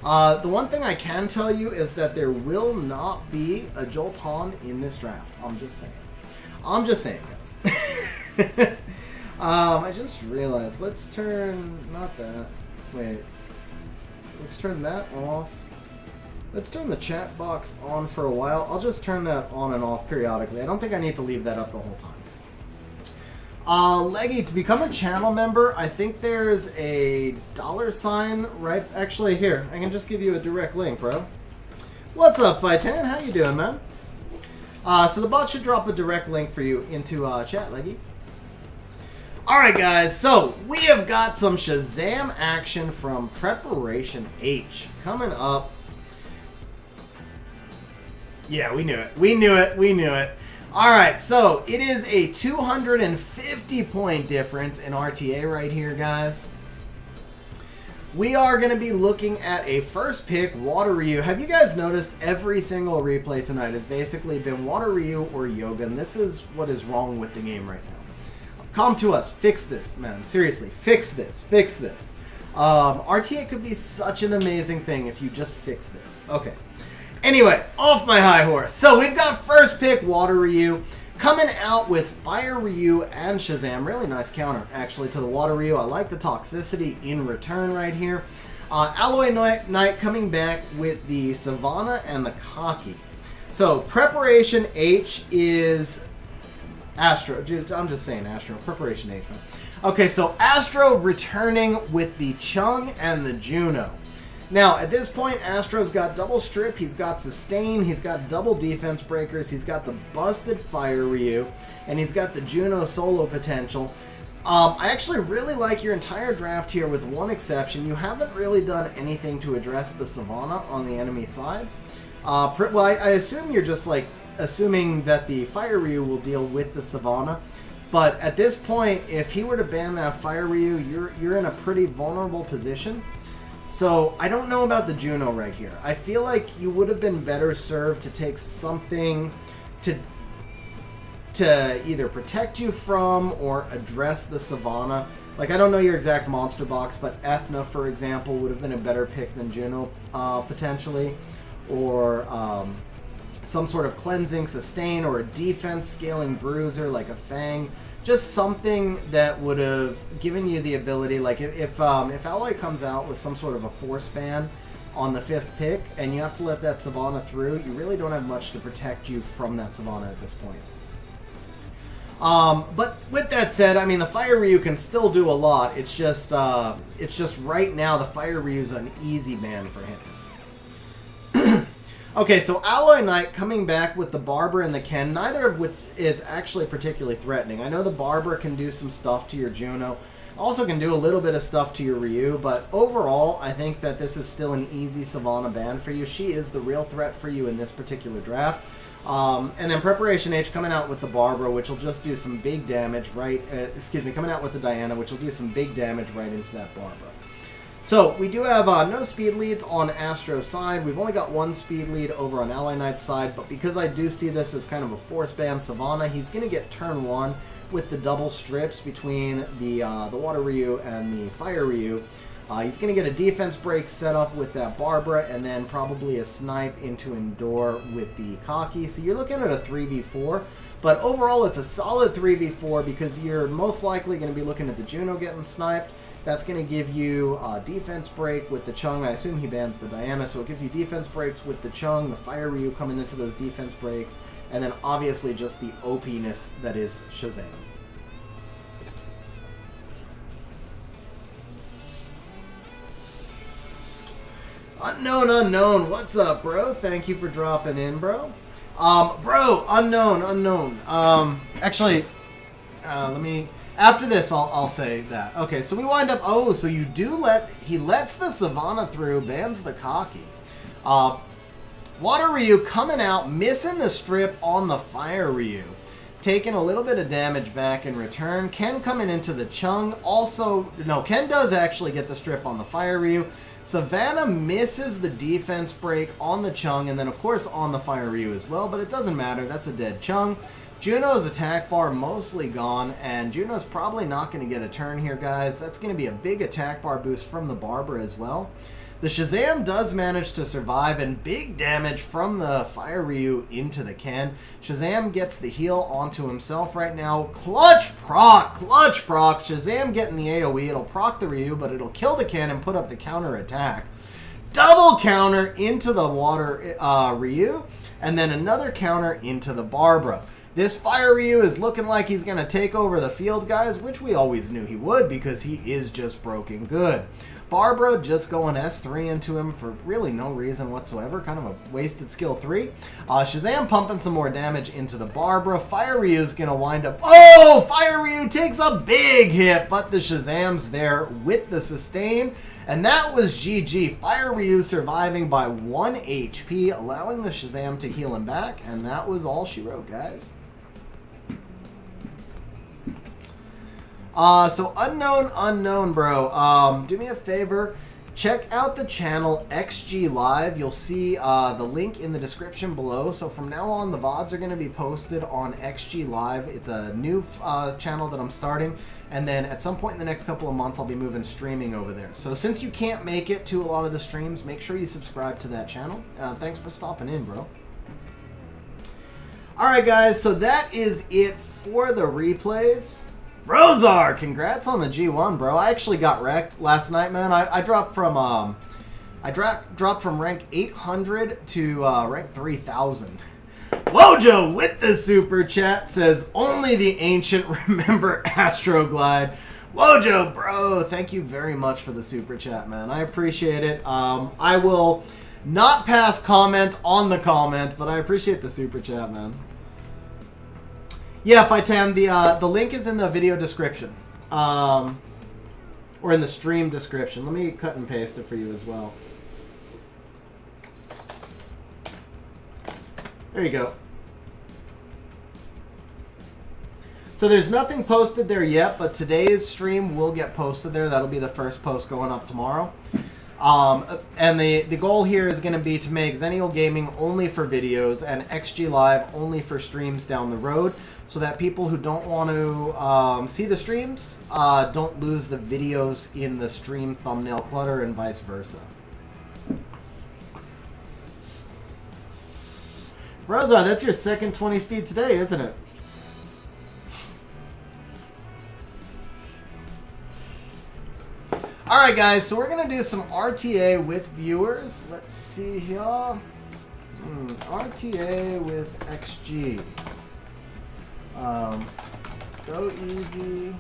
The one thing I can tell you is that there will not be a Jolton in this draft. I'm just saying. I'm just saying, guys. I just realized, let's turn, not that, wait, let's turn that off. Let's turn the chat box on for a while. I'll just turn that on and off periodically. I don't think I need to leave that up the whole time. Leggy, to become a channel member, I think there's a $sign right, actually here, I can just give you a direct link, bro. What's up, Fightan? How you doing, man? So the bot should drop a direct link for you into chat, Leggy. Alright guys, so we have got some Shazam action from Preparation H coming up. Yeah, we knew it. We knew it. We knew it. Alright, so it is a 250 point difference in RTA right here, guys. We are going to be looking at a first pick, Water Ryu. Have you guys noticed every single replay tonight has basically been Water Ryu or Yogan? This is what is wrong with the game right now. Come to us. Fix this, man. Seriously. Fix this. Fix this. RTA could be such an amazing thing if you just fix this. Okay. Anyway, off my high horse. So we've got first pick Water Ryu coming out with Fire Ryu and Shazam. Really nice counter, actually, to the Water Ryu. I like the toxicity in return right here. Alloy Knight coming back with the Savannah and the Kaki. So Preparation H is... Astro, dude, I'm just saying Astro. Preparation H, man. Okay, so Astro returning with the Chung and the Juno. Now, at this point, Astro's got double strip, he's got sustain, he's got double defense breakers, he's got the busted Fire Ryu, and he's got the Juno solo potential. I actually really like your entire draft here with one exception. You haven't really done anything to address the Savannah on the enemy side. Well, I assume you're just like assuming that the Fire Ryu will deal with the Savannah. But at this point, if he were to ban that Fire Ryu, you're in a pretty vulnerable position. So I don't know about the Juno right here. I feel like you would have been better served to take something to either protect you from or address the Savannah. Like, I don't know your exact monster box, but Ethna, for example, would have been a better pick than Juno, potentially. Or some sort of cleansing sustain, or a defense scaling bruiser like a Fang. Just something that would have given you the ability, like if Alloy comes out with some sort of a force ban on the 5th pick, and you have to let that Savannah through, you really don't have much to protect you from that Savannah at this point. But with that said, I mean, the Fire Ryu can still do a lot. It's just right now the Fire Ryu's an easy ban for him. Okay, so Alloy Knight coming back with the Barber and the Ken, neither of which is actually particularly threatening. I know the Barber can do some stuff to your Juno, also can do a little bit of stuff to your Ryu, but overall, I think that this is still an easy Savannah ban for you. She is the real threat for you in this particular draft. And then Preparation H coming out with the Barbara, which will just do some big damage right... coming out with the Diana, which will do some big damage right into that Barbara. So, we do have no speed leads on Astro's side. We've only got one speed lead over on Ally Knight's side, but because I do see this as kind of a force ban Savannah, he's going to get turn 1 with the double strips between the Water Ryu and the Fire Ryu. He's going to get a defense break set up with that Barbara, and then probably a snipe into Endure with the Kaki. So you're looking at a 3v4, but overall it's a solid 3v4 because you're most likely going to be looking at the Juno getting sniped. That's going to give you a defense break with the Chung. I assume he bans the Diana, so it gives you defense breaks with the Chung, the Fire Ryu coming into those defense breaks, and then obviously just the OP-ness that is Shazam. Unknown, what's up, bro? Thank you for dropping in, bro. Bro, unknown. Actually, let me... After this, I'll say that. Okay, so we wind up... Oh, so you do he lets the Savannah through, bans the Kaki. Water Ryu coming out, missing the strip on the Fire Ryu. Taking a little bit of damage back in return. Ken coming into the Chung. Also... No, Ken does actually get the strip on the Fire Ryu. Savannah misses the defense break on the Chung, and then, of course, on the Fire Ryu as well, but it doesn't matter. That's a dead Chung. Juno's attack bar mostly gone, and Juno's probably not going to get a turn here, guys. That's going to be a big attack bar boost from the Barber as well. The Shazam does manage to survive, and big damage from the Fire Ryu into the Ken. Shazam gets the heal onto himself right now. Clutch proc! Shazam getting the AoE. It'll proc the Ryu, but it'll kill the Ken and put up the counter attack. Double counter into the Water Ryu, and then another counter into the Barbara. This Fire Ryu is looking like he's going to take over the field, guys, which we always knew he would because he is just broken good. Barbara just going S3 into him for really no reason whatsoever. Kind of a wasted skill 3. Shazam pumping some more damage into the Barbara. Fire Ryu's going to wind up... Oh! Fire Ryu takes a big hit, but the Shazam's there with the sustain. And that was GG. Fire Ryu surviving by 1 HP, allowing the Shazam to heal him back. And that was all she wrote, guys. So unknown, bro. Do me a favor, check out the channel XG Live. You'll see the link in the description below. So from now on, the VODs are going to be posted on XG Live. It's a new channel that I'm starting, and then at some point in the next couple of months, I'll be moving streaming over there. So since you can't make it to a lot of the streams, make sure you subscribe to that channel. Thanks for stopping in, bro. All right, guys. So that is it for the replays. Rosar, congrats on the G1, bro. I actually got wrecked last night, man. I dropped from dropped from rank 800 to rank 3000. Wojo with the super chat says only the ancient remember Astroglide. Wojo, bro, thank you very much for the super chat, man. I appreciate it. I will not pass comment on the comment, but I appreciate the super chat, man. Yeah, Fitan, the link is in the video description. Or in the stream description. Let me cut and paste it for you as well. There you go. So there's nothing posted there yet, but today's stream will get posted there. That'll be the first post going up tomorrow. And the goal here is going to be to make Xennial Gaming only for videos and XG Live only for streams down the road. so that people who don't want to see the streams don't lose the videos in the stream thumbnail clutter and vice versa. Rosa, that's your second 20 speed today, isn't it? Alright guys, so we're going to do some RTA with viewers. Let's see here. RTA with XG. Go easy.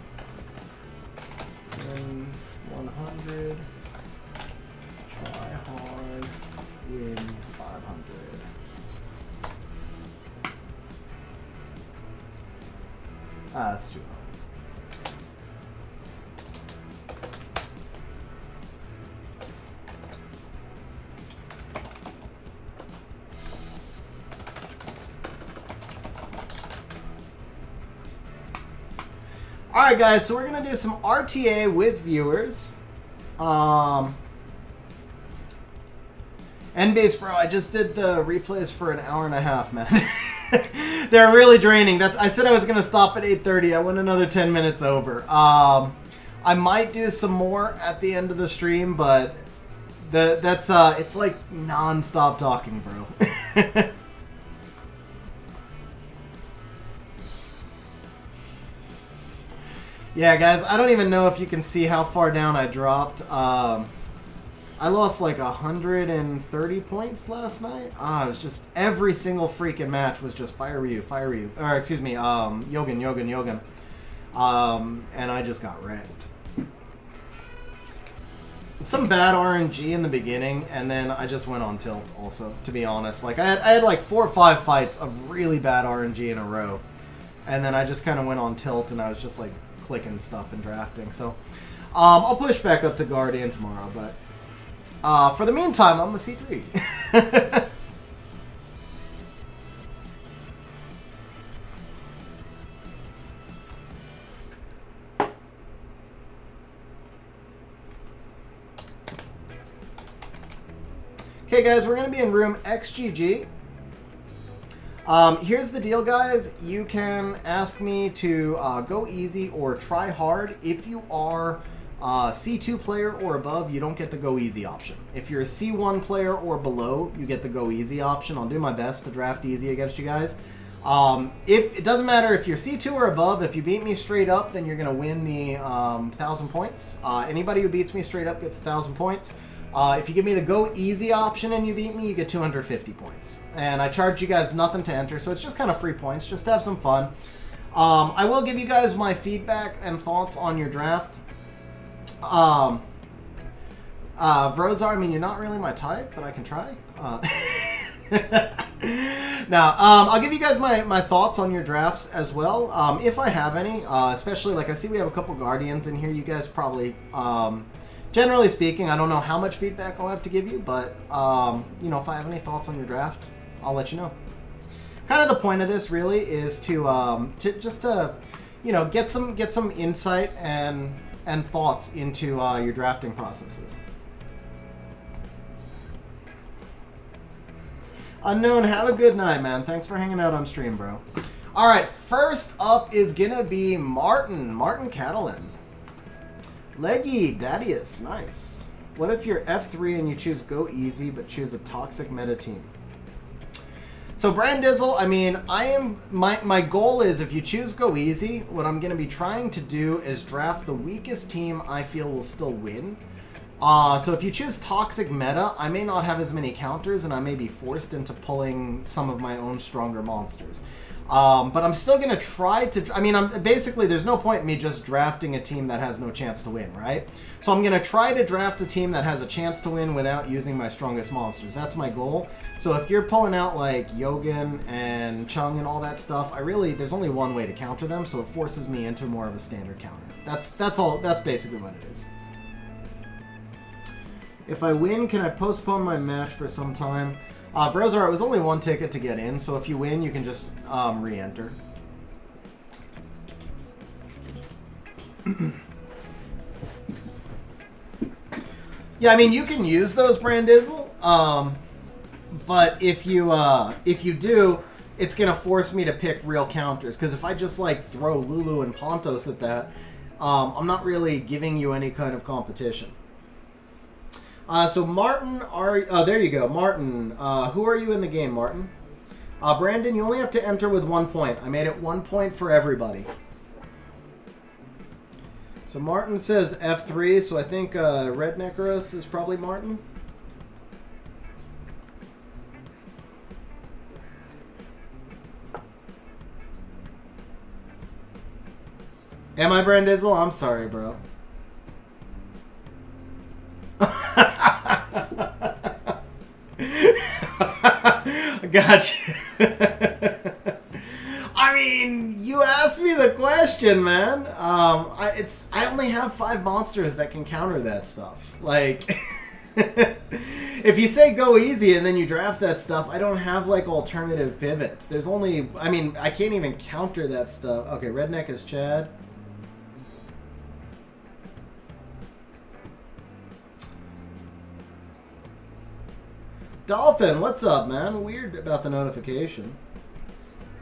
Win 100. Try hard. Win 500. That's too low. Alright guys, so we're going to do some RTA with viewers. NBase, bro, I just did the replays for an hour and a half, man. They're really draining. I said I was going to stop at 8:30. I went another 10 minutes over. I might do some more at the end of the stream, but it's like non-stop talking, bro. Yeah, guys, I don't even know if you can see how far down I dropped. I lost like 130 points last night. It was just every single freaking match was just fire Ryu. Or excuse me, Yogan. And I just got wrecked. Some bad RNG in the beginning, and then I just went on tilt also, to be honest. Like I had like 4 or 5 fights of really bad RNG in a row. And then I just kind of went on tilt, and I was just like clicking stuff and drafting. So I'll push back up to Guardian tomorrow, but for the meantime, I'm a C3. Okay, guys, we're going to be in room XGG. Here's the deal, guys. You can ask me to go easy or try hard. If you are a C2 player or above, you don't get the go easy option. If you're a C1 player or below, you get the go easy option. I'll do my best to draft easy against you guys. If it doesn't matter if you're C2 or above, if you beat me straight up, then you're going to win the 1,000 points. Anybody who beats me straight up gets 1,000 points. If you give me the go easy option and you beat me, you get 250 points. And I charge you guys nothing to enter, so it's just kind of free points, just to have some fun. I will give you guys my feedback and thoughts on your draft. Vrozar, I mean, you're not really my type, but I can try. Now, I'll give you guys my thoughts on your drafts as well, if I have any. Especially, like, I see we have a couple Guardians in here. You guys probably... generally speaking, I don't know how much feedback I'll have to give you, but, you know, if I have any thoughts on your draft, I'll let you know. Kind of the point of this, really, is to you know, get some insight and thoughts into your drafting processes. Unknown, have a good night, man. Thanks for hanging out on stream, bro. All right, first up is gonna be Martin Catalan. Leggy, Dadius, nice. What if you're F3 and you choose go easy but choose a toxic meta team? So Brandizzle, I mean, my goal is if you choose go easy, what I'm going to be trying to do is draft the weakest team I feel will still win. So if you choose toxic meta, I may not have as many counters and I may be forced into pulling some of my own stronger monsters. But I'm still going to try to... I mean, basically, there's no point in me just drafting a team that has no chance to win, right? So I'm going to try to draft a team that has a chance to win without using my strongest monsters. That's my goal. So if you're pulling out, like, Yogan and Chung and all that stuff, there's only one way to counter them, so it forces me into more of a standard counter. That's all. That's basically what it is. If I win, can I postpone my match for some time? Vrozar, it was only one ticket to get in, so if you win, you can just re-enter. Yeah, I mean, you can use those, Brandizzle, but if you do, it's going to force me to pick real counters. Because if I just like throw Lulu and Pontos at that, I'm not really giving you any kind of competition. So Martin, there you go. Martin, who are you in the game, Martin? Brandon, you only have to enter with 1 point. I made it 1 point for everybody. So Martin says F3, so I think Redneckerus is probably Martin. Am I Brandizzle? I'm sorry, bro. Gotcha. I mean, you asked me the question, man. I only have 5 monsters that can counter that stuff. Like, if you say go easy and then you draft that stuff, I don't have like alternative pivots. There's only, I mean, I can't even counter that stuff. Okay, Redneck is Chad. Dolphin, what's up, man? Weird about the notification.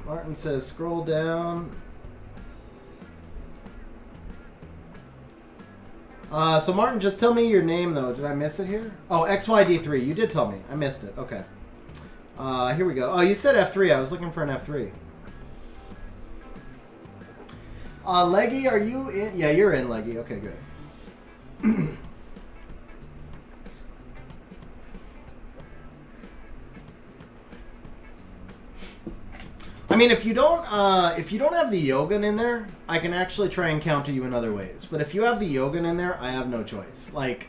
Martin says scroll down. So Martin, just tell me your name, though. Did I miss it here? Oh, XYD3. You did tell me. I missed it. Okay. Here we go. Oh, you said F3. I was looking for an F3. Leggy, are you in? Yeah, you're in, Leggy. Okay, good. I mean, if you don't have the Yogan in there, I can actually try and counter you in other ways. But if you have the Yogan in there, I have no choice. Like,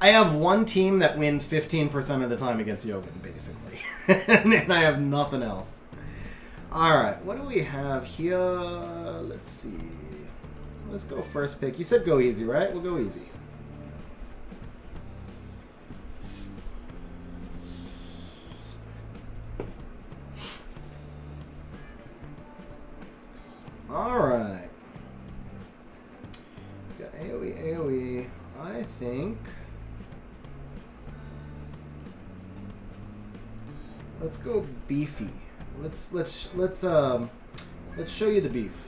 I have one team that wins 15% of the time against Yogan, basically. And I have nothing else. Alright, what do we have here? Let's see. Let's go first pick. You said go easy, right? We'll go easy. Alright. Got AoE. I think. Let's go beefy. Let's show you the beef.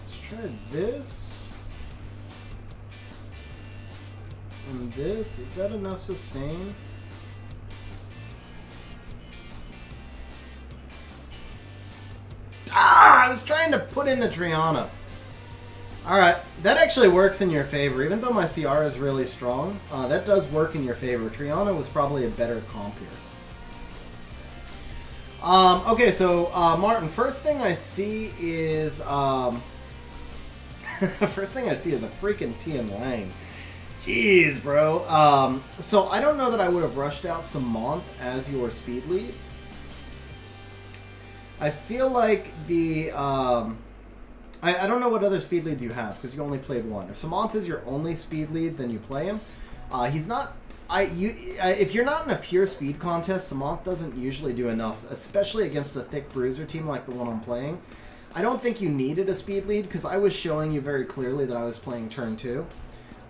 Let's try this. And this. Is that enough sustain? I was trying to put in the Triana. Alright, that actually works in your favor. Even though my CR is really strong, that does work in your favor. Triana was probably a better comp here. Okay, so, Martin, first thing I see is a freaking Tian Lang. Jeez, bro. So I don't know that I would have rushed out Samant as your speed lead. I feel like the, I don't know what other speed leads you have, because you only played one. If Samant is your only speed lead, then you play him. He's not... if you're not in a pure speed contest, Samant doesn't usually do enough, especially against a thick bruiser team like the one I'm playing. I don't think you needed a speed lead, because I was showing you very clearly that I was playing turn 2.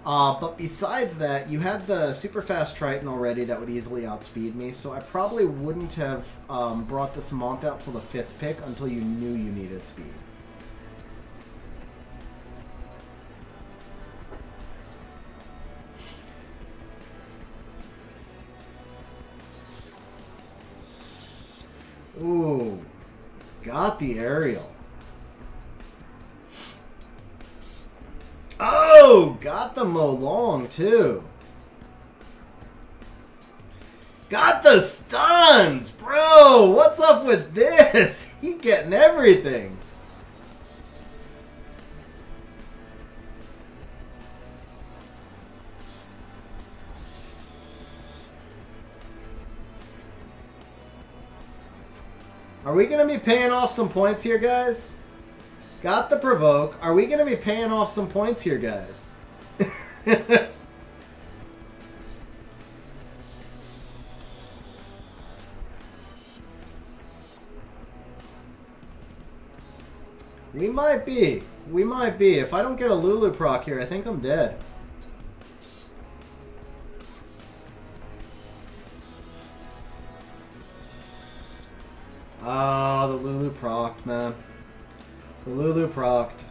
But besides that, you had the super fast Triton already that would easily outspeed me, so I probably wouldn't have brought the Samant out till the 5th pick until you knew you needed speed. Ooh, got the aerial. Oh, got the Molong too. Got the stuns, bro. What's up with this? He getting everything. Are we going to be paying off some points here, guys? Got the provoke. Are we going to be paying off some points here, guys? We might be. We might be. If I don't get a Lulu proc here, I think I'm dead. Oh, the Lulu procced, man. The Lulu procced.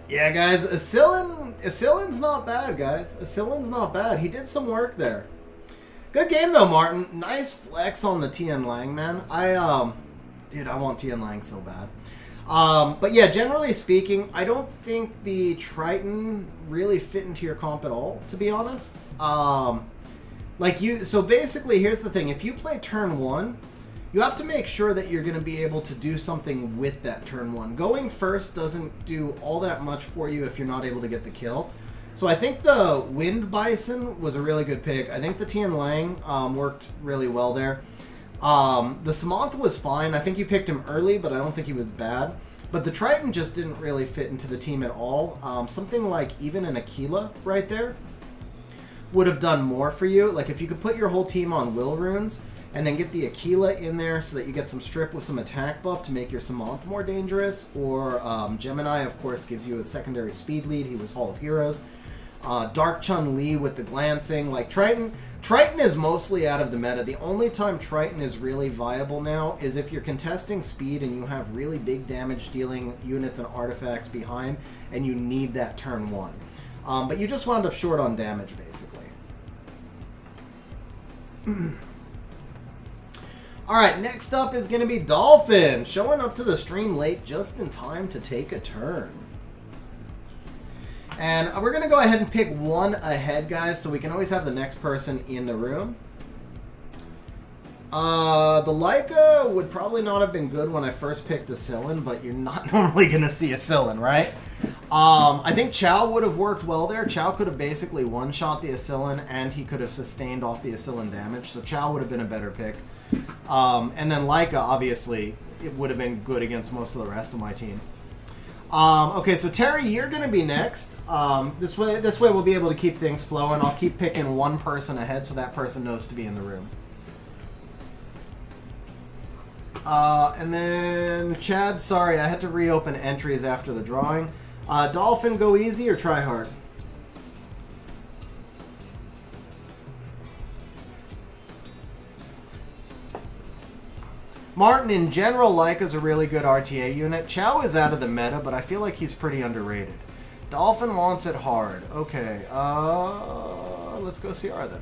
Yeah, guys, Asilin's not bad, guys. Asilin's not bad. He did some work there. Good game, though, Martin. Nice flex on the Tien Lang, man. Dude, I want Tien Lang so bad. But yeah, generally speaking, I don't think the Triton really fit into your comp at all, to be honest. So basically, here's the thing. If you play turn 1, you have to make sure that you're going to be able to do something with that turn 1. Going first doesn't do all that much for you if you're not able to get the kill. So I think the Wind Bison was a really good pick. I think the Tien Lang worked really well there. The Samantha was fine. I think you picked him early, but I don't think he was bad. But the Triton just didn't really fit into the team at all. Something like even an Aquila right there would have done more for you. Like if you could put your whole team on Will Runes and then get the Aquila in there so that you get some strip with some attack buff to make your Samantha more dangerous. Or Gemini, of course, gives you a secondary speed lead. He was Hall of Heroes. Dark Chun-Li with the glancing. Like Triton is mostly out of the meta. The only time Triton is really viable now is if you're contesting speed and you have really big damage dealing units and artifacts behind and you need that turn 1. But you just wound up short on damage, basically. Alright, next up is going to be Dolphin, showing up to the stream late just in time to take a turn. And we're going to go ahead and pick one ahead, guys, so we can always have the next person in the room. The Leica would probably not have been good when I first picked a Sillin, but you're not normally going to see a Sillin, right? I think Chow would have worked well there. Chow could have basically one-shot the Asillin, and he could have sustained off the Asillin damage, so Chow would have been a better pick. And then Leica, obviously, it would have been good against most of the rest of my team. Okay, so Terry, you're going to be next. This way we'll be able to keep things flowing. I'll keep picking one person ahead so that person knows to be in the room. And then Chad, sorry, I had to reopen entries after the drawing. Dolphin, go easy or try hard? Martin, in general, Leica's a really good RTA unit. Chow is out of the meta, but I feel like he's pretty underrated. Dolphin wants it hard. Okay, let's go CR then.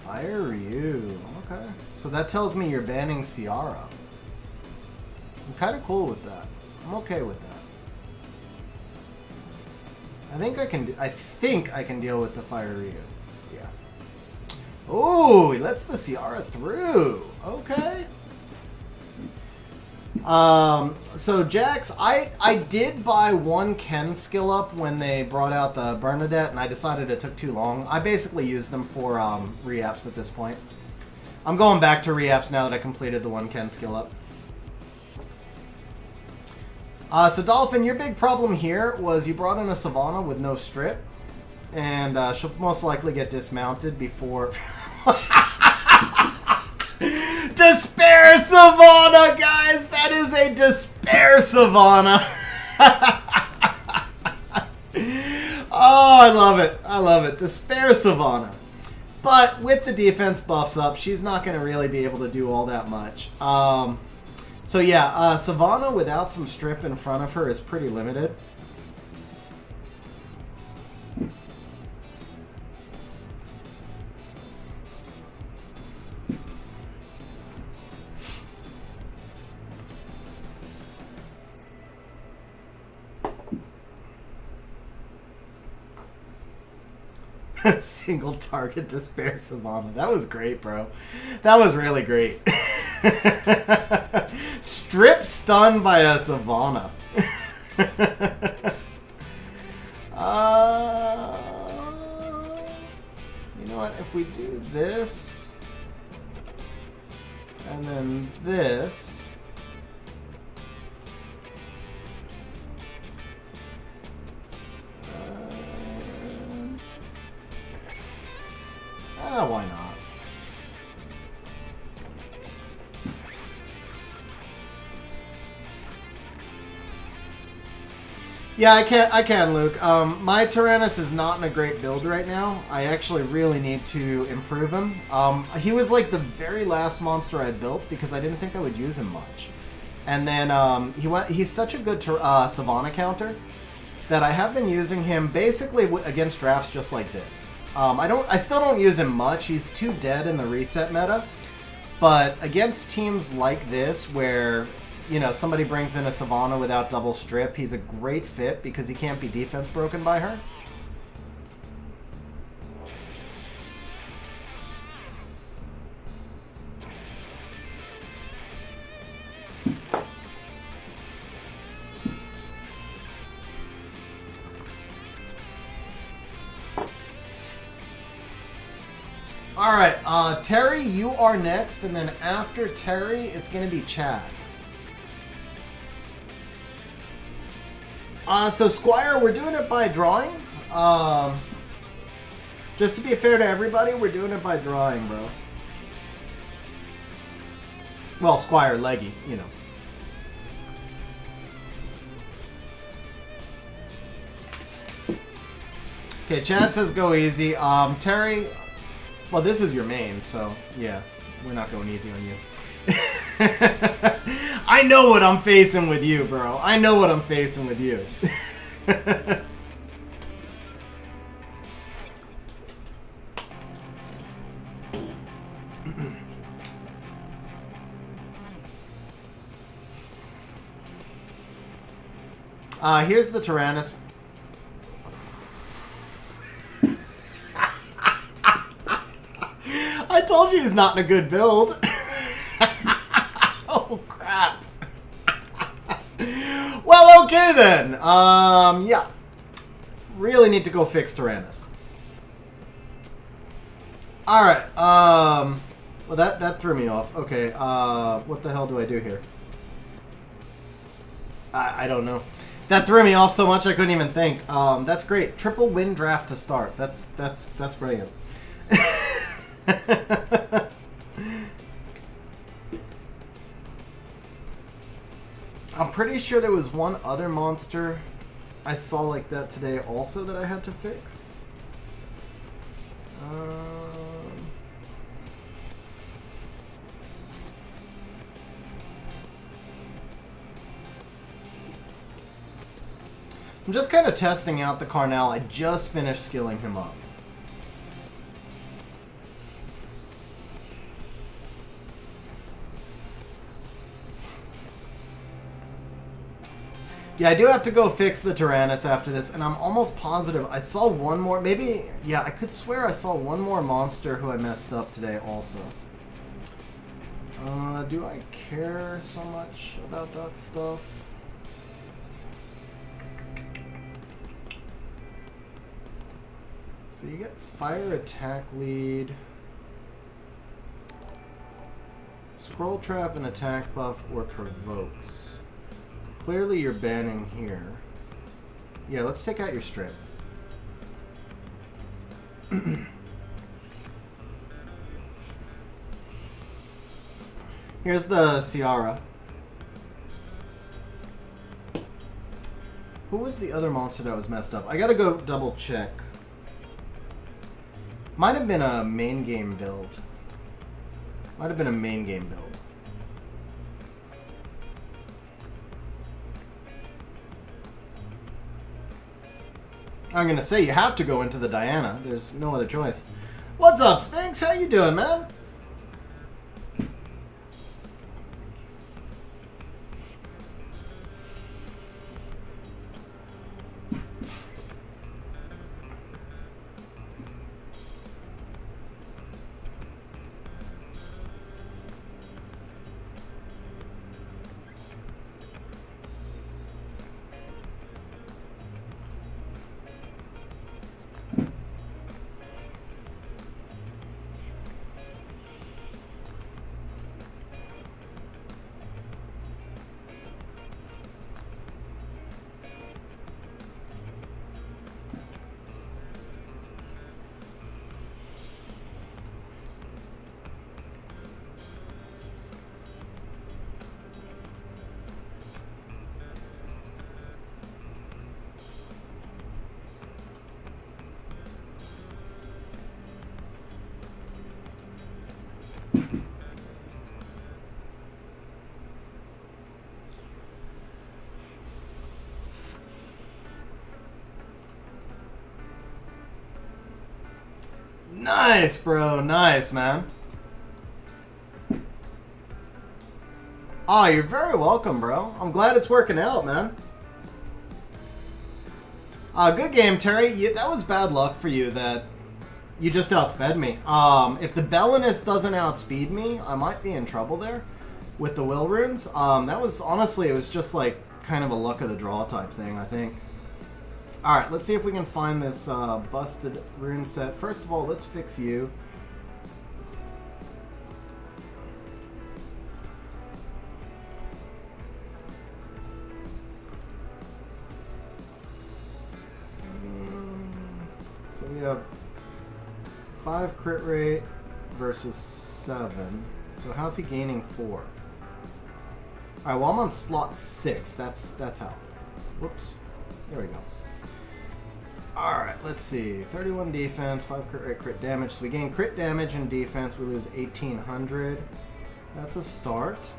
Fire you. Okay. So that tells me you're banning Ciara. I'm kind of cool with that. I'm okay with that. I think I can deal with the Fire Ryu. Yeah. Oh, he lets the Ciara through. Okay. So Jax, I did buy one Ken skill up when they brought out the Bernadette, and I decided it took too long. I basically used them for re-apps at this point. I'm going back to re-apps now that I completed the one Ken skill up. So Dolphin, your big problem here was you brought in a Savannah with no strip, and she'll most likely get dismounted before... Despair Savannah, guys! That is a Despair Savannah! I love it. I love it. Despair Savannah. But with the defense buffs up, she's not going to really be able to do all that much. So yeah, Savannah without some strip in front of her is pretty limited. Single target Despair Savannah. That was great, bro. That was really great. Strip stun by a Savannah. You know what? If we do this and then this. Why not? Yeah, I can, Luke. My Tyrannus is not in a great build right now. I actually really need to improve him. He was like the very last monster I built because I didn't think I would use him much. And then he's such a good Savannah counter that I have been using him basically against drafts just like this. I still don't use him much. He's too dead in the reset meta. But against teams like this where, you know, somebody brings in a Savannah without double strip, he's a great fit because he can't be defense broken by her. All right, Terry, you are next, and then after Terry, it's going to be Chad. So Squire, we're doing it by drawing. Just to be fair to everybody, we're doing it by drawing, bro. Well, Squire, Leggy, you know. Okay, Chad says go easy. Terry... Well, this is your main, so yeah, we're not going easy on you. I know what I'm facing with you, bro. I know what I'm facing with you. Here's the Tyrannus. I told you he's not in a good build. Oh, crap. Well, okay then. Yeah. Really need to go fix Tyrannus. Alright, well, that threw me off. Okay, what the hell do I do here? I don't know. That threw me off so much I couldn't even think. That's great. Triple win draft to start. That's brilliant. I'm pretty sure there was one other monster I saw like that today also that I had to fix. I'm just kind of testing out the Carnal. I just finished skilling him up. Yeah, I do have to go fix the Tyrannus after this, and I'm almost positive I saw one more. Maybe, yeah, I could swear I saw one more monster who I messed up today also. Do I care so much about that stuff? So you get fire attack lead, scroll trap and attack buff, or provokes. Clearly you're banning here. Yeah, let's take out your strip. Here's the Ciara. Who was the other monster that was messed up? I gotta go double check. Might have been a main game build. Might have been a main game build. I'm gonna say you have to go into the Diana. There's no other choice. What's up, Sphinx? How you doing, man? Nice, bro. Nice, man. Oh, you're very welcome, bro. I'm glad it's working out, man. Good game, Terry. That was bad luck for you that you just outsped me. If the Bellinus doesn't outspeed me, I might be in trouble there with the will runes. That was, honestly, it was just like kind of a luck of the draw type thing, I think. Alright, let's see if we can find this busted rune set. First of all, let's fix you. So we have 5 crit rate versus 7. So how's he gaining 4? Alright, well I'm on slot 6. That's how. Whoops. There we go. Alright, let's see. 31 defense, 5 crit rate, crit damage. So we gain crit damage and defense. We lose 1,800. That's a start.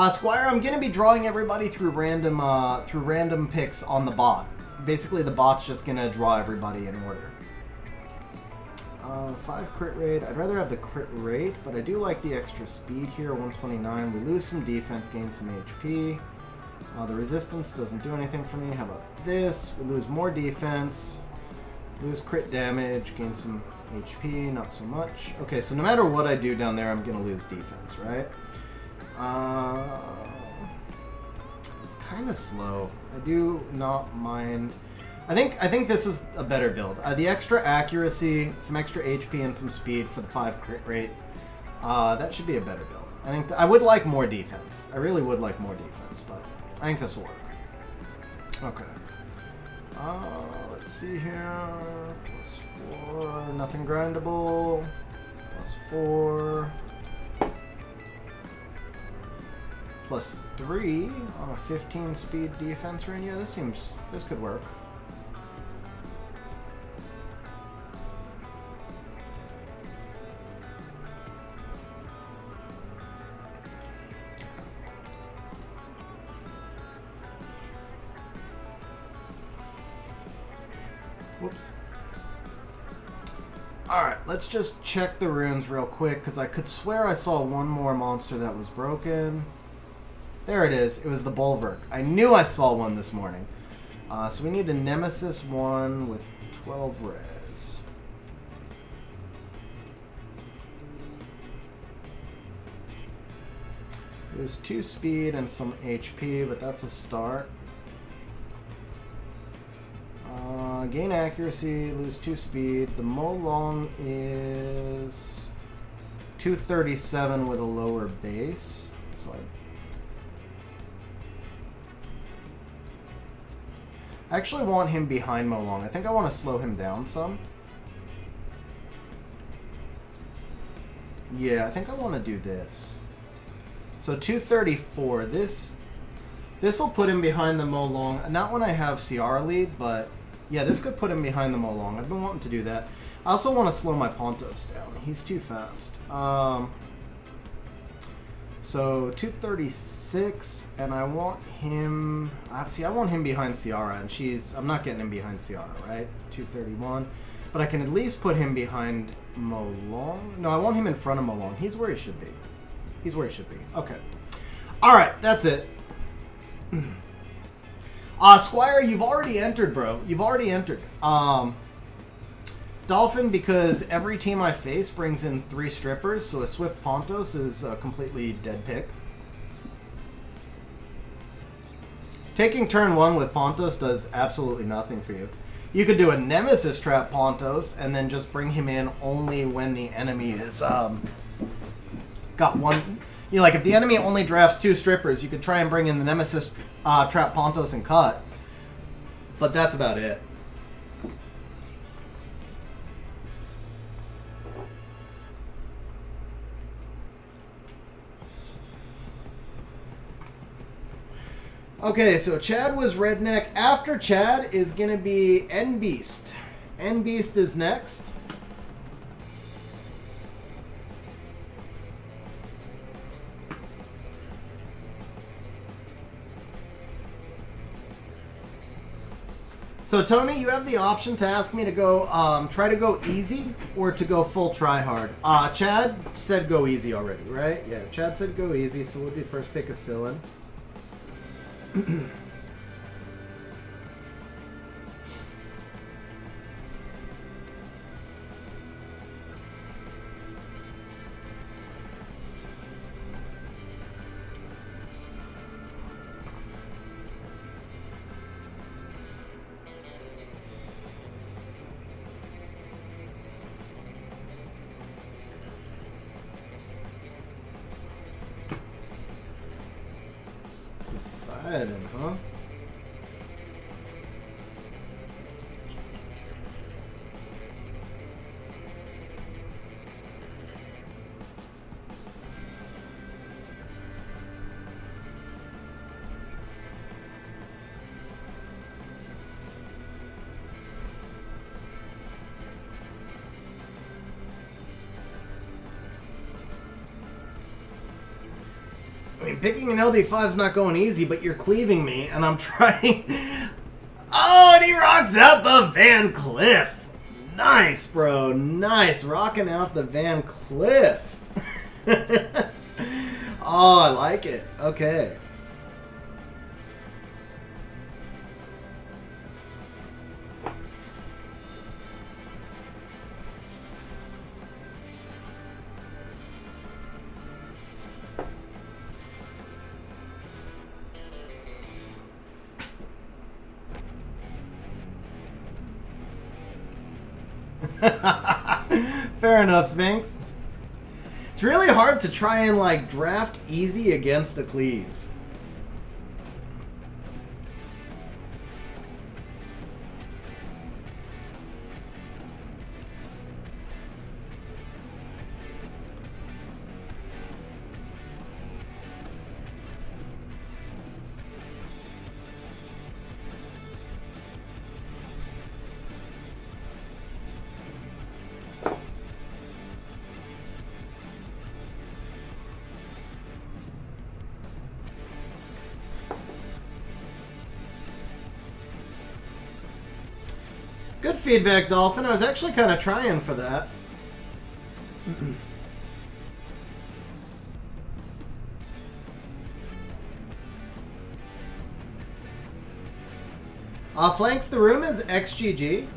Squire, I'm going to be drawing everybody through random picks on the bot. Basically, the bot's just going to draw everybody in order. 5 crit rate. I'd rather have the crit rate, but I do like the extra speed here, 129. We lose some defense, gain some HP. The resistance doesn't do anything for me. How about this? We lose more defense, lose crit damage, gain some HP, not so much. Okay, so no matter what I do down there, I'm going to lose defense, right? It's kind of slow. I do not mind. I think this is a better build. The extra accuracy, some extra HP, and some speed for the 5 crit rate. That should be a better build. I think I would like more defense. I really would like more defense, but I think this will work. Okay. Let's see here. +4, nothing grindable. +4. +3 on a 15 speed defense rune. Yeah, this could work. Whoops. Alright, let's just check the runes real quick, because I could swear I saw one more monster that was broken. There it is. It was the Bulwark. I knew I saw one this morning. So we need a Nemesis 1 with 12 res. There's 2 speed and some HP, but that's a start. Gain accuracy, lose 2 speed. The Molong is 237 with a lower base. So I actually want him behind Molong. I think I want to slow him down some. Yeah, I think I want to do this. So 234. This will put him behind the Molong. Not when I have CR lead, but Yeah, this could put him behind the Molong. I've been wanting to do that. I also want to slow my Pontos down. He's too fast. So 236, and I want him. See, I want him behind Ciara, and I'm not getting him behind Ciara, right? 231, but I can at least put him behind Molong. No, I want him in front of Molong. He's where he should be. He's where he should be. Okay. All right, that's it. Squire, you've already entered, bro. You've already entered. Dolphin, because every team I face brings in 3 strippers, so a Swift Pontos is a completely dead pick. Taking turn 1 with Pontos does absolutely nothing for you. You could do a Nemesis Trap Pontos and then just bring him in only when the enemy is got one. You know, like if the enemy only drafts 2 strippers, you could try and bring in the Nemesis Trap Pontos and cut. But that's about it. Okay, so Chad was Redneck. After Chad is going to be N-Beast. N-Beast is next. So, Tony, you have the option to ask me to go, try to go easy or to go full try hard. Chad said go easy already, right? Yeah, Chad said go easy, so we'll do first pick of Sillin. Deciding, huh? I mean, picking an LD5 is not going easy, but you're cleaving me, and I'm trying. Oh, and he rocks out the Van Cleef. Nice, bro. Nice. Rocking out the Van Cleef. Oh, I like it. Okay. Fair enough, Sphinx. It's really hard to try and like draft easy against a cleave. Good feedback, Dolphin. I was actually kind of trying for that. Flanks the room is XGG.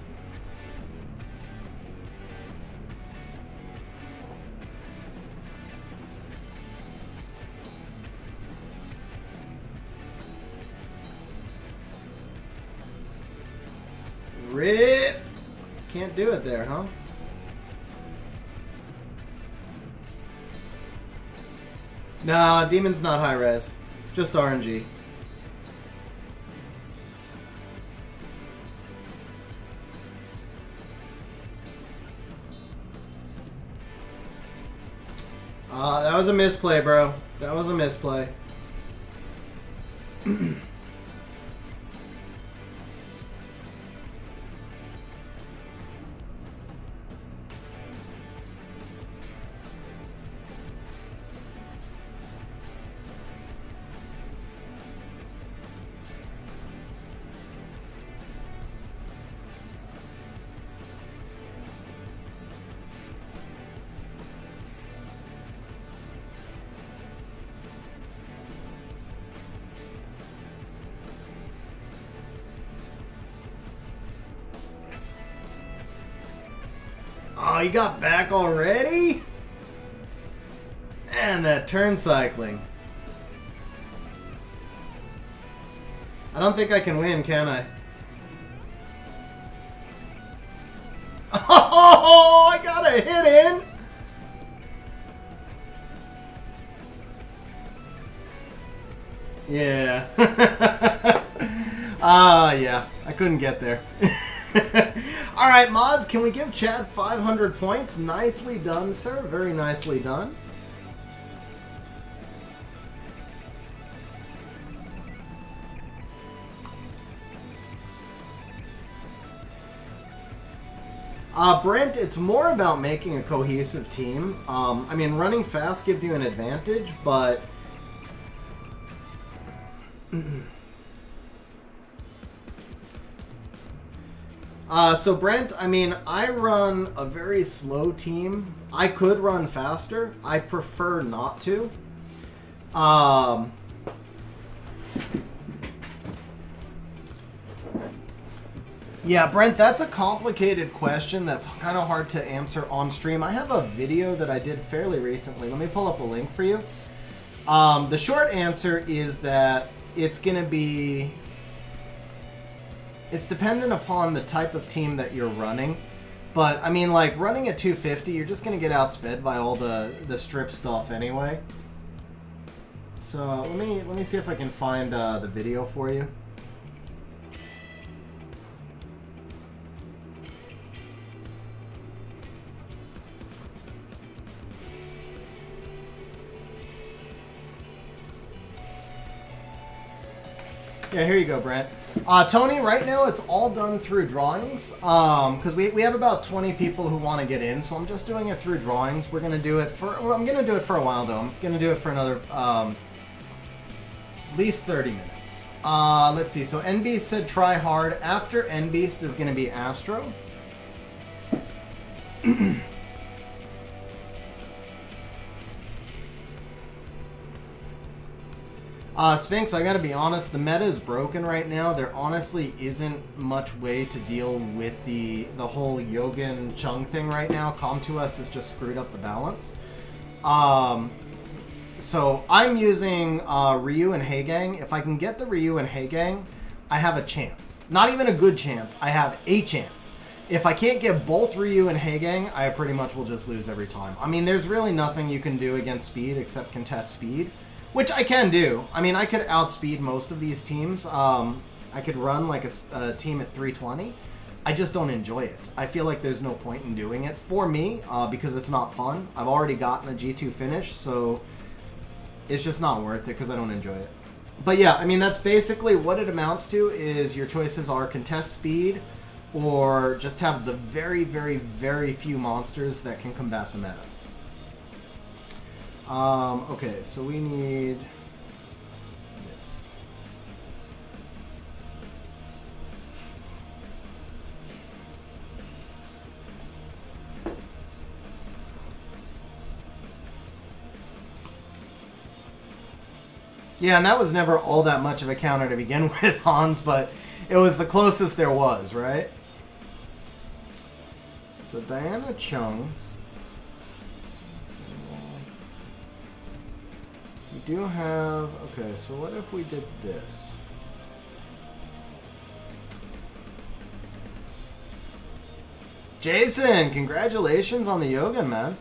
Rip! Can't do it there, huh? Nah, Demon's not high res. Just RNG. That was a misplay, bro. That was a misplay. Oh, you got back already? And that turn cycling. I don't think I can win, can I? Oh, I got a hit in! Yeah. Yeah. I couldn't get there. Alright, mods, can we give Chad 500 points? Nicely done, sir. Very nicely done. Brent, it's more about making a cohesive team. I mean, running fast gives you an advantage, but... So Brent, I mean, I run a very slow team. I could run faster. I prefer not to. Yeah, Brent, that's a complicated question that's kind of hard to answer on stream. I have a video that I did fairly recently. Let me pull up a link for you. The short answer is that it's going to be... It's dependent upon the type of team that you're running. But, I mean, like, running at 250, you're just going to get outsped by all the strip stuff anyway. So, let me see if I can find the video for you. Yeah, here you go, Brent. Tony, right now it's all done through drawings because we have about 20 people who want to get in, so I'm just doing it through drawings. We're gonna do it for I'm gonna do it for a while though. I'm gonna do it for another at least 30 minutes. Let's see. So NBeast said try hard. After NBeast is gonna be Astro. Sphinx, I gotta be honest, the meta is broken right now. There honestly isn't much way to deal with the whole Yogan Chung thing right now. Com2us has just screwed up the balance. So I'm using Ryu and Heigang. If I can get the Ryu and Heigang, I have a chance. Not even a good chance, I have a chance. If I can't get both Ryu and Heigang, I pretty much will just lose every time. I mean, there's really nothing you can do against speed except contest speed. Which I can do. I mean, I could outspeed most of these teams. I could run like a team at 320. I just don't enjoy it. I feel like there's no point in doing it for me because it's not fun. I've already gotten a G2 finish, so it's just not worth it because I don't enjoy it. But yeah, I mean, that's basically what it amounts to is your choices are contest speed or just have the very, very, very few monsters that can combat the meta. Okay, so we need this. Yeah, and that was never all that much of a counter to begin with, Hans, but it was the closest there was, right? So Diana Chung. We do have... Okay, so what if we did this? Jason, congratulations on the Yogan, man.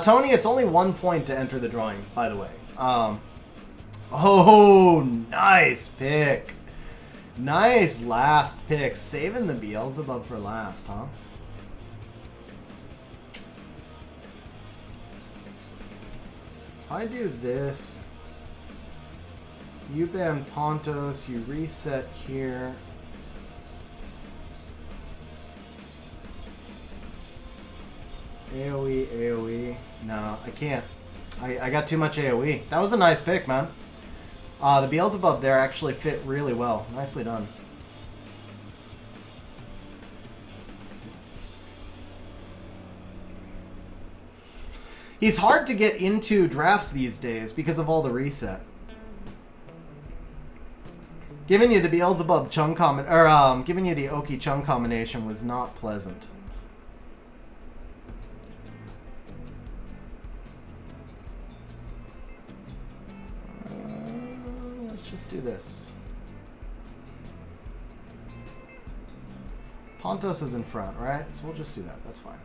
Tony, it's only 1 point to enter the drawing, by the way. Oh, nice pick. Nice last pick. Saving the Beelzebub for last, huh? If I do this... You ban Pontos, you reset here. AoE, AoE. No, I can't. I got too much AoE. That was a nice pick, man. The Beelzebub there actually fit really well. Nicely done. He's hard to get into drafts these days because of all the reset. Giving you the Beelzebub Chung giving you the Oki Chung combination was not pleasant. do this. Pontos is in front, right? So we'll just do that. That's fine.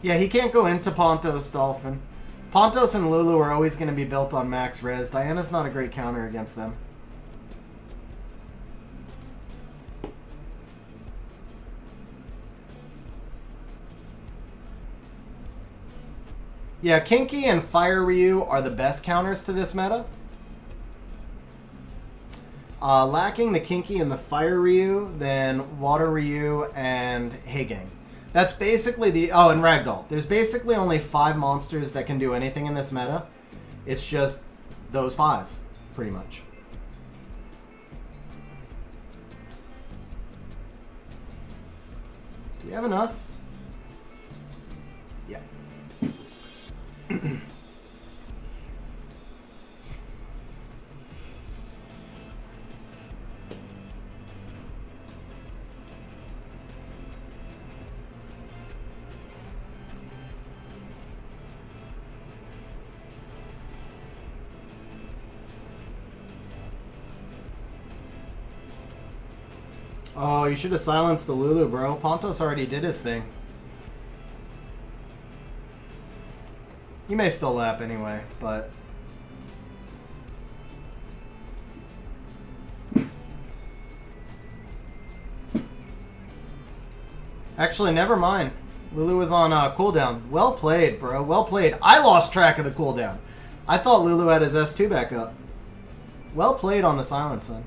Yeah, he can't go into Pontos, Dolphin. Pontos and Lulu are always going to be built on max res. Diana's not a great counter against them. Yeah, Kinky and Fire Ryu are the best counters to this meta. Lacking the Kinky and the Fire Ryu, then Water Ryu and Heigang. That's basically the... Oh, and Ragdoll. There's basically only 5 monsters that can do anything in this meta. It's just those 5, pretty much. Do you have enough? Yeah. Oh, you should have silenced the Lulu, bro. Pontos already did his thing. You may still lap anyway, but... Actually, never mind. Lulu was on cooldown. Well played, bro. Well played. I lost track of the cooldown. I thought Lulu had his S2 back up. Well played on the silence, then.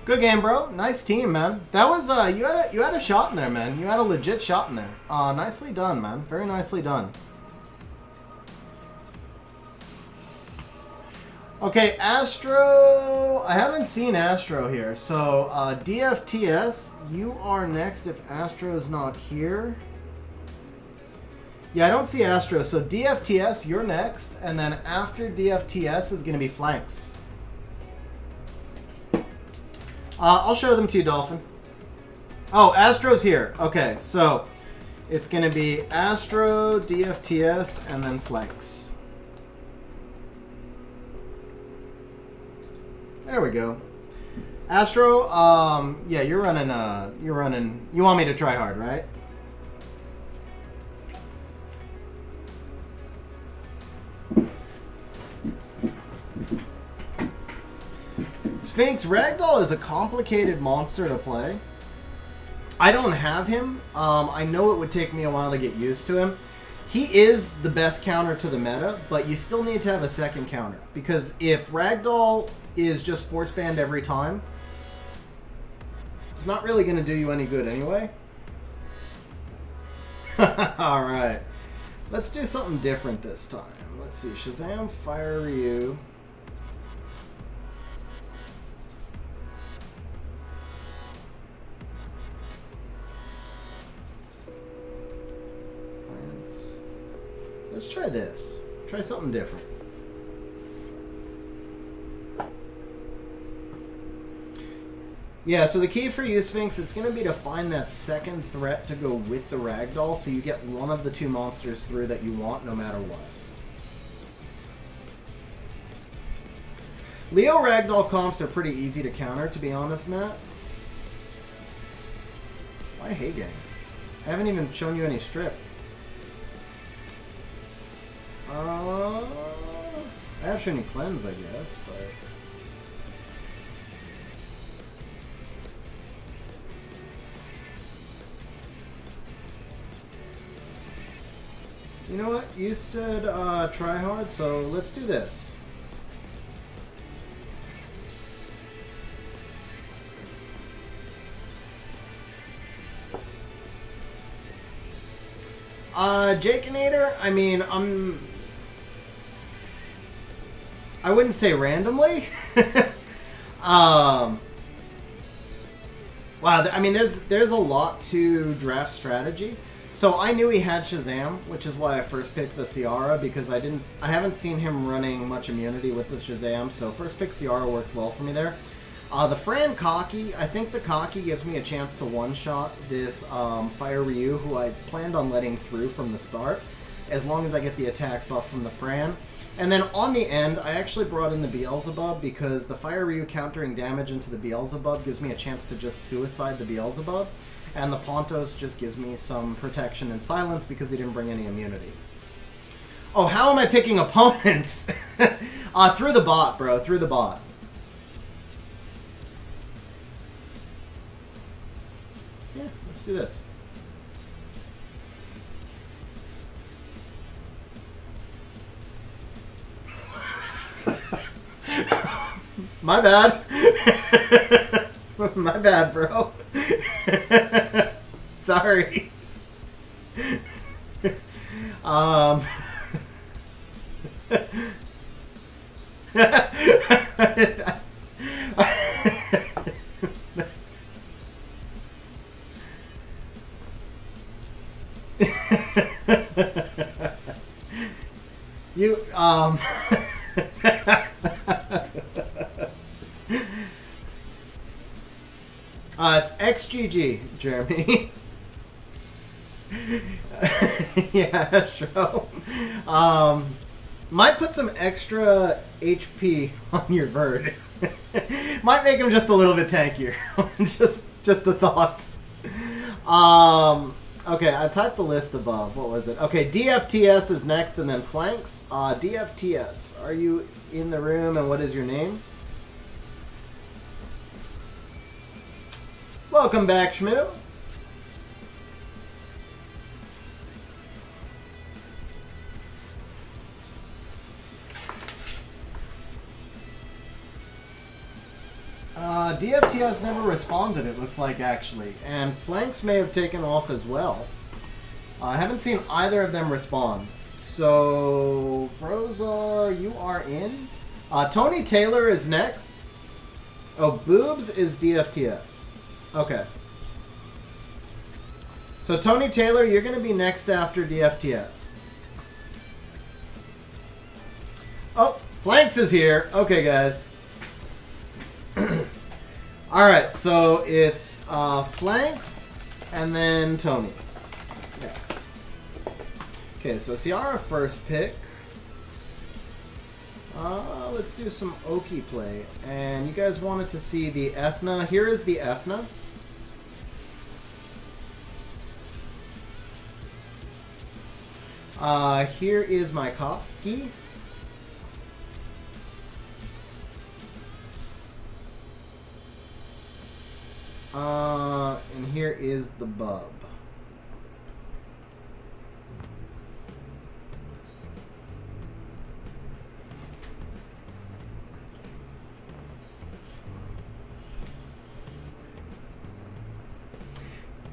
Good game, bro. Nice team, man. That was you had a shot in there, man. You had a legit shot in there. Nicely done, man. Very nicely done. Okay, Astro. I haven't seen Astro here, so DFTS, you are next if Astro's not here. Yeah, I don't see Astro, so DFTS, you're next, and then after DFTS is going to be Flanks. I'll show them to you, Dolphin. Oh, Astro's here. Okay, so it's going to be Astro, DFTS, and then Flanks. There we go. Astro, yeah, you're running, you want me to try hard, right? Sphinx, Ragdoll is a complicated monster to play. I don't have him. I know it would take me a while to get used to him. He is the best counter to the meta, but you still need to have a second counter. Because if Ragdoll is just force banned every time, it's not really going to do you any good anyway. Alright. Let's do something different this time. Let's see. Shazam, Fire Ryu. Let's try this. Try something different. Yeah, so the key for you, Sphinx, it's going to be to find that second threat to go with the Ragdoll so you get one of the 2 monsters through that you want no matter what. Leo Ragdoll comps are pretty easy to counter, to be honest, Matt. Why Heigang? I haven't even shown you any strip. I have shown you cleanse, I guess, but... You know what? You said try hard, so let's do this. Jakeinator, I mean, I wouldn't say randomly. Wow, I mean, there's a lot to draft strategy. So I knew he had Shazam, which is why I first picked the Ciara, because I haven't seen him running much immunity with the Shazam, so first pick Ciara works well for me there. The Fran Kaki, I think the Kaki gives me a chance to one-shot this Fire Ryu, who I planned on letting through from the start, as long as I get the attack buff from the Fran. And then on the end, I actually brought in the Beelzebub, because the Fire Ryu countering damage into the Beelzebub gives me a chance to just suicide the Beelzebub, and the Pontos just gives me some protection and silence because he didn't bring any immunity. Oh, how am I picking opponents? Through the bot, bro, through the bot. Yeah, let's do this. My bad. My bad, bro. Sorry. You, it's XGG, Jeremy. Yeah, Astro. Might put some extra HP on your bird. Might make him just a little bit tankier. just a thought. Okay, I typed the list above. What was it? Okay, DFTS is next, and then flanks. DFTS, are you in the room, and what is your name? Welcome back, Shmoo. DFTS never responded, it looks like, actually. And flanks may have taken off as well. I haven't seen either of them respond. So, Frozar, you are in. Tony Taylor is next. Oh, Boobs is DFTS. Okay. So, Tony Taylor, you're going to be next after DFTS. Oh, Flanks is here. Okay, guys. Alright, so it's Flanks and then Tony next. Okay, so Ciara first pick. Let's do some Oki play. And you guys wanted to see the Ethna. Here is the Ethna. Here is my Kaki. And here is the Bub.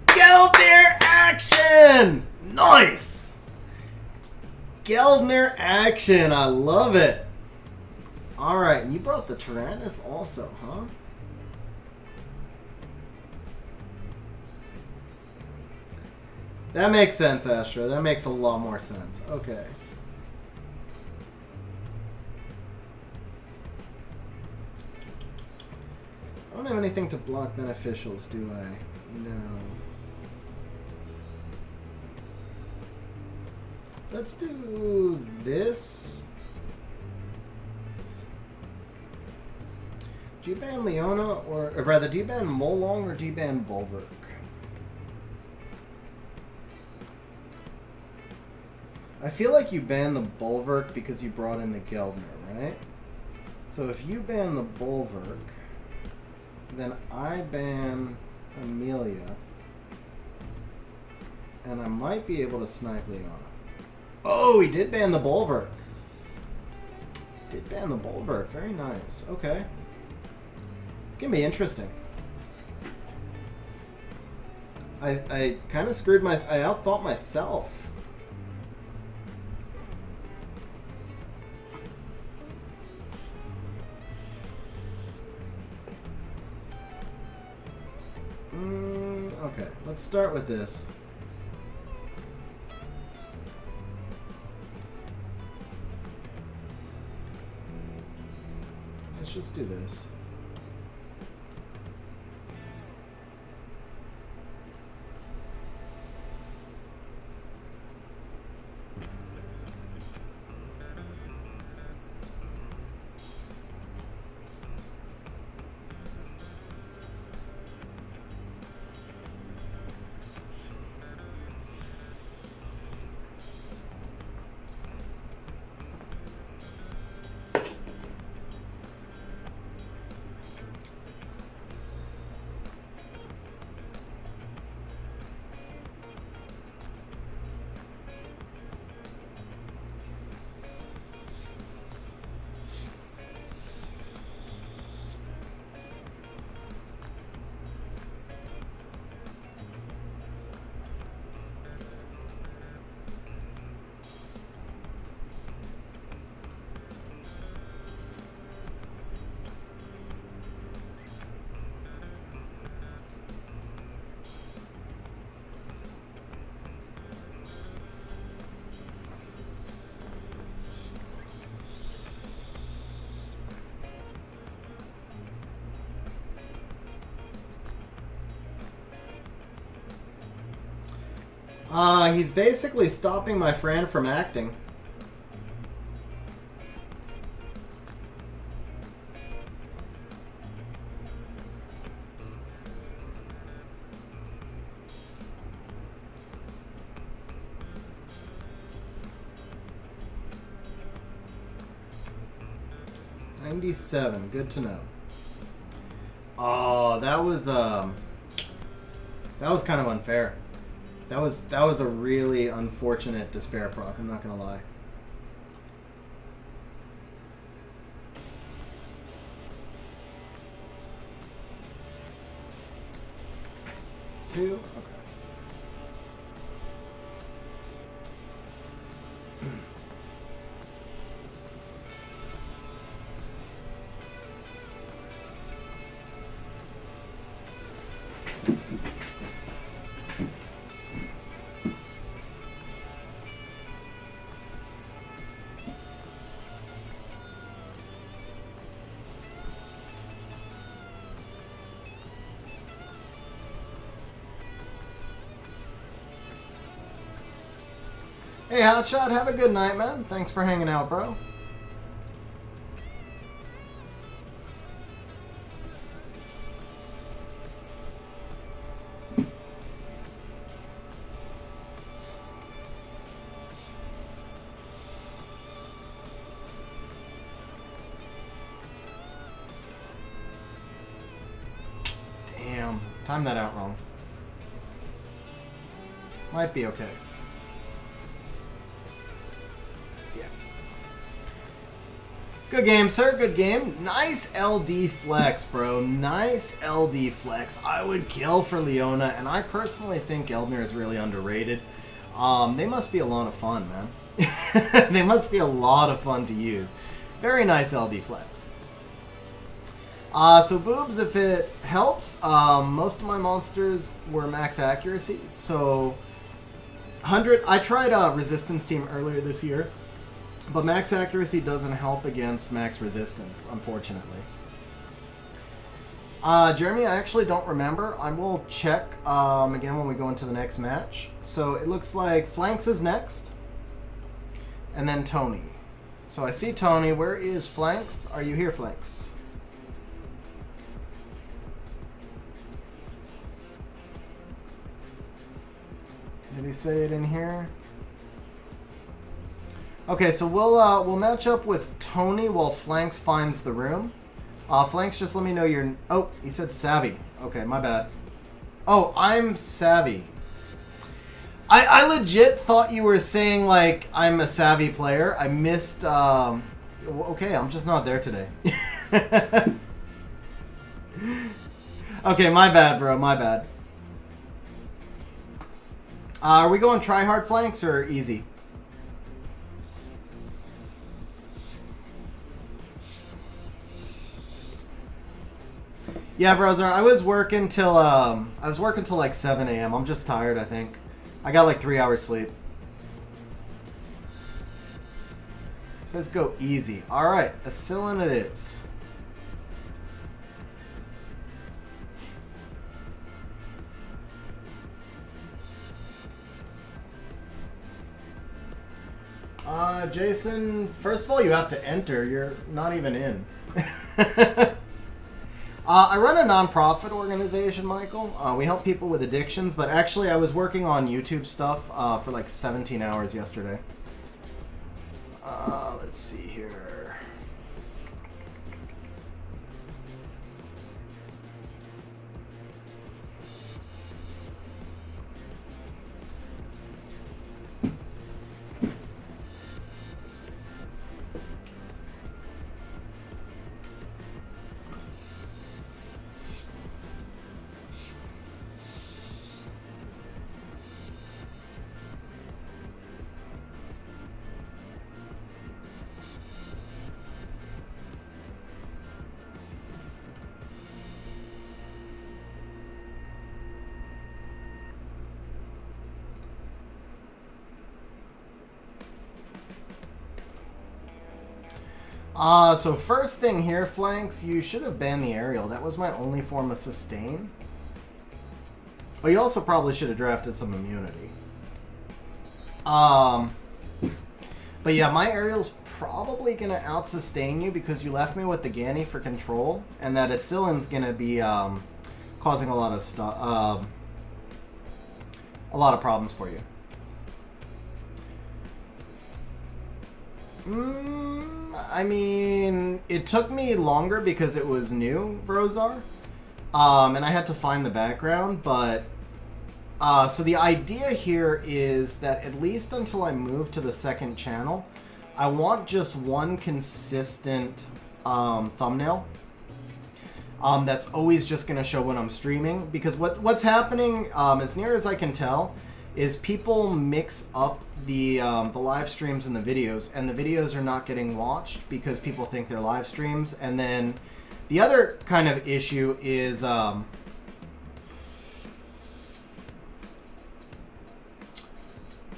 Geldner action! Nice! Geldner action, I love it. Alright, and you brought the Tyrannus also, huh? That makes sense, Astro. That makes a lot more sense. Okay. I don't have anything to block beneficials, do I? No. Let's do this. Do you ban Leona, or rather, do you ban Molong or do you ban Bulwark? I feel like you ban the Bulwark because you brought in the Geldner, right? So if you ban the Bulwark, then I ban Amelia, and I might be able to snipe Leona. Oh, he did ban the Bulwark. Did ban the Bulwark. Very nice. Okay. It's gonna be interesting. I kind of screwed I outthought myself. Okay, let's start with this. Let's just do this. He's basically stopping my friend from acting. $97, good to know. Oh, that was kind of unfair. That was a really unfortunate despair proc, I'm not gonna lie. Two? Okay. Hey, Hotshot, have a good night, man. Thanks for hanging out, bro. Damn, timed that out wrong. Might be okay. Good game, sir. Good game. Nice LD flex, bro. Nice LD flex. I would kill for Leona, and I personally think Eldner is really underrated. They must be a lot of fun, man. They must be a lot of fun to use. Very nice LD flex. So boobs, if it helps, most of my monsters were max accuracy. So 100. I tried resistance team earlier this year. But max accuracy doesn't help against max resistance, unfortunately. Jeremy, I actually don't remember. I will check again when we go into the next match. So it looks like Flanks is next. And then Tony. So I see Tony. Where is Flanks? Are you here, Flanks? Did he say it in here? Okay, so we'll match up with Tony while Flanks finds the room. Flanks, just let me know your... Oh, he said savvy. Okay, my bad. Oh, I'm savvy. I legit thought you were saying, like, I'm a savvy player. I missed, okay, I'm just not there today. Okay, my bad, bro, my bad. Are we going try-hard flanks or easy? Yeah, brother, I was working till like 7 a.m. I'm just tired, I think. I got like 3 hours sleep. It says go easy. Alright, Asylum it is. Jason, first of all, you have to enter. You're not even in. I run a non-profit organization, Michael. We help people with addictions, but actually I was working on YouTube stuff for like 17 hours yesterday. Let's see here. So first thing here, Flanks, you should have banned the aerial. That was my only form of sustain. But you also probably should have drafted some immunity. But yeah, my aerial's probably going to out-sustain you because you left me with the Ganny for control, and that Asylum's going to be causing a lot of stuff, a lot of problems for you. I mean, it took me longer because it was new, Brozar. And I had to find the background, but... so the idea here is that at least until I move to the second channel, I want just one consistent thumbnail that's always just going to show when I'm streaming. Because what's happening, as near as I can tell, is people mix up the live streams and the videos are not getting watched because people think they're live streams. And then the other kind of issue is the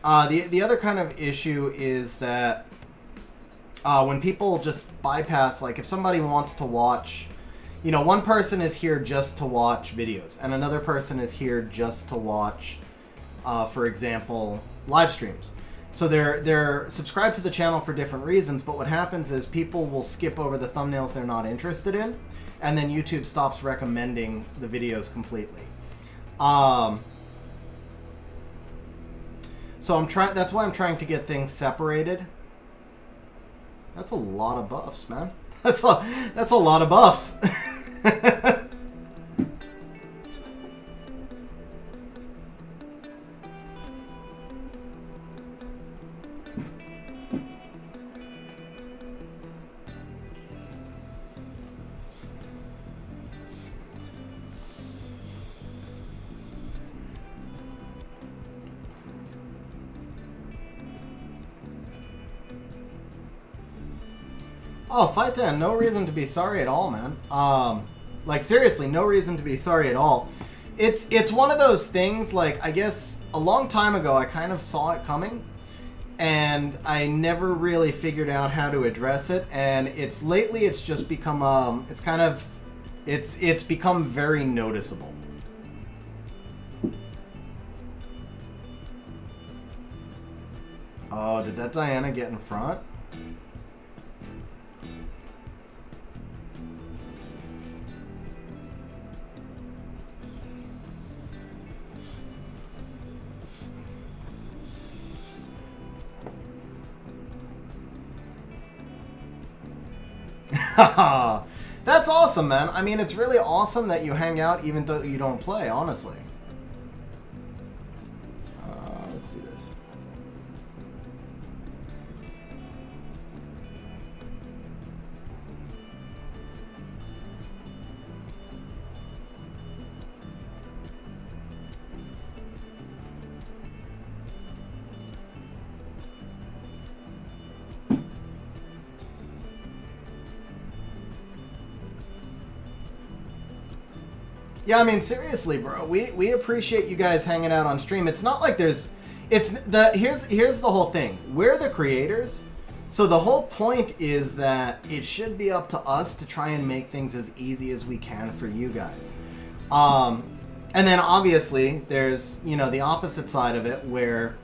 other kind of issue is that when people just bypass, like if somebody wants to watch, you know, one person is here just to watch videos and another person is here just to watch for example, live streams. So they're subscribed to the channel for different reasons, but what happens is people will skip over the thumbnails they're not interested in, and then YouTube stops recommending the videos completely. So that's why I'm trying to get things separated. That's a lot of buffs, man. That's a lot of buffs. Oh, Fight 10, no reason to be sorry at all, man. Like, seriously, no reason to be sorry at all. It's one of those things, like, I guess a long time ago I kind of saw it coming, and I never really figured out how to address it, and lately it's just become, it's become very noticeable. Oh, did that Diana get in front? That's awesome, man. I mean, it's really awesome that you hang out even though you don't play, honestly. Let's Yeah, I mean, seriously, bro. We appreciate you guys hanging out on stream. It's not like there's... Here's the whole thing. We're the creators, so the whole point is that it should be up to us to try and make things as easy as we can for you guys. And then obviously there's, you know, the opposite side of it where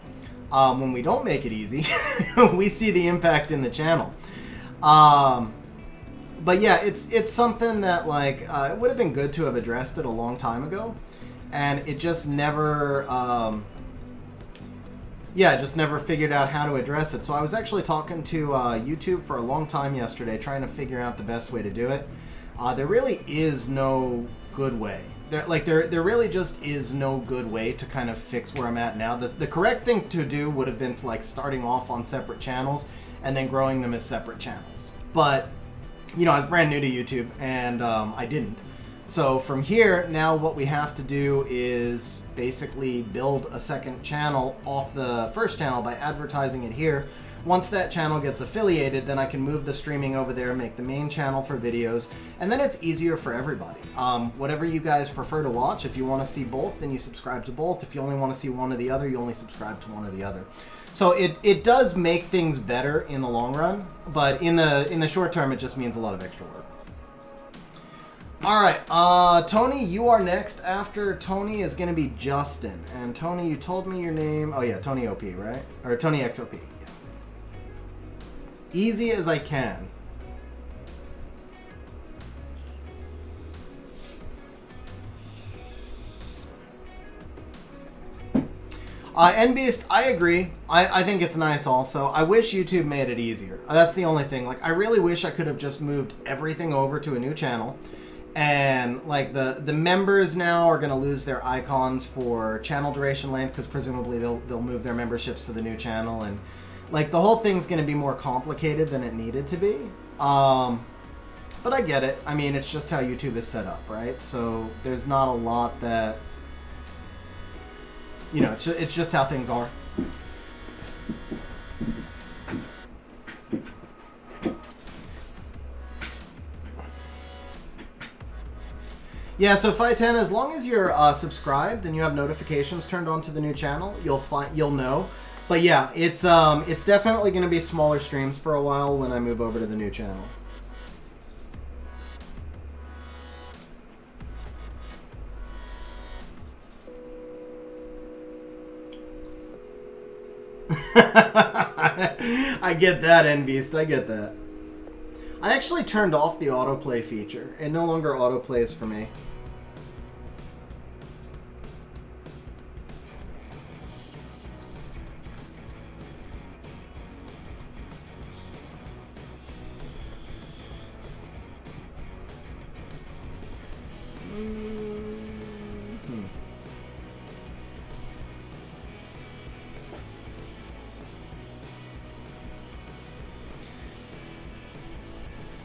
when we don't make it easy, we see the impact in the channel. But yeah, it's something that, like, it would have been good to have addressed it a long time ago, and it just never, just never figured out how to address it. So I was actually talking to YouTube for a long time yesterday, trying to figure out the best way to do it. There really is no good way. There really just is no good way to kind of fix where I'm at now. The correct thing to do would have been to, like, starting off on separate channels and then growing them as separate channels. But you know, I was brand new to YouTube, and I didn't. So from here, now what we have to do is basically build a second channel off the first channel by advertising it here. Once that channel gets affiliated, then I can move the streaming over there, make the main channel for videos, and then it's easier for everybody. Whatever you guys prefer to watch, if you want to see both, then you subscribe to both. If you only want to see one or the other, you only subscribe to one or the other. So it does make things better in the long run, but in the short term, it just means a lot of extra work. All right, Tony, you are next. After Tony is going to be Justin. And Tony, you told me your name. Oh yeah, Tony OP, right? Or Tony XOP. Yeah. Easy as I can. NBeast, I agree. I think it's nice also. I wish YouTube made it easier. That's the only thing. Like, I really wish I could have just moved everything over to a new channel. And, like, the members now are going to lose their icons for channel duration length, because presumably they'll move their memberships to the new channel. And, like, the whole thing's going to be more complicated than it needed to be. But I get it. I mean, it's just how YouTube is set up, right? So there's not a lot that... You know, it's just how things are. Yeah, so Fight 10, as long as you're subscribed and you have notifications turned on to the new channel, you'll know. But yeah, it's definitely going to be smaller streams for a while when I move over to the new channel. I get that, NBeast. I get that. I actually turned off the autoplay feature. It no longer autoplays for me.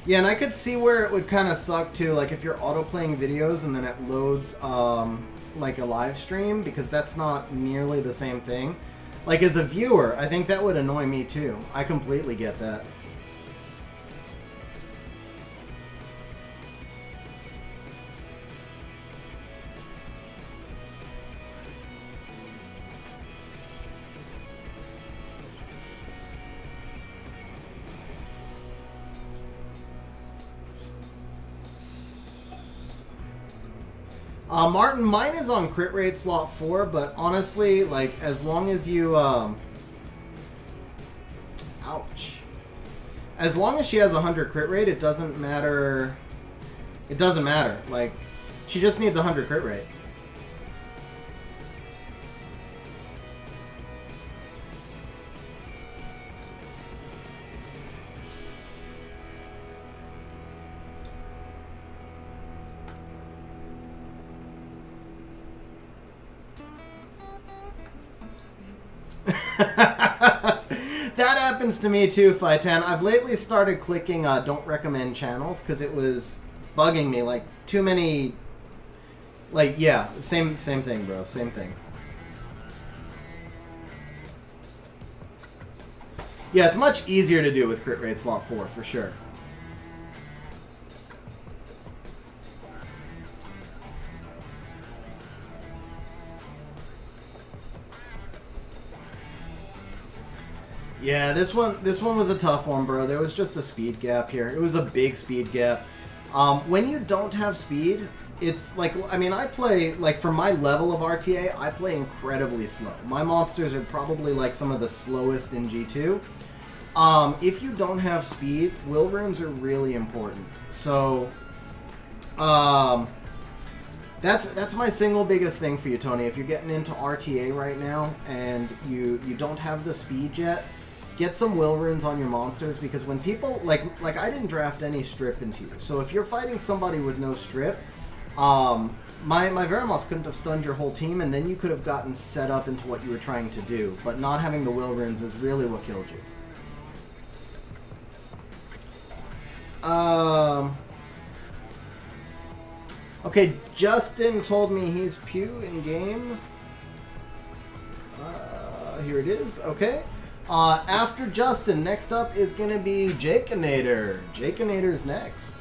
Yeah, and I could see where it would kind of suck too, like if you're auto-playing videos and then it loads like a live stream, because that's not nearly the same thing. Like, as a viewer, I think that would annoy me too. I completely get that. Martin, mine is on crit rate slot 4, but honestly, like, as long as you, ouch. As long as she has 100 crit rate, it doesn't matter. It doesn't matter. Like, she just needs 100 crit rate. That happens to me too, Fightan. I've lately started clicking don't recommend channels because it was bugging me. Like, too many... Like, yeah, same thing, bro. Same thing. Yeah, it's much easier to do with crit rate slot 4, for sure. Yeah, this one was a tough one, bro. There was just a speed gap here. It was a big speed gap. When you don't have speed, it's like, I mean, I play, like, for my level of RTA, I play incredibly slow. My monsters are probably, like, some of the slowest in G2. If you don't have speed, will runes are really important. So, that's my single biggest thing for you, Tony. If you're getting into RTA right now and you don't have the speed yet, get some will runes on your monsters, because when people like I didn't draft any strip into you. So if you're fighting somebody with no strip, my Veramos couldn't have stunned your whole team, and then you could have gotten set up into what you were trying to do. But not having the will runes is really what killed you. Okay, Justin told me he's Pew in game. Here it is. Okay. After Justin, next up is going to be Jakeinator. Jakeinator's next.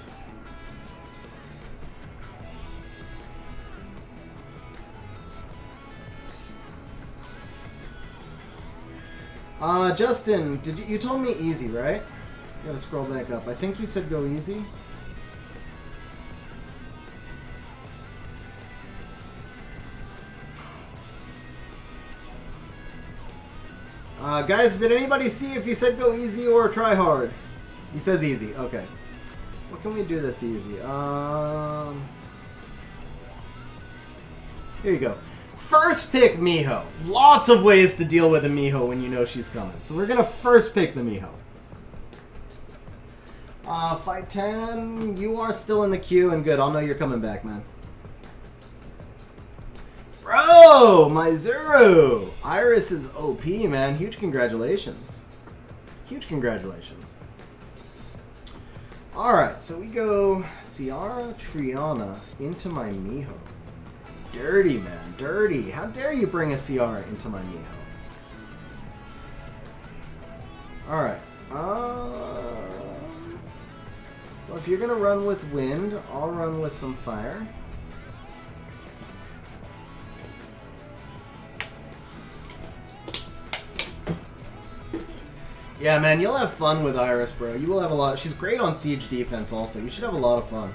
Justin, you told me easy, right? You gotta scroll back up. I think you said go easy. Guys, did anybody see if he said go easy or try hard? He says easy. Okay. What can we do that's easy? Here you go. First pick Miho. Lots of ways to deal with a Miho when you know she's coming. So we're gonna first pick the Miho. Fight 10. You are still in the queue, and good. I'll know you're coming back, man. Bro, my Zuru. Iris is OP, man. Huge congratulations. Huge congratulations. Alright, so we go Ciara Triana into my Miho. Dirty, man. Dirty. How dare you bring a Ciara into my Miho? Alright. Well, if you're going to run with wind, I'll run with some fire. Yeah, man, you'll have fun with Iris, bro. You will have a lot. She's great on siege defense also. You should have a lot of fun.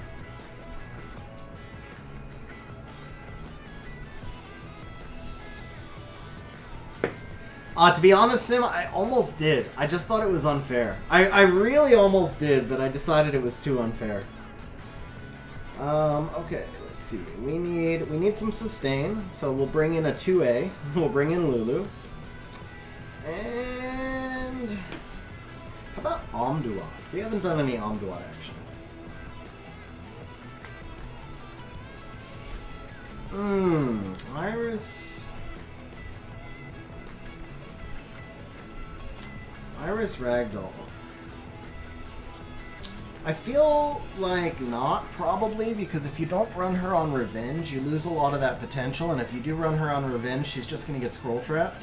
To be honest, Sim, I almost did. I just thought it was unfair. I really almost did, but I decided it was too unfair. Okay, let's see. We need some sustain, so we'll bring in a 2A. We'll bring in Lulu. And how about Omduat? We haven't done any Omduat action. Iris Ragdoll. I feel like not, probably, because if you don't run her on Revenge, you lose a lot of that potential, and if you do run her on Revenge, she's just going to get scroll trapped.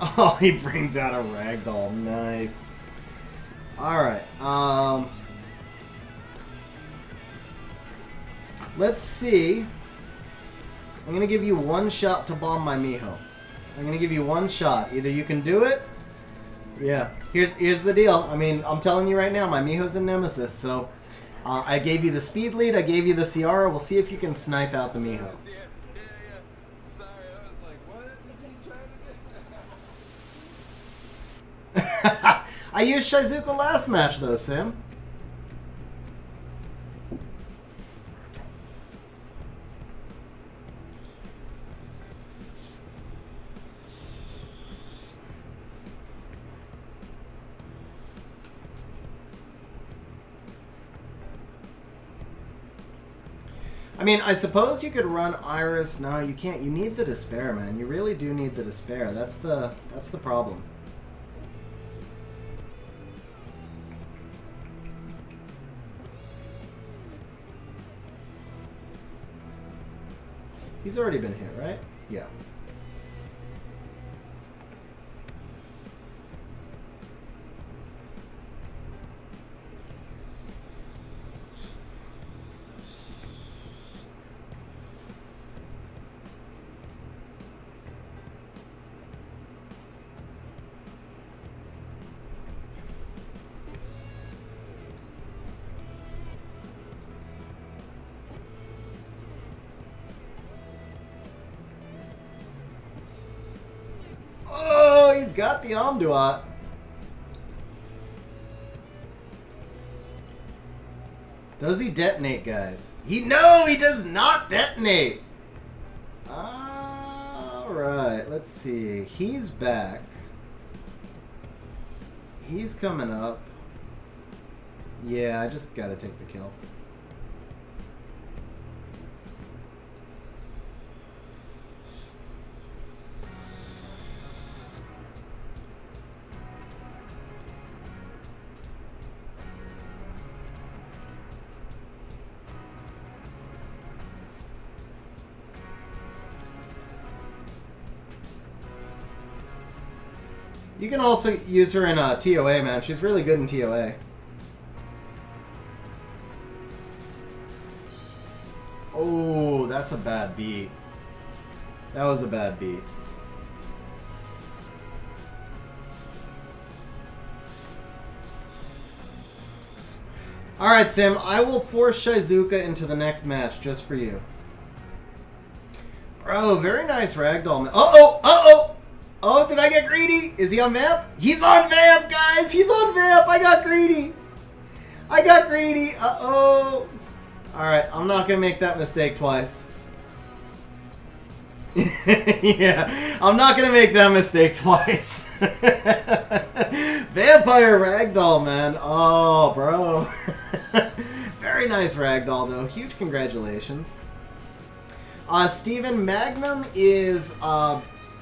Oh, he brings out a Ragdoll. Nice. Alright, let's see. I'm going to give you one shot to bomb my Miho. I'm going to give you one shot. Either you can do it. Yeah. Here's the deal. I mean, I'm telling you right now, my Miho's a nemesis, so I gave you the speed lead, I gave you the Ciara. We'll see if you can snipe out the Miho. Sorry, I was like, what is he trying to do? I used Shizuka last match, though, Sim. I mean, I suppose you could run Iris. No, you can't. You need the Despair, man. You really do need the Despair. That's the problem. He's already been hit, right? Yeah. got the Omduat. Does he detonate, guys? No, he does not detonate. Alright, let's see. He's back. He's coming up. Yeah, I just gotta take the kill. You can also use her in TOA, man. She's really good in TOA. Oh, that's a bad beat. That was a bad beat. Alright, Sim. I will force Shizuka into the next match just for you. Bro, very nice ragdoll. Uh-oh! Uh-oh! Oh, did I get greedy? Is he on Vamp? He's on Vamp, guys! He's on Vamp! I got greedy! I got greedy! Uh-oh! Alright, I'm not gonna make that mistake twice. Yeah, I'm not gonna make that mistake twice. Vampire Ragdoll, man. Oh, bro. Very nice Ragdoll, though. Huge congratulations. Steven, Magnum is...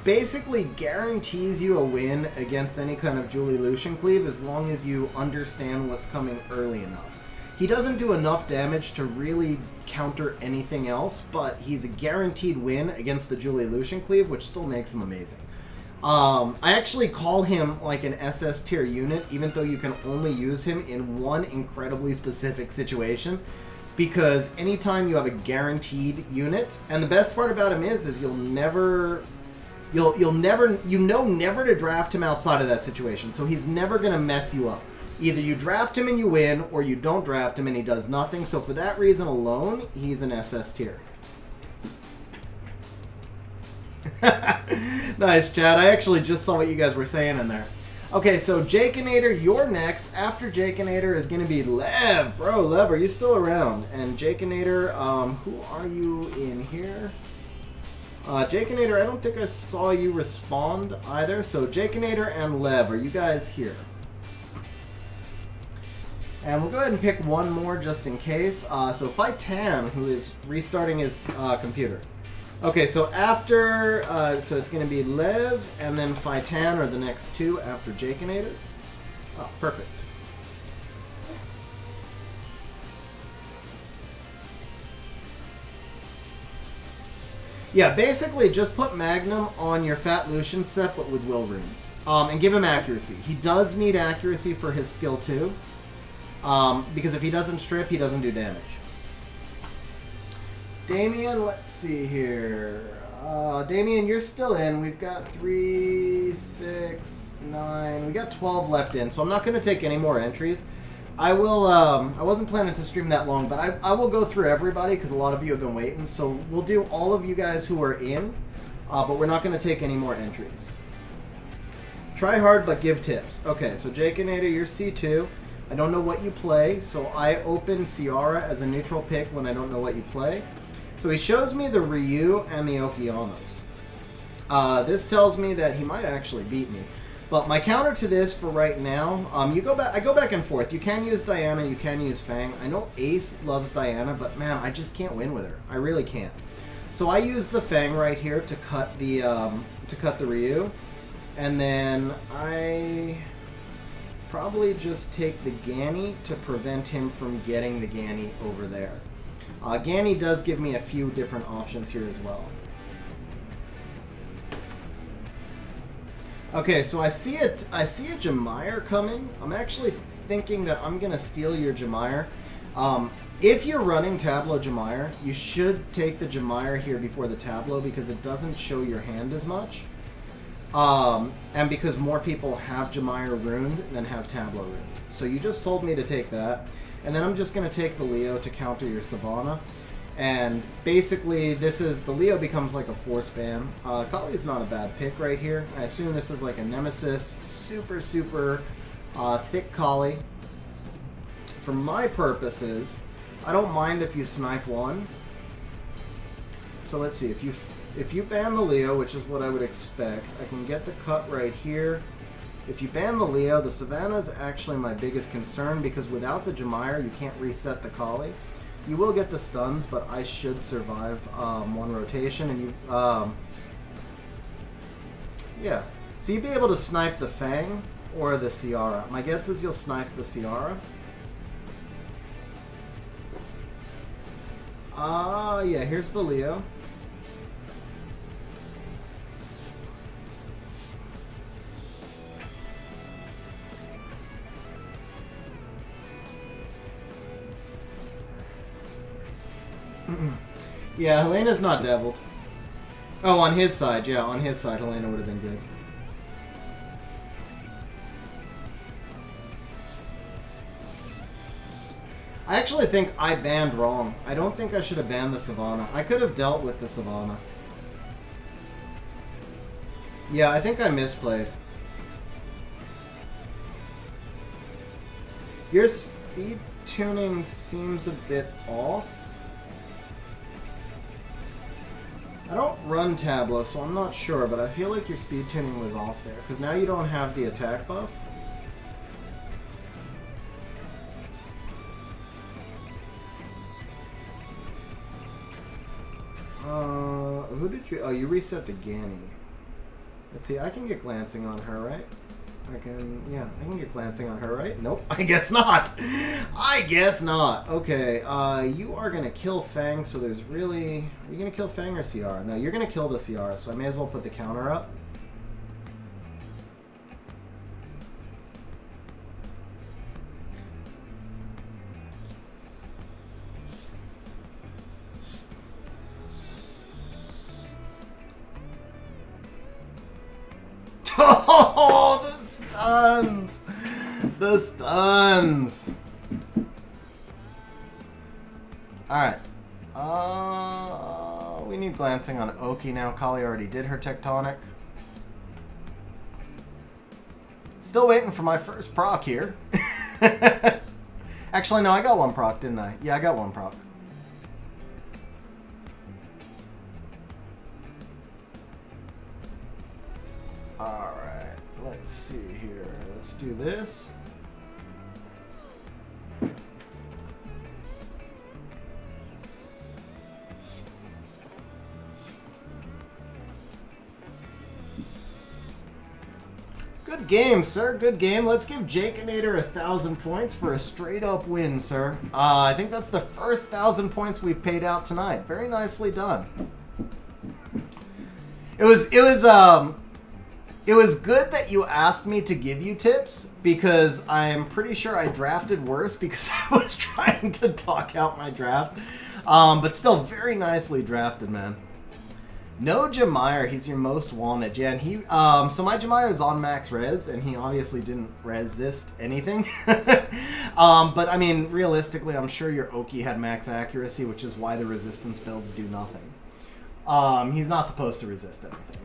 basically guarantees you a win against any kind of Julie Lucian cleave as long as you understand what's coming early enough. He doesn't do enough damage to really counter anything else, but he's a guaranteed win against the Julie Lucian cleave, which still makes him amazing. I actually call him like an SS tier unit, even though you can only use him in one incredibly specific situation, because anytime you have a guaranteed unit, and the best part about him is you'll never never to draft him outside of that situation. So he's never going to mess you up. Either you draft him and you win, or you don't draft him and he does nothing. So for that reason alone, he's an SS tier. Nice, Chad. I actually just saw what you guys were saying in there. Okay, so Jakeinator, you're next. After Jakeinator is going to be Lev. Bro, Lev, are you still around? And Jakeinator, who are you in here? Jakeinator, I don't think I saw you respond either. So Jakeinator and Lev, are you guys here? And we'll go ahead and pick one more just in case. So Fight Tan, who is restarting his computer. Okay, so after, so it's going to be Lev and then Fight Tan are the next two after Jakeinator. Oh, perfect. Yeah, basically just put Magnum on your Fat Lucian set, but with Will Runes. And give him accuracy. He does need accuracy for his skill too. Because if he doesn't strip, he doesn't do damage. Damien, let's see here. Damien, you're still in. We've got 3, 6, 9. We got 12 left in, so I'm not going to take any more entries. I will, I wasn't planning to stream that long, but I will go through everybody because a lot of you have been waiting. So we'll do all of you guys who are in, but we're not going to take any more entries. Try hard, but give tips. Okay, so Jakeinator, you're C2. I don't know what you play, so I open Ciara as a neutral pick when I don't know what you play. So he shows me the Ryu and the Okeanos. This tells me that he might actually beat me. But my counter to this for right now, I go back and forth. You can use Diana, you can use Fang. I know Ace loves Diana, but man, I just can't win with her. I really can't. So I use the Fang right here to cut the Ryu, and then I probably just take the Ganny to prevent him from getting the Ganny over there. Ganny does give me a few different options here as well. Okay, so I see a Jemire coming. I'm actually thinking that I'm gonna steal your Jemire. If you're running Tableau Jemire, you should take the Jemire here before the Tableau because it doesn't show your hand as much. And because more people have Jemire runed than have Tableau runed. So you just told me to take that. And then I'm just going to take the Leo to counter your Savannah. And basically, this is the Leo becomes like a 4-spam. Kali is not a bad pick right here. I assume this is like a Nemesis, super thick Kali. For my purposes, I don't mind if you snipe one. So let's see, if you ban the Leo, which is what I would expect, I can get the cut right here. If you ban the Leo, the Savannah is actually my biggest concern because without the Jemire, you can't reset the Kali. You will get the stuns, but I should survive one rotation, and you, yeah. So you'd be able to snipe the Fang or the Ciara. My guess is you'll snipe the Ciara. Yeah, here's the Leo. Yeah, Helena's not deviled. Oh, on his side, yeah, on his side, Helena would have been good. I actually think I banned wrong. I don't think I should have banned the Savannah. I could have dealt with the Savannah. Yeah, I think I misplayed. Your speed tuning seems a bit off. I don't run Tableau, so I'm not sure, but I feel like your speed tuning was off there, because now you don't have the attack buff. Who did you... Oh, you reset the Ganny. Let's see, I can get glancing on her, right? I can get glancing on her, right? Nope, I guess not. I guess not. Okay, you are gonna kill Fang, so there's really... Are you gonna kill Fang or Ciara? No, you're gonna kill the Ciara, so I may as well put the counter up. Oh, the stuns! The stuns! Alright. We need glancing on Oki now. Kali already did her tectonic. Still waiting for my first proc here. Actually, no, I got one proc, didn't I? Yeah, I got one proc. Alright, let's see here. Let's do this. Good game, sir. Good game. Let's give Jaconator 1,000 points for a straight up win, sir. I think that's the first 1,000 points we've paid out tonight. Very nicely done. It was good that you asked me to give you tips because I'm pretty sure I drafted worse because I was trying to talk out my draft. But still very nicely drafted, man. No Jemire, he's your most wanted. Yeah, and he so my Jemire is on max res and he obviously didn't resist anything. But I mean, realistically, I'm sure your Oki had max accuracy, which is why the resistance builds do nothing. He's not supposed to resist anything.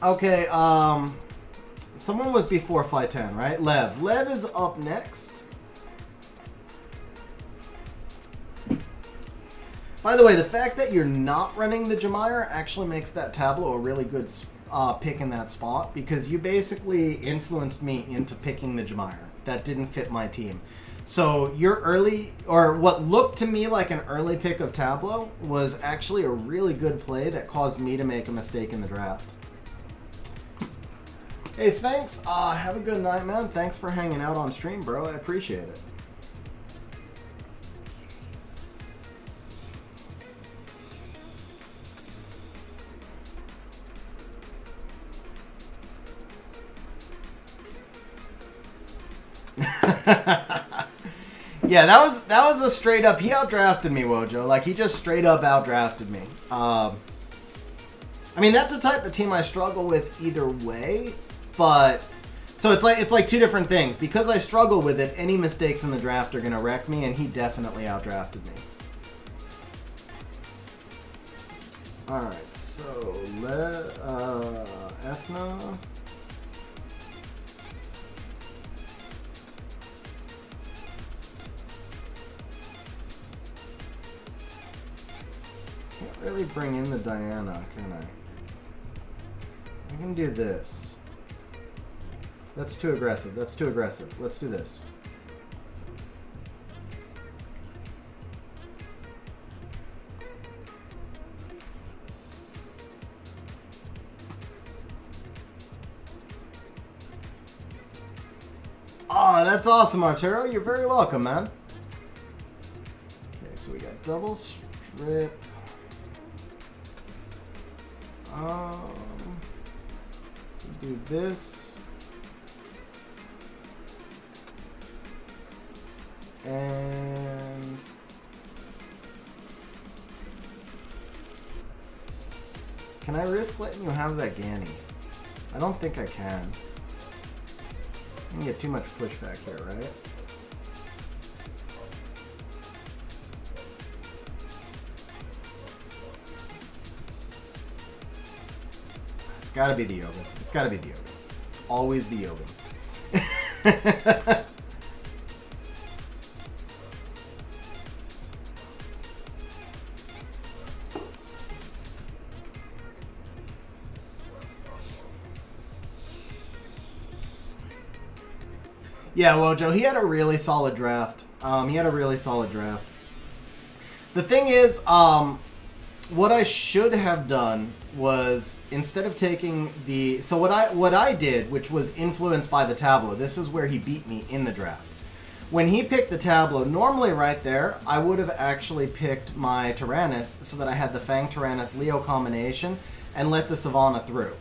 Okay, someone was before Flight 10, right? Lev. Lev is up next. By the way, the fact that you're not running the Jemire actually makes that Tableau a really good pick in that spot because you basically influenced me into picking the Jemire. That didn't fit my team. So your early, or what looked to me like an early pick of Tableau was actually a really good play that caused me to make a mistake in the draft. Hey Sphinx, have a good night, man. Thanks for hanging out on stream, bro. I appreciate it. Yeah, that was a straight up. He outdrafted me, Wojo. Like he just straight up outdrafted me. I mean, that's the type of team I struggle with either way. But So it's like two different things. Because I struggle with it, any mistakes in the draft are gonna wreck me, and he definitely outdrafted me. Alright, so Ethna. Can't really bring in the Diana, can I? I can do this. That's too aggressive. That's too aggressive. Let's do this. Oh, that's awesome, Arturo. You're very welcome, man. Okay, so we got double strip. Do this. And can I risk letting you have that Ganny? I don't think I can. I can get too much pushback here, right? It's gotta be the Yoga. It's gotta be the Yoga. It's always the Yoga. Yeah, Wojo, he had a really solid draft. The thing is, what I should have done was, instead of taking the... So what I did, which was influenced by the tableau, this is where he beat me in the draft. When he picked the tableau, normally right there, I would have actually picked my Tyrannus so that I had the Fang Tyrannus Leo combination and let the Savannah through.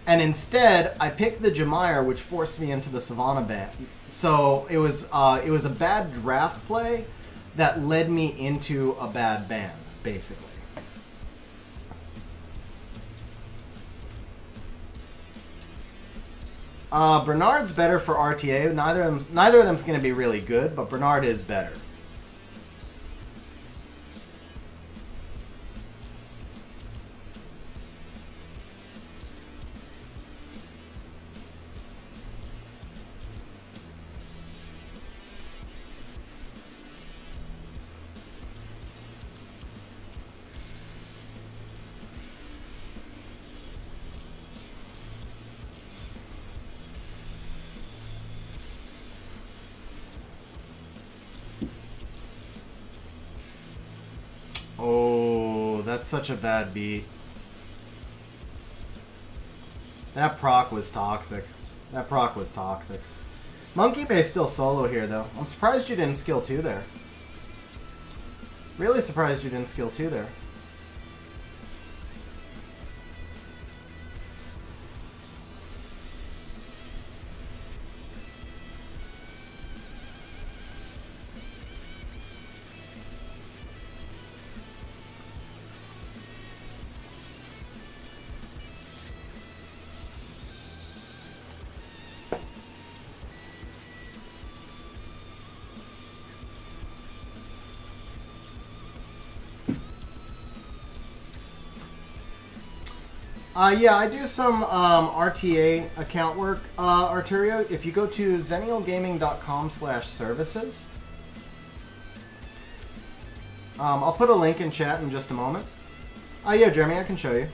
And instead, I picked the Jamire, which forced me into the Savannah ban. So it was a bad draft play that led me into a bad ban, basically. Bernard's better for RTA. Neither of them's going to be really good, but Bernard is better. Oh, that's such a bad beat. That proc was toxic. Monkey may still solo here, though. I'm surprised you didn't skill 2 there. Really surprised you didn't skill 2 there. Yeah, I do some RTA account work, Arturio. If you go to xennialgaming.com/services, I'll put a link in chat in just a moment. Yeah, Jeremy, I can show you.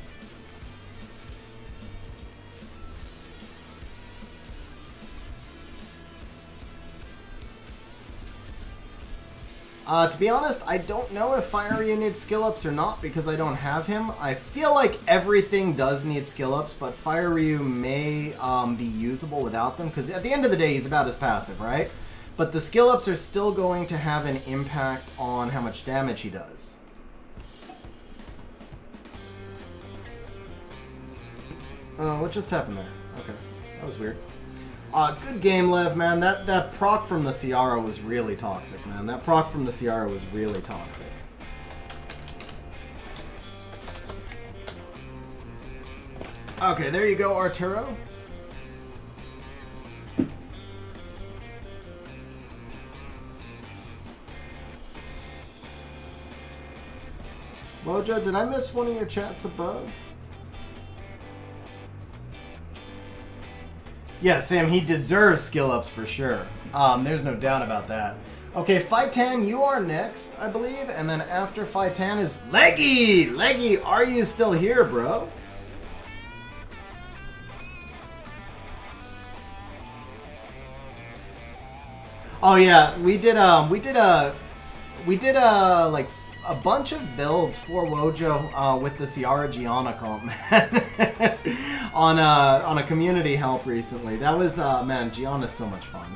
To be honest, I don't know if Fire Ryu needs skill ups or not because I don't have him. I feel like everything does need skill ups, but Fire Ryu may be usable without them because at the end of the day, he's about as passive, right? But the skill ups are still going to have an impact on how much damage he does. What just happened there? Okay, that was weird. Good game, Lev, man. That proc from the Ciara was really toxic, man. That proc from the Ciara was really toxic. Okay, there you go, Arturo. Mojo, did I miss one of your chats above? Yeah, Sam, he deserves skill ups for sure. There's no doubt about that. Okay, Fightan, you are next, I believe, and then after Fightan is Leggy! Leggy, are you still here, bro? Oh yeah, we did like a bunch of builds for Wojo with the Ciara Gianna comp, man. on a community help recently. That was man, Gianna's so much fun.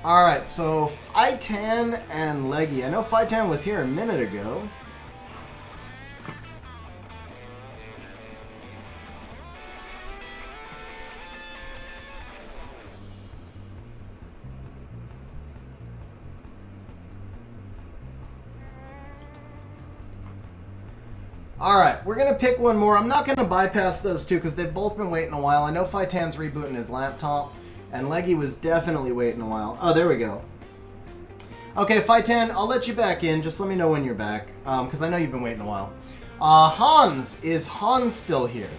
Alright, so Fightan and Leggy. I know Fightan was here a minute ago. Alright, we're going to pick one more. I'm not going to bypass those two because they've both been waiting a while. I know Fightan's rebooting his laptop, and Leggy was definitely waiting a while. Oh, there we go. Okay, Fightan, I'll let you back in. Just let me know when you're back, because I know you've been waiting a while. Hans, is Hans still here?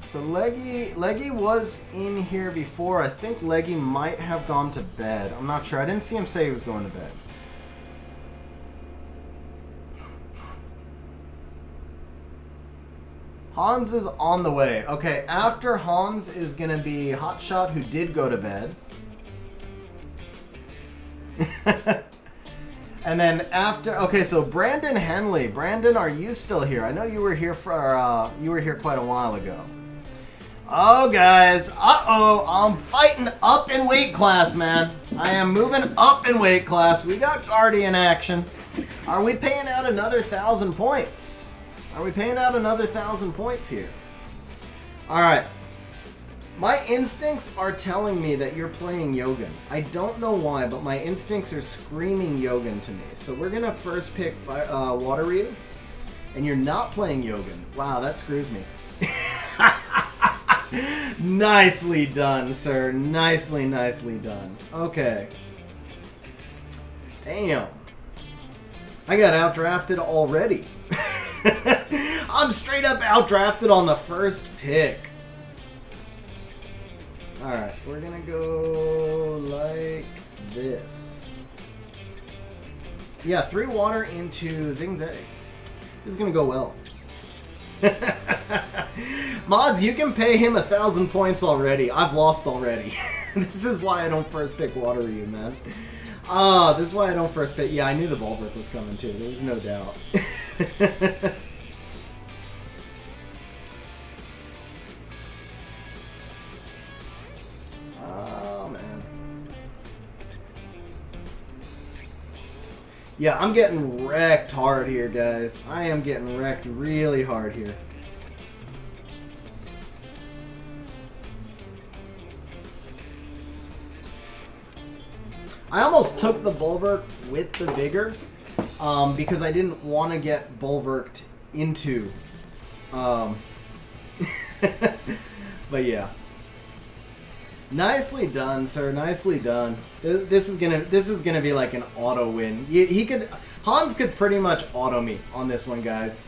So Leggy was in here before. I think Leggy might have gone to bed. I'm not sure. I didn't see him say he was going to bed. Hans is on the way. Okay, after Hans is going to be Hotshot, who did go to bed. And then after... Okay, so Brandon Henley. Brandon, are you still here? I know you were here for you were here quite a while ago. Oh, guys. Uh-oh. I'm fighting up in weight class, man. I am moving up in weight class. We got Guardian action. Are we paying out another 1,000 points? Are we paying out another 1,000 points here? All right. My instincts are telling me that you're playing Yogan. I don't know why, but my instincts are screaming Yogan to me. So we're going to first pick Water Ryu. And you're not playing Yogan. Wow, that screws me. Nicely done, sir. Nicely, nicely done. Okay. Damn. I got outdrafted already. I'm straight up outdrafted on the first pick. Alright, we're gonna go like this. Yeah, 3 water into Zing Zag. This is gonna go well. Mods, you can pay him 1,000 points already. I've lost already. This is why I don't first pick Water Ryu, man. This is why I don't first pick. Yeah, I knew the Bulwark was coming too. There was no doubt. Oh, man. Yeah, I'm getting wrecked hard here, guys. I am getting wrecked really hard here. I almost took the Bulwark with the Vigor because I didn't want to get Bulwarked into. But yeah, nicely done, sir. Nicely done. This is gonna be like an auto win. Hans could pretty much auto me on this one, guys.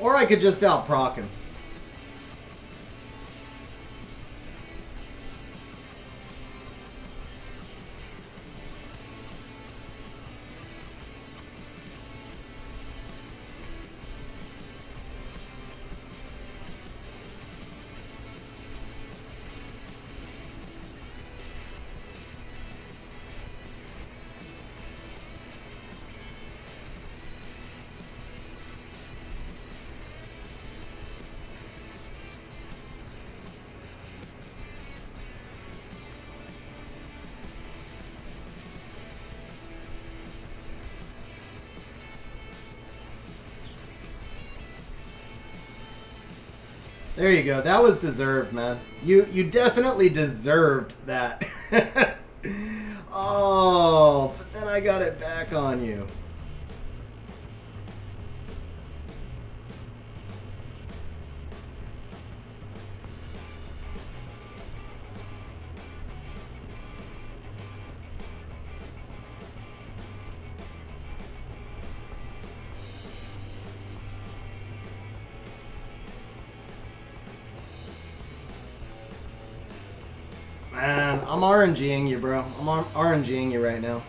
Or I could just out-proc him. There you go. That was deserved, man. You definitely deserved that. Oh, but then I got it back on you. Man, I'm RNGing you, bro. I'm RNGing you right now.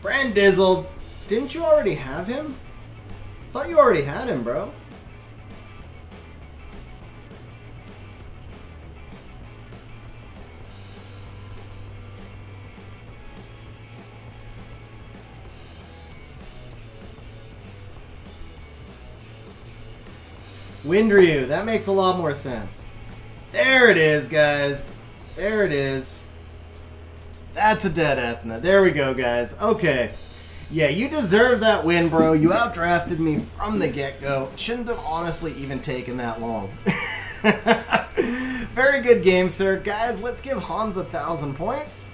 Brandizzle, didn't you already have him? I thought you already had him, bro. Windryu, that makes a lot more sense. There it is, guys. There it is. That's a dead Ethna. There we go, guys. Okay. Yeah, you deserve that win, bro. You outdrafted me from the get-go. Shouldn't have honestly even taken that long. Very good game, sir. Guys, let's give Hans 1,000 points.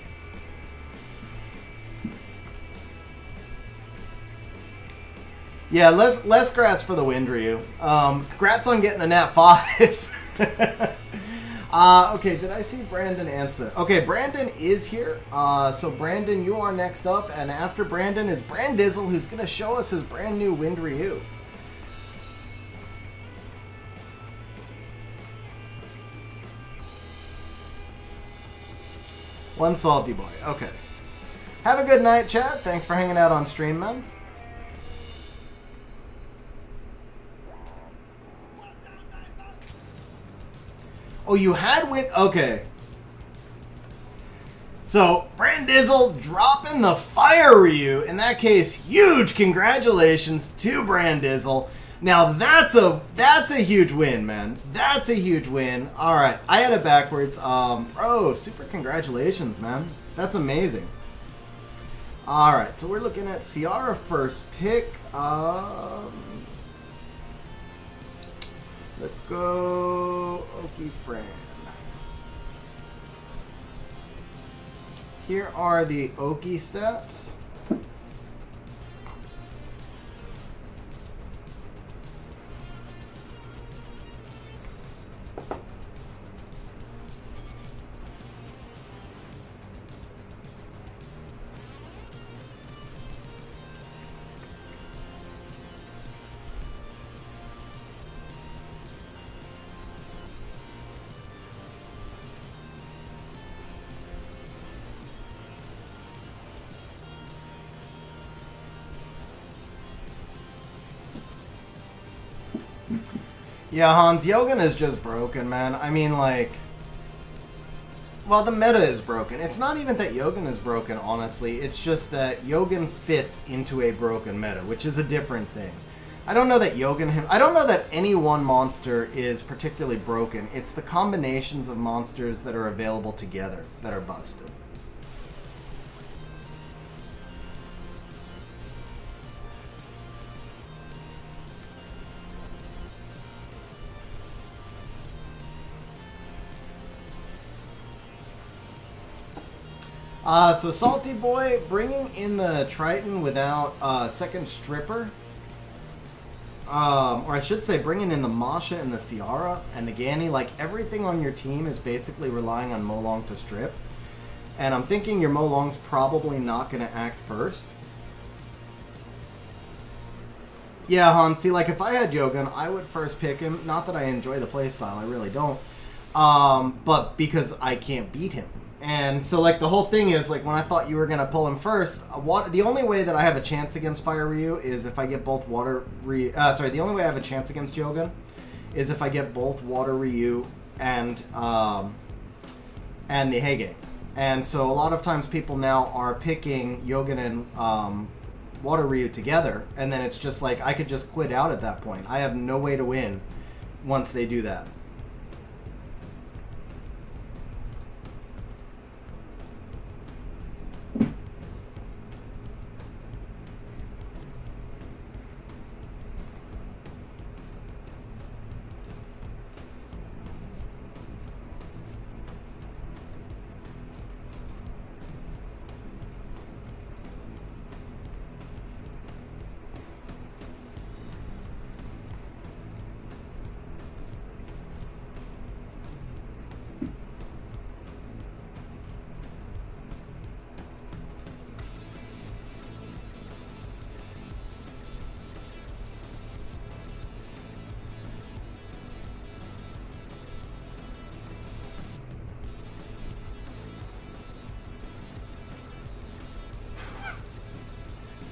Yeah, less grats for the Windryu. Congrats on getting a nat 5. Okay, did I see Brandon answer? Okay, Brandon is here. So Brandon, you are next up, and after Brandon is Brandizzle, who's gonna show us his brand new Windryu. One salty boy. Okay. Have a good night, chat. Thanks for hanging out on stream, man. Oh, you had win. Okay. So, Brandizzle dropping the Fire Ryu. In that case, huge congratulations to Brandizzle. Now, that's a huge win, man. That's a huge win. All right. I had it backwards. Bro, super congratulations, man. That's amazing. All right. So, we're looking at Ciara first pick. Let's go Oki Fran. Here are the Oki stats. Yeah, Hans, Yogan is just broken, man. I mean, like... Well, the meta is broken. It's not even that Yogan is broken, honestly. It's just that Yogan fits into a broken meta, which is a different thing. I don't know that I don't know that any one monster is particularly broken. It's the combinations of monsters that are available together that are busted. So Salty Boy bringing in the Triton without second stripper, or I should say bringing in the Masha and the Ciara and the Ganny. Like everything on your team is basically relying on Molong to strip, and I'm thinking your Molong's probably not going to act first. Yeah, Han. See, like if I had Yogan, I would first pick him. Not that I enjoy the playstyle, I really don't, but because I can't beat him. And so, like, the whole thing is, like, when I thought you were going to pull him first, the only way that I have a chance against Fire Ryu is if I get both Water Ryu... the only way I have a chance against Yogan is if I get both Water Ryu and the Hege. And so, a lot of times people now are picking Yogan and Water Ryu together, and then it's just like I could just quit out at that point. I have no way to win once they do that.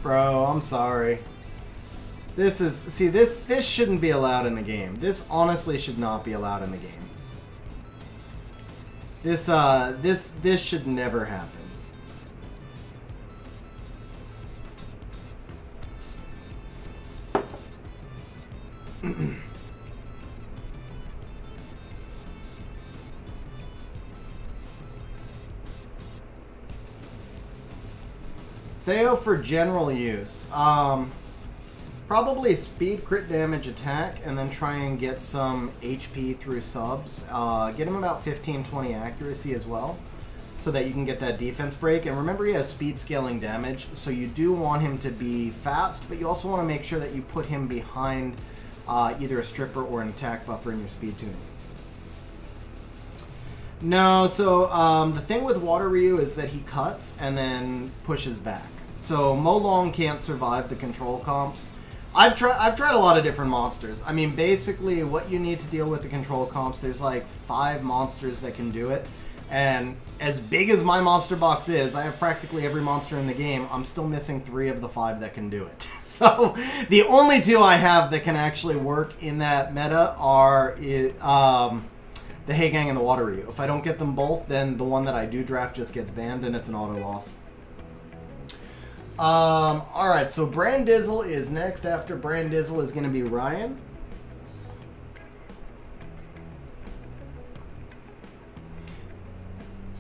Bro, I'm sorry. This shouldn't be allowed in the game. This honestly should not be allowed in the game. This should never happen. Theo for general use. Probably speed, crit damage, attack, and then try and get some HP through subs. Get him about 15-20 accuracy as well, so that you can get that defense break. And remember, he has speed scaling damage, so you do want him to be fast, but you also want to make sure that you put him behind either a stripper or an attack buffer in your speed tuning. No, so the thing with Water Ryu is that he cuts and then pushes back. So Mo Long can't survive the control comps. I've tried a lot of different monsters. I mean, basically what you need to deal with the control comps, there's like 5 monsters that can do it. And as big as my monster box is, I have practically every monster in the game. I'm still missing 3 of the 5 that can do it. So the only 2 I have that can actually work in that meta are the Heigang and the Water Ryu. If I don't get them both, then the one that I do draft just gets banned and it's an auto loss. Alright, so Brandizzle is next. After Brandizzle is going to be Ryan.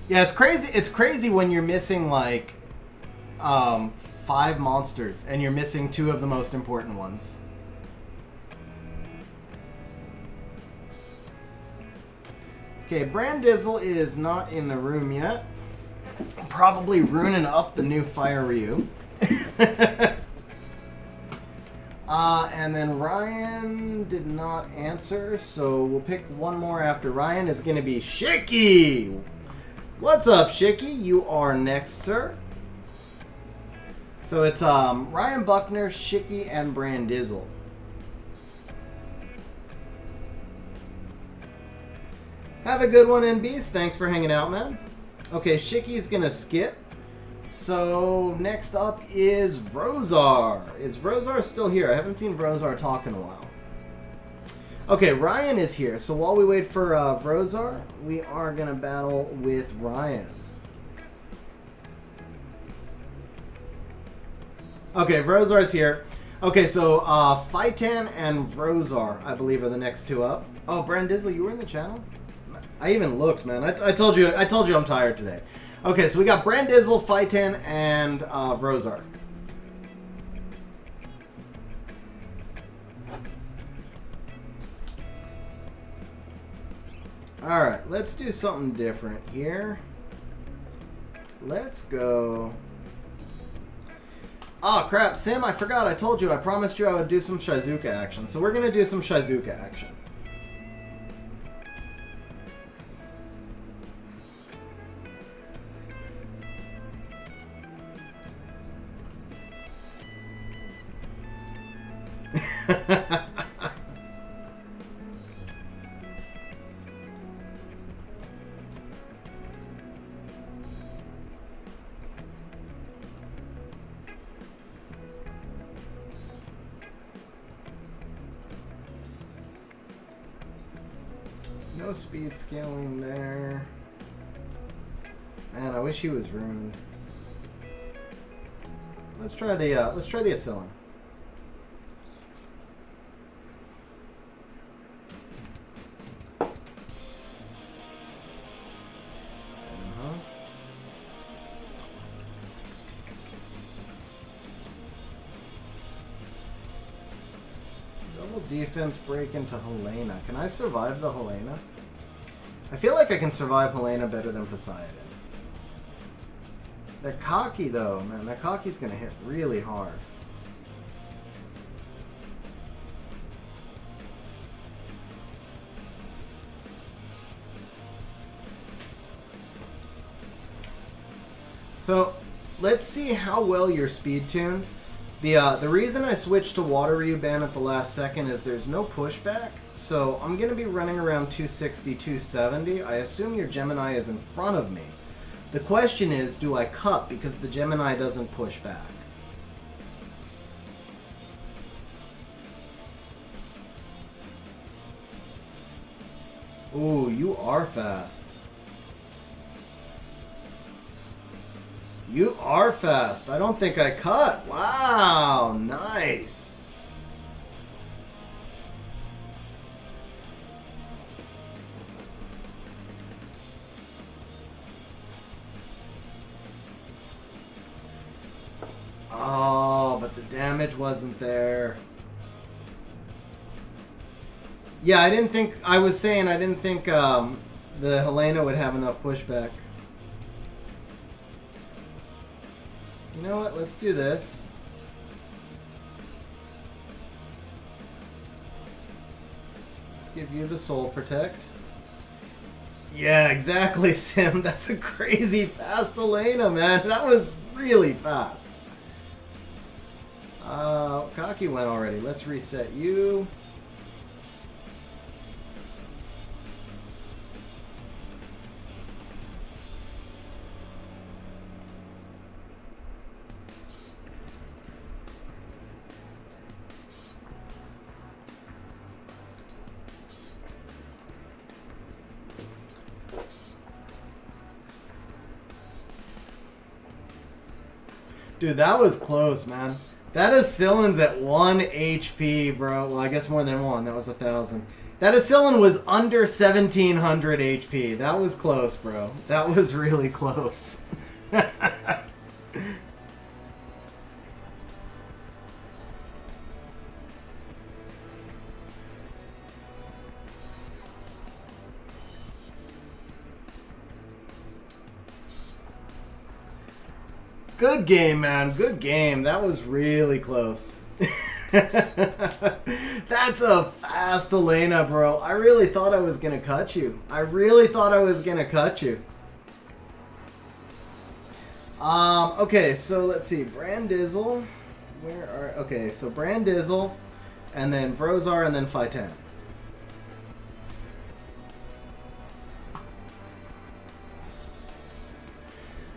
Yeah, it's crazy. It's crazy when you're missing like 5 monsters and you're missing 2 of the most important ones. Okay, Brandizzle is not in the room yet. Probably ruining up the new Fire Ryu. And then Ryan did not answer, so we'll pick one more after Ryan. Is going to be Shiki. What's up, Shiki? You are next, sir. So it's Ryan Buckner, Shiki, and Brandizzle. Have a good one, NBs. Thanks for hanging out, man. Okay, Shiki's gonna skip. So next up is Vrozar. Is Vrozar still here? I haven't seen Vrozar talk in a while. Okay, Ryan is here. So while we wait for Vrozar, we are gonna battle with Ryan. Okay, Vrozar's here. Okay, so Phytan and Vrozar, I believe, are the next 2 up. Oh, Brandizzle, you were in the channel? I even looked, man. I told you I'm tired today. Okay, so we got Brandizzle, Phytan, and Vrozar. Alright, let's do something different here. Let's go... Oh, crap, Sam, I forgot. I told you. I promised you I would do some Shizuka action. So we're going to do some Shizuka action. No speed scaling there. Man, I wish he was ruined. Let's try the Asylum. Double defense break into Helena. Can I survive the Helena? I feel like I can survive Helena better than Poseidon. That cocky though, man. That cocky's gonna hit really hard. So, let's see how well you're speed tuned. The reason I switched to Water Ryu ban at the last second is there's no pushback. So I'm going to be running around 260, 270. I assume your Gemini is in front of me. The question is, do I cut because the Gemini doesn't push back? Ooh, you are fast. You are fast. I don't think I cut. Wow, nice. Oh, but the damage wasn't there. Yeah, I didn't think the Helena would have enough pushback. You know what? Let's do this. Let's give you the Soul Protect. Yeah, exactly, Sim. That's a crazy fast Helena, man. That was really fast. Cocky went already. Let's reset you. Dude, that was close, man. That Asylum's at 1 HP, bro. Well, I guess more than one. That was 1,000. That Asylum was under 1,700 HP. That was close, bro. That was really close. Good game, man. Good game. That was really close. That's a fast Helena, bro. I really thought I was going to cut you. Okay, so let's see. Brandizzle. Okay, so Brandizzle, and then Vrozar, and then Phytan.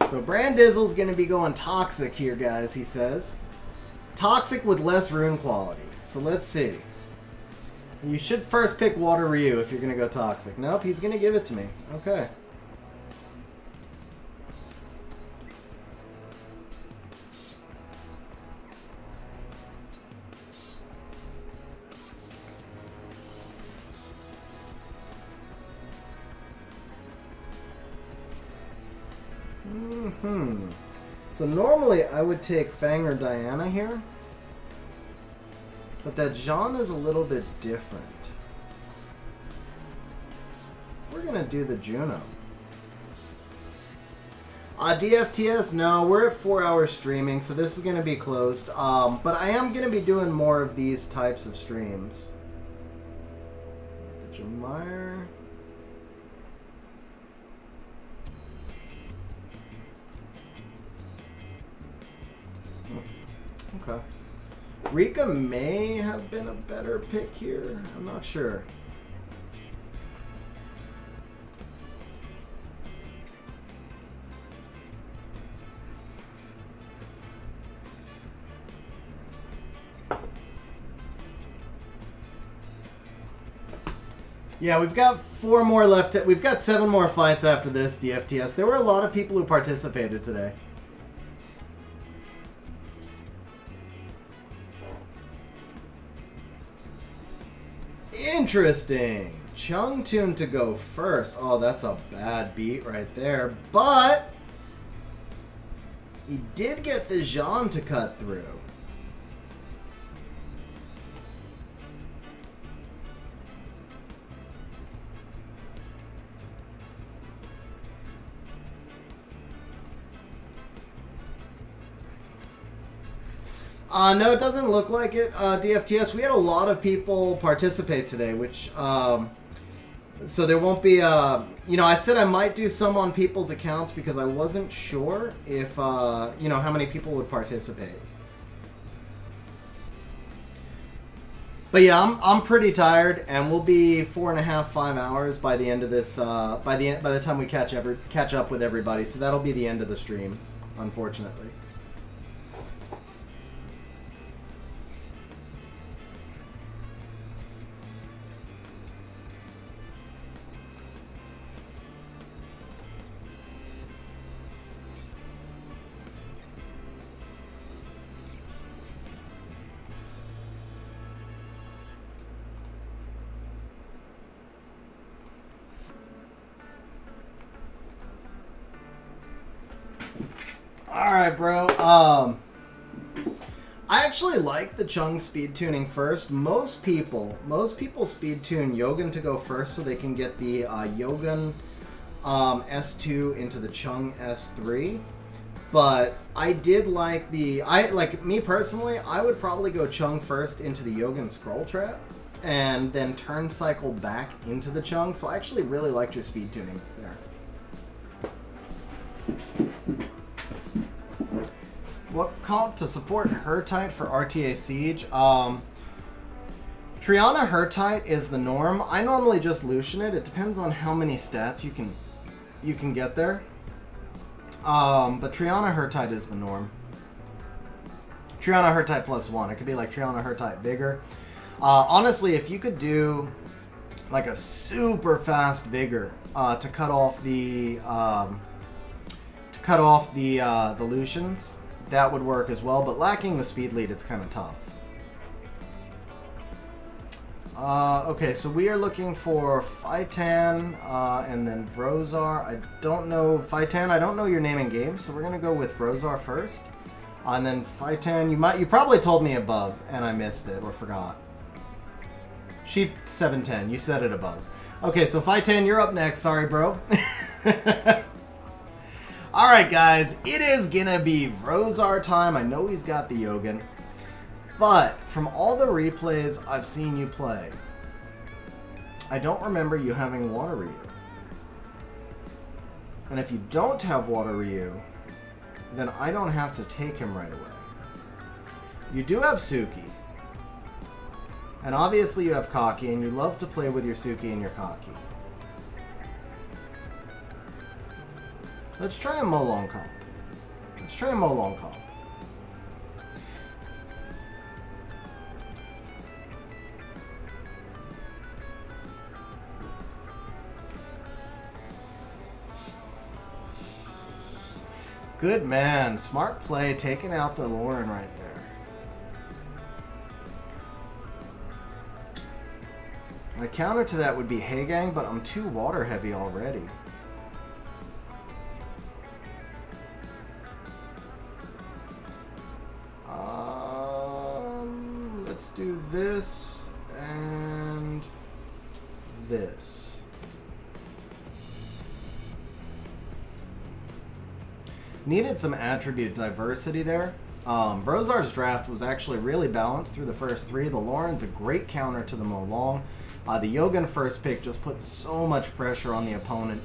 So Brandizzle's going to be going Toxic here, guys, he says. Toxic with less rune quality. So let's see. You should first pick Water Ryu if you're going to go Toxic. Nope, he's going to give it to me. Okay. So normally I would take Fang or Diana here, but that Jean is a little bit different. We're gonna do the Juno. DFTS, no, we're at 4 hours streaming, so this is gonna be closed. But I am gonna be doing more of these types of streams. The Jamire. Okay. Rika may have been a better pick here. I'm not sure. Yeah, we've got 4 more left. We've got 7 more fights after this, DFTS. There were a lot of people who participated today. Interesting. Chung Tune to go first. Oh, that's a bad beat right there. But he did get the Jean to cut through. No, it doesn't look like it, DFTS. We had a lot of people participate today, which, so there won't be, you know, I said I might do some on people's accounts because I wasn't sure if, you know, how many people would participate. But yeah, I'm pretty tired, and we'll be 4.5, 5 hours by the end of this, by the time we catch up with everybody. So that'll be the end of the stream, unfortunately. Alright, bro. I actually like the Chung speed tuning first. Most people speed tune Yogan to go first so they can get the Yogan S2 into the Chung S3. But I did like me personally, I would probably go Chung first into the Yogan scroll trap and then turn cycle back into the Chung. So I actually really liked your speed tuning there. What comp to support Hertite for RTA Siege? Triana Hertite is the norm. I normally just Lucian it. It depends on how many stats you can get there. But Triana Hertite is the norm. Triana Hertite +1. It could be like Triana Hertite Vigor. Honestly, if you could do like a super fast Vigor to cut off the Lucians, that would work as well, but lacking the speed lead, it's kind of tough. Okay, so we are looking for Phytan and then Vrozar. I don't know, Phytan, I don't know your name in game, so we're going to go with Vrozar first. And then Phytan, you probably told me above, and I missed it or forgot. Sheep 710, you said it above. Okay, so Phytan, you're up next. Sorry, bro. Alright guys, it is gonna be Vrozar time. I know he's got the Yogan. But from all the replays I've seen you play, I don't remember you having Water Ryu. And if you don't have Water Ryu, then I don't have to take him right away. You do have Suki. And obviously you have Kaki, and you love to play with your Suki and your Kaki. Let's try a Molong comp. Let's try a Molong comp. Good man. Smart play, taking out the Lauren right there. My counter to that would be Heigang, but I'm too water heavy already. Let's do this and this. Needed some attribute diversity there. Vrozar's draft was actually really balanced through the first three. The Lauren's a great counter to the Molong. The Yogan first pick just put so much pressure on the opponent.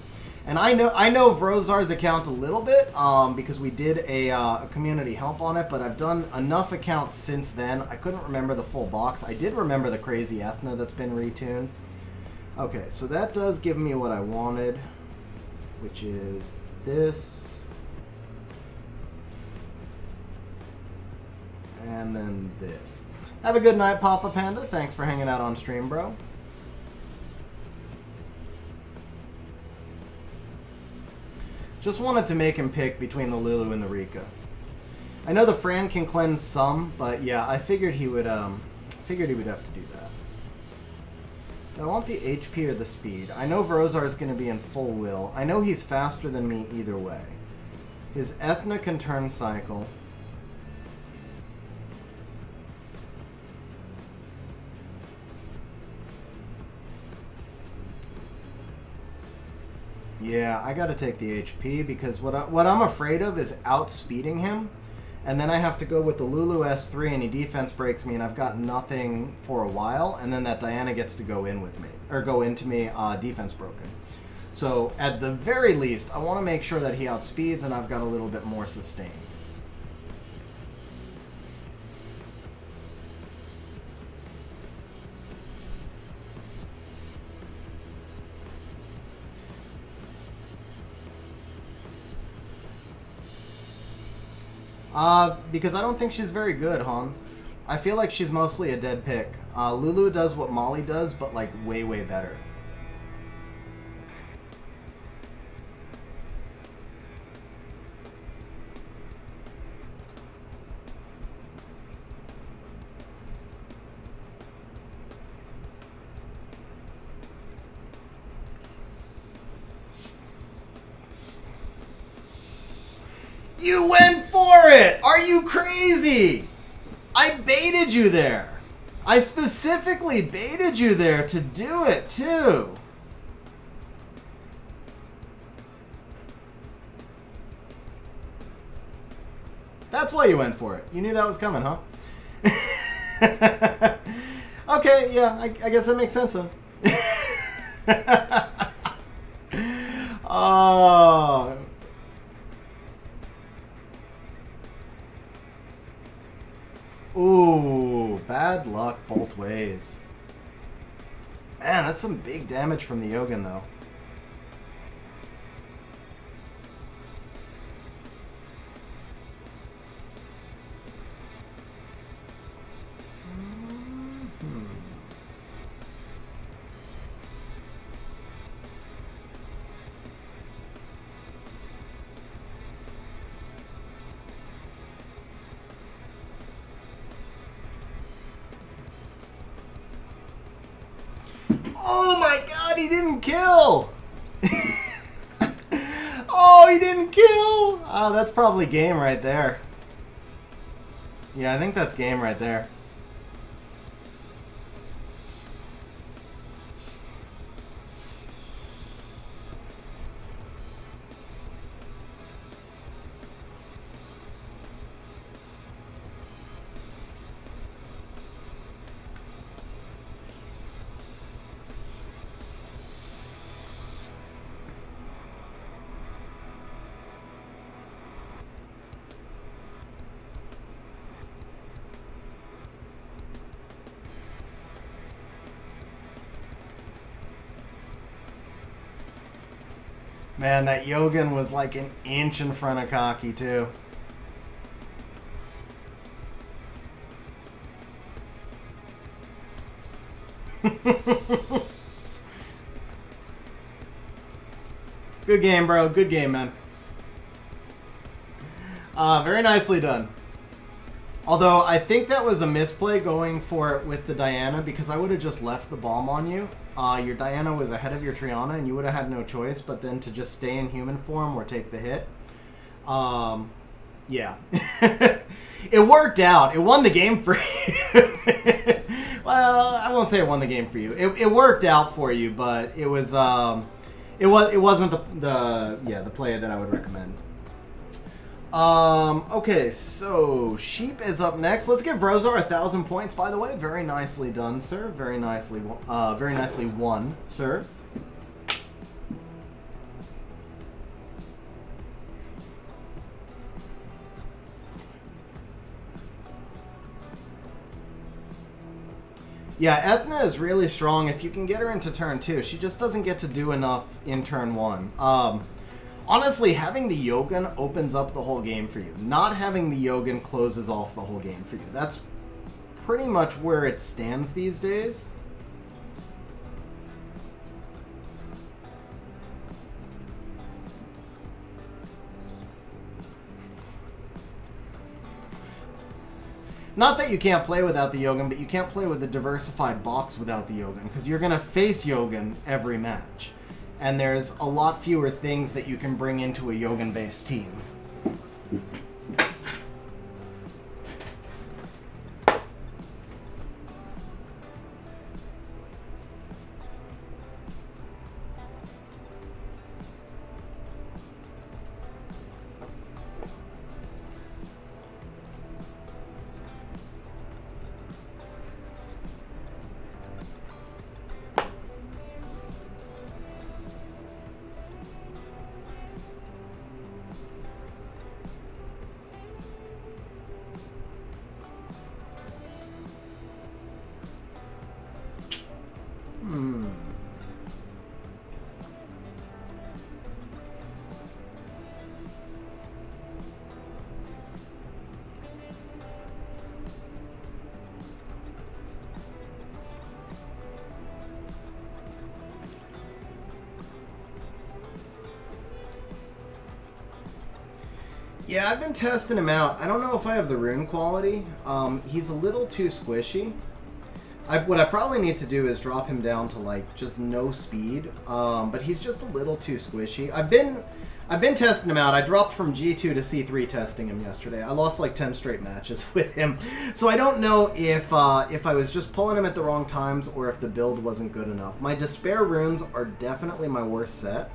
And I know Vrozar's account a little bit because we did a community help on it, but I've done enough accounts since then. I couldn't remember the full box. I did remember the crazy Ethna that's been retuned. Okay, so that does give me what I wanted, which is this. And then this. Have a good night, Papa Panda. Thanks for hanging out on stream, bro. Just wanted to make him pick between the Lulu and the Rika. I know the Fran can cleanse some, but yeah, I figured he would have to do that. I want the HP or the speed. I know Vrozar is going to be in full will. I know he's faster than me either way. His Ethna can turn cycle. Yeah, I gotta take the HP because what I'm afraid of is outspeeding him, and then I have to go with the Lulu S3 and he defense breaks me and I've got nothing for a while, and then that Diana gets to go in with me, or go into me defense broken. So at the very least, I want to make sure that he outspeeds and I've got a little bit more sustain. Because I don't think she's very good, Hans. I feel like she's mostly a dead pick. Lulu does what Molly does, but like way, way better. You went for it! Are you crazy? I baited you there. I specifically baited you there to do it, too. That's why you went for it. You knew that was coming, huh? Okay, yeah, I guess that makes sense, then. Oh... Ooh, bad luck both ways. Man, that's some big damage from the Yogan, though. Oh my god, he didn't kill! Oh, he didn't kill! Oh, that's probably game right there. Yeah, I think that's game right there. Man, that Yogan was like an inch in front of Kaki, too. Good game, bro. Good game, man. Very nicely done. Although, I think that was a misplay going for it with the Diana, because I would have just left the bomb on you. Your Diana was ahead of your Triana, and you would have had no choice but then to just stay in human form or take the hit. Yeah. It worked out. It won the game for you. Well, I won't say it won the game for you. It worked out for you, but it was it wasn't the play that I would recommend. Okay, so Sheep is up next. Let's give Vrozar 1,000 points, by the way. Very nicely done, sir. Very nicely won, sir. Yeah, Ethna is really strong if you can get her into turn 2. She just doesn't get to do enough in turn 1. Honestly, having the Yogan opens up the whole game for you. Not having the Yogan closes off the whole game for you. That's pretty much where it stands these days. Not that you can't play without the Yogan, but you can't play with a diversified box without the Yogan, because you're going to face Yogan every match. And there's a lot fewer things that you can bring into a Yogan-based team. Yeah, I've been testing him out. I don't know if I have the rune quality. He's a little too squishy. What I probably need to do is drop him down to like just no speed. But he's just a little too squishy. I've been testing him out. I dropped from G2 to C3 testing him yesterday. I lost like 10 straight matches with him. So I don't know if I was just pulling him at the wrong times or if the build wasn't good enough. My Despair runes are definitely my worst set.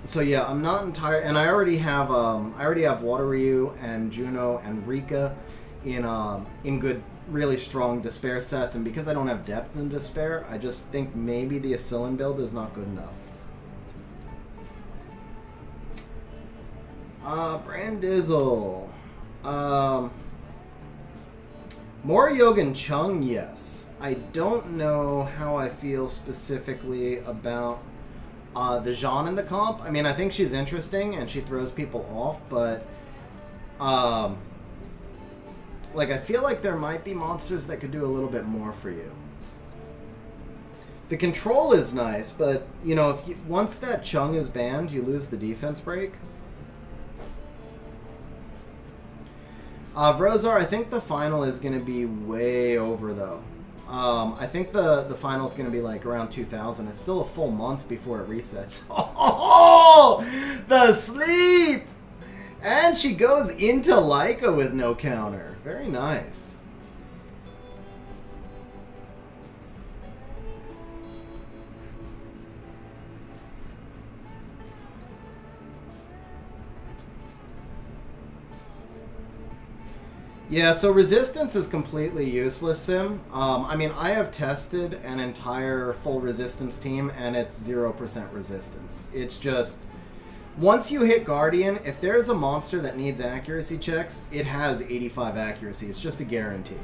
So yeah, I'm not entirely, and I already have Water Ryu and Juno and Rika in good, really strong Despair sets, and because I don't have depth in Despair, I just think maybe the Asylum build is not good enough. Brandizzle. More Yogan Chung, yes. I don't know how I feel specifically about the Jean in the comp. I mean, I think she's interesting and she throws people off, but like I feel like there might be monsters that could do a little bit more for you. The control is nice, but you know, once that Chung is banned, you lose the defense break. Vrozar, I think the final is going to be way over though. I think the final is going to be like around 2,000. It's still a full month before it resets. Oh, the sleep! And she goes into Leica with no counter. Very nice. Yeah, so resistance is completely useless, Sim. I mean, I have tested an entire full resistance team, and it's 0% resistance. It's just, once you hit Guardian, if there's a monster that needs accuracy checks, it has 85 accuracy. It's just a guarantee.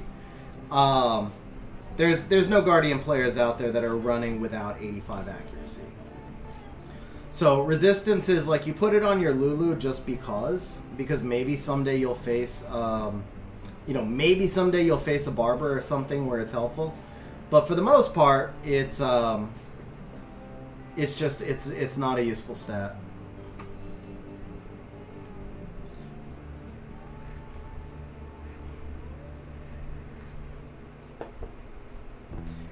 There's no Guardian players out there that are running without 85 accuracy. So resistance is like you put it on your Lulu just because maybe someday you'll face... you know, maybe someday you'll face a barber or something where it's helpful, but for the most part, it's not a useful stat.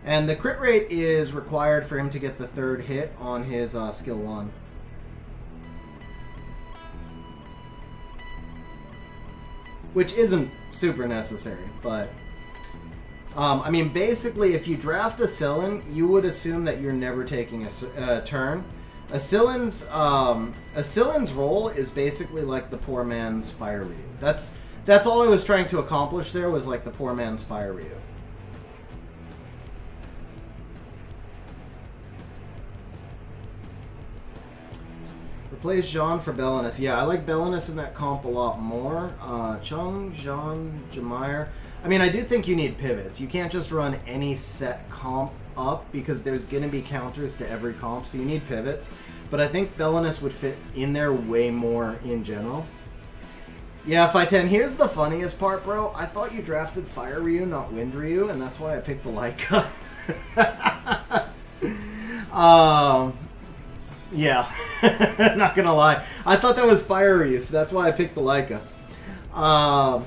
And the crit rate is required for him to get the third hit on his skill 1. Which isn't super necessary, but I mean, basically, if you draft a Sillin, you would assume that you're never taking a turn. A Sillin's role is basically like the poor man's Fire Ryu. That's all I was trying to accomplish there, was like the poor man's Fire Ryu. Replace Jean for Belinus. Yeah, I like Belinus in that comp a lot more. Chung, Jean, Jameir. I mean, I do think you need pivots. You can't just run any set comp up because there's going to be counters to every comp, so you need pivots. But I think Belinus would fit in there way more in general. Yeah, Fighten, here's the funniest part, bro. I thought you drafted Fire Ryu, not Wind Ryu, and that's why I picked the Leica. Yeah, not gonna lie. I thought that was Fire Ryu, so that's why I picked the Leica. Um,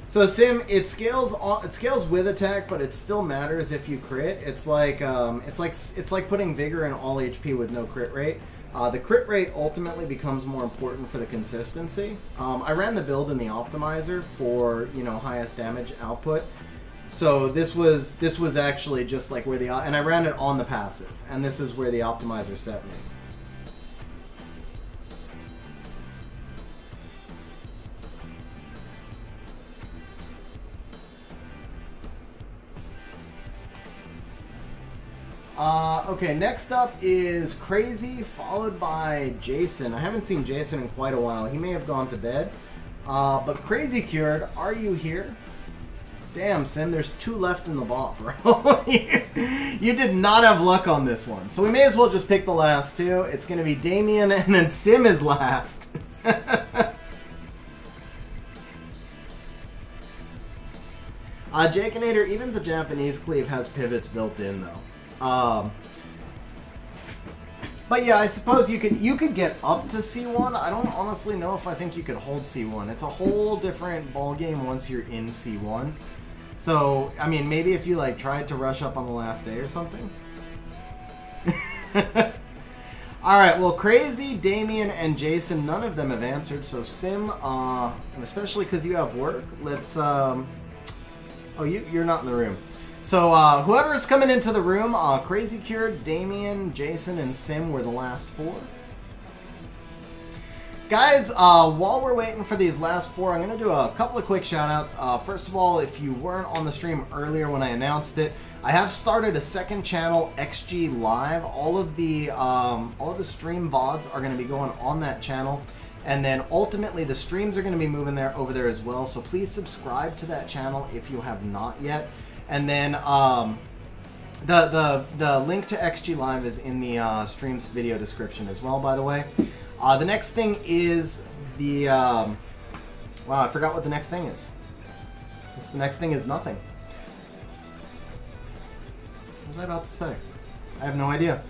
So Sim, it scales with attack, but it still matters if you crit. It's like putting vigor in all HP with no crit rate. The crit rate ultimately becomes more important for the consistency. I ran the build in the optimizer for highest damage output. So this was actually just like where and I ran it on the passive, and this is where the optimizer set me. Okay, next up is Crazy, followed by Jason. I haven't seen Jason in quite a while. He may have gone to bed. But Crazy Cured, are you here? Damn, Sim, there's 2 left in the bot, bro. You did not have luck on this one. So we may as well just pick the last 2. It's going to be Damien, and then Sim is last. Jakinator, even the Japanese cleave has pivots built in, though. But yeah, I suppose you could get up to C1. I don't honestly know if I think you could hold C1. It's a whole different ballgame once you're in C1. So, I mean, maybe if you like tried to rush up on the last day or something. Alright, well, Crazy, Damien, and Jason, none of them have answered. So Sim, and especially because you have work, let's... Oh, you're not in the room. So, whoever's coming into the room, Crazy Cured, Damien, Jason, and Sim were the last 4. Guys, while we're waiting for these last 4, I'm going to do a couple of quick shout-outs. First of all, if you weren't on the stream earlier when I announced it, I have started a second channel, XG Live. All of the stream VODs are going to be going on that channel. And then ultimately the streams are going to be moving over there as well. So please subscribe to that channel if you have not yet. And then the link to XG Live is in the stream's video description as well, by the way. The next thing is the... wow, I forgot what the next thing is. The next thing is nothing. What was I about to say? I have no idea.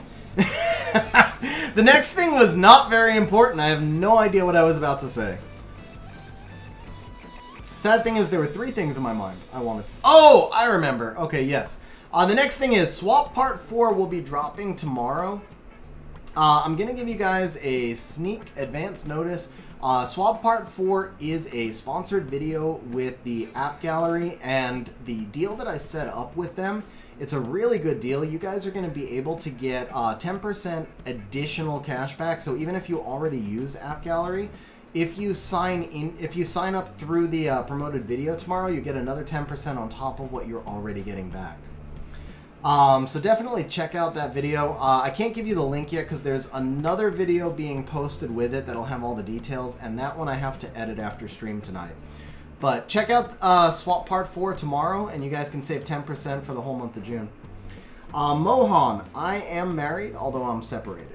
The next thing was not very important. I have no idea what I was about to say. Sad thing is there were 3 things in my mind I wanted to... Oh, I remember. Okay, yes. The next thing is Swap Part 4 will be dropping tomorrow. I'm going to give you guys a sneak advance notice. Swap Part 4 is a sponsored video with the App Gallery, and the deal that I set up with them, it's a really good deal. You guys are going to be able to get 10% additional cashback. So even if you already use App Gallery, if you sign up through the promoted video tomorrow, you get another 10% on top of what you're already getting back. So definitely check out that video. I can't give you the link yet because there's another video being posted with it that'll have all the details, and that one I have to edit after stream tonight. But check out Swap Part 4 tomorrow, and you guys can save 10% for the whole month of June. Mohan, I am married, although I'm separated.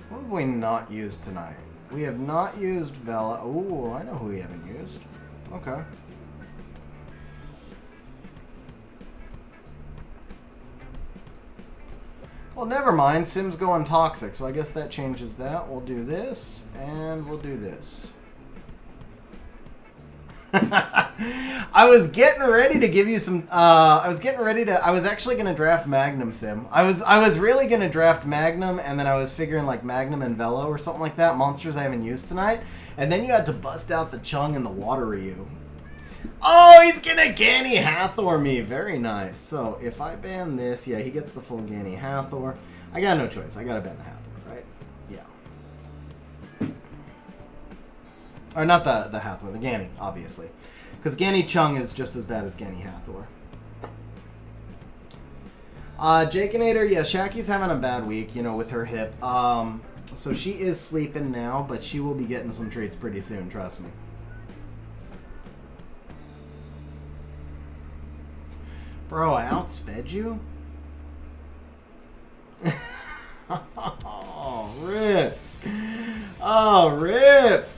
What have we not used tonight? We have not used Vela. Oh, I know who we haven't used. Okay. Well, never mind. Sim's going toxic, so I guess that changes that. We'll do this, and we'll do this. I was getting ready to give you some. I was actually going to draft Magnum, Sim. I was really going to draft Magnum, and then I was figuring like Magnum and Velo or something like that. Monsters I haven't used tonight. And then you had to bust out the Chung and the Water Ryu. Oh, he's going to Ganny Hathor me. Very nice. So if I ban this, yeah, he gets the full Ganny Hathor. I got no choice. I got to ban the Hathor, right? Yeah. Or not the Hathor, the Ganny, obviously. Because Ganny Chung is just as bad as Ganny Hathor. Jakeinator, yeah, Shaki's having a bad week, you know, with her hip. So she is sleeping now, but she will be getting some treats pretty soon, trust me. Bro, I outsped you? Oh, rip. Oh, rip.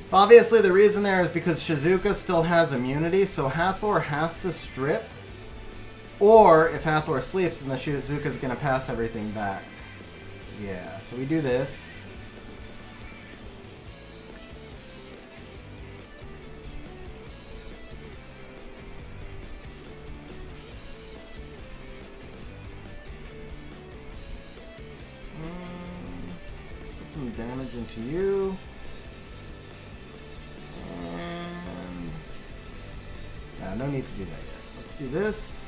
So obviously the reason there is because Shizuka still has immunity, so Hathor has to strip. Or if Hathor sleeps, then the Shizuka's going to pass everything back. Yeah, so we do this. Put some damage into you. No need to do that yet. Let's do this.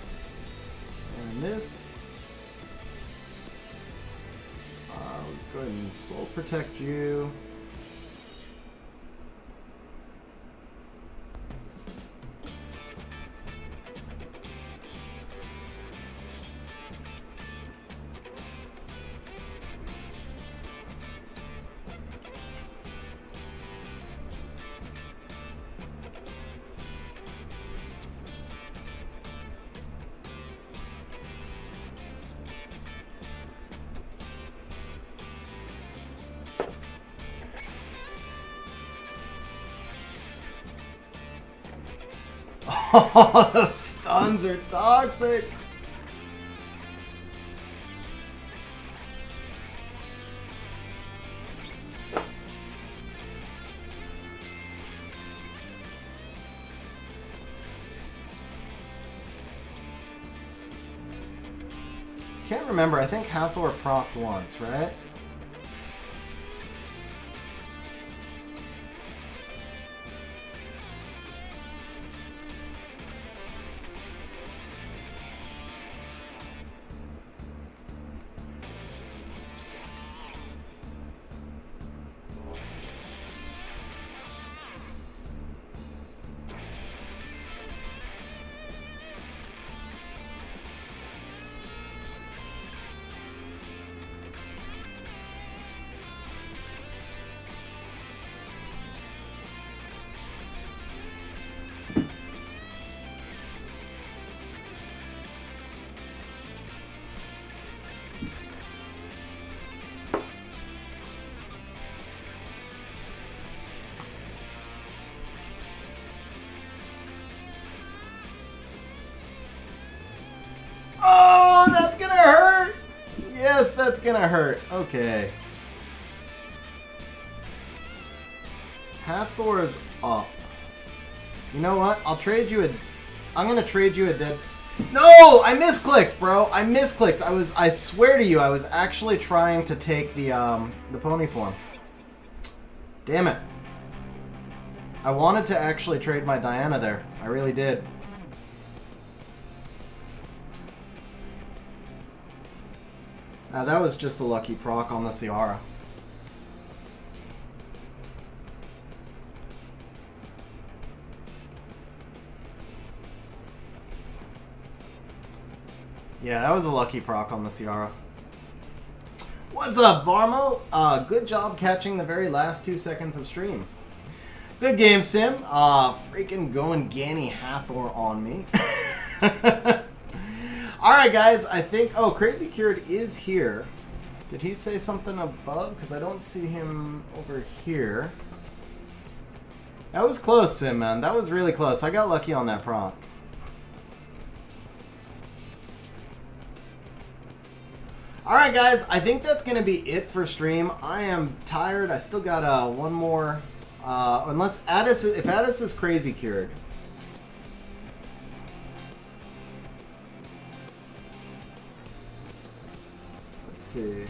And this. Let's go ahead and soul protect you. Oh, those stuns are toxic. Can't remember. I think Hathor procced once, right? Oh, that's gonna hurt! Yes, that's gonna hurt. Okay. Hathor's up. You know what? I'll trade you a... I'm gonna trade you a dead... No! I misclicked, bro! I misclicked. I swear to you, I was actually trying to take the pony form. Damn it. I wanted to actually trade my Diana there. I really did. That was just a lucky proc on the Ciara. Yeah, that was a lucky proc on the Ciara. What's up, Varmo? Good job catching the very last 2 seconds of stream. Good game, Sim. Freaking going Ganny Hathor on me. Alright, guys, I think... Oh, Crazy Cured is here. Did he say something above? Because I don't see him over here. That was close, Sim, man. That was really close. I got lucky on that proc. Alright, guys, I think that's going to be it for stream. I am tired. I still got one more Unless Addis, if Addis is crazy cured. Let's see.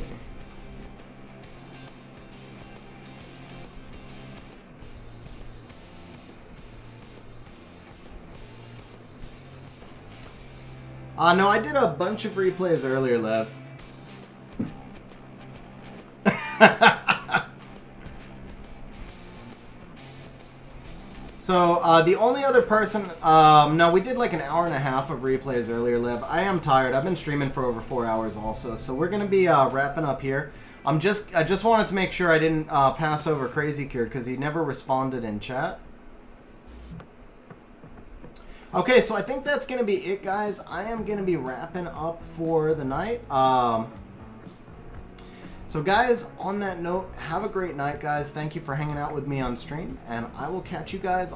No, I did a bunch of replays earlier, Lev. So, the only other person... no, we did like an hour and a half of replays earlier, Lev. I am tired. I've been streaming for over 4 hours also. So we're going to be wrapping up here. I just wanted to make sure I didn't pass over Crazy Cured because he never responded in chat. Okay, so I think that's going to be it, guys. I am going to be wrapping up for the night. So, guys, on that note, have a great night, guys. Thank you for hanging out with me on stream, and I will catch you guys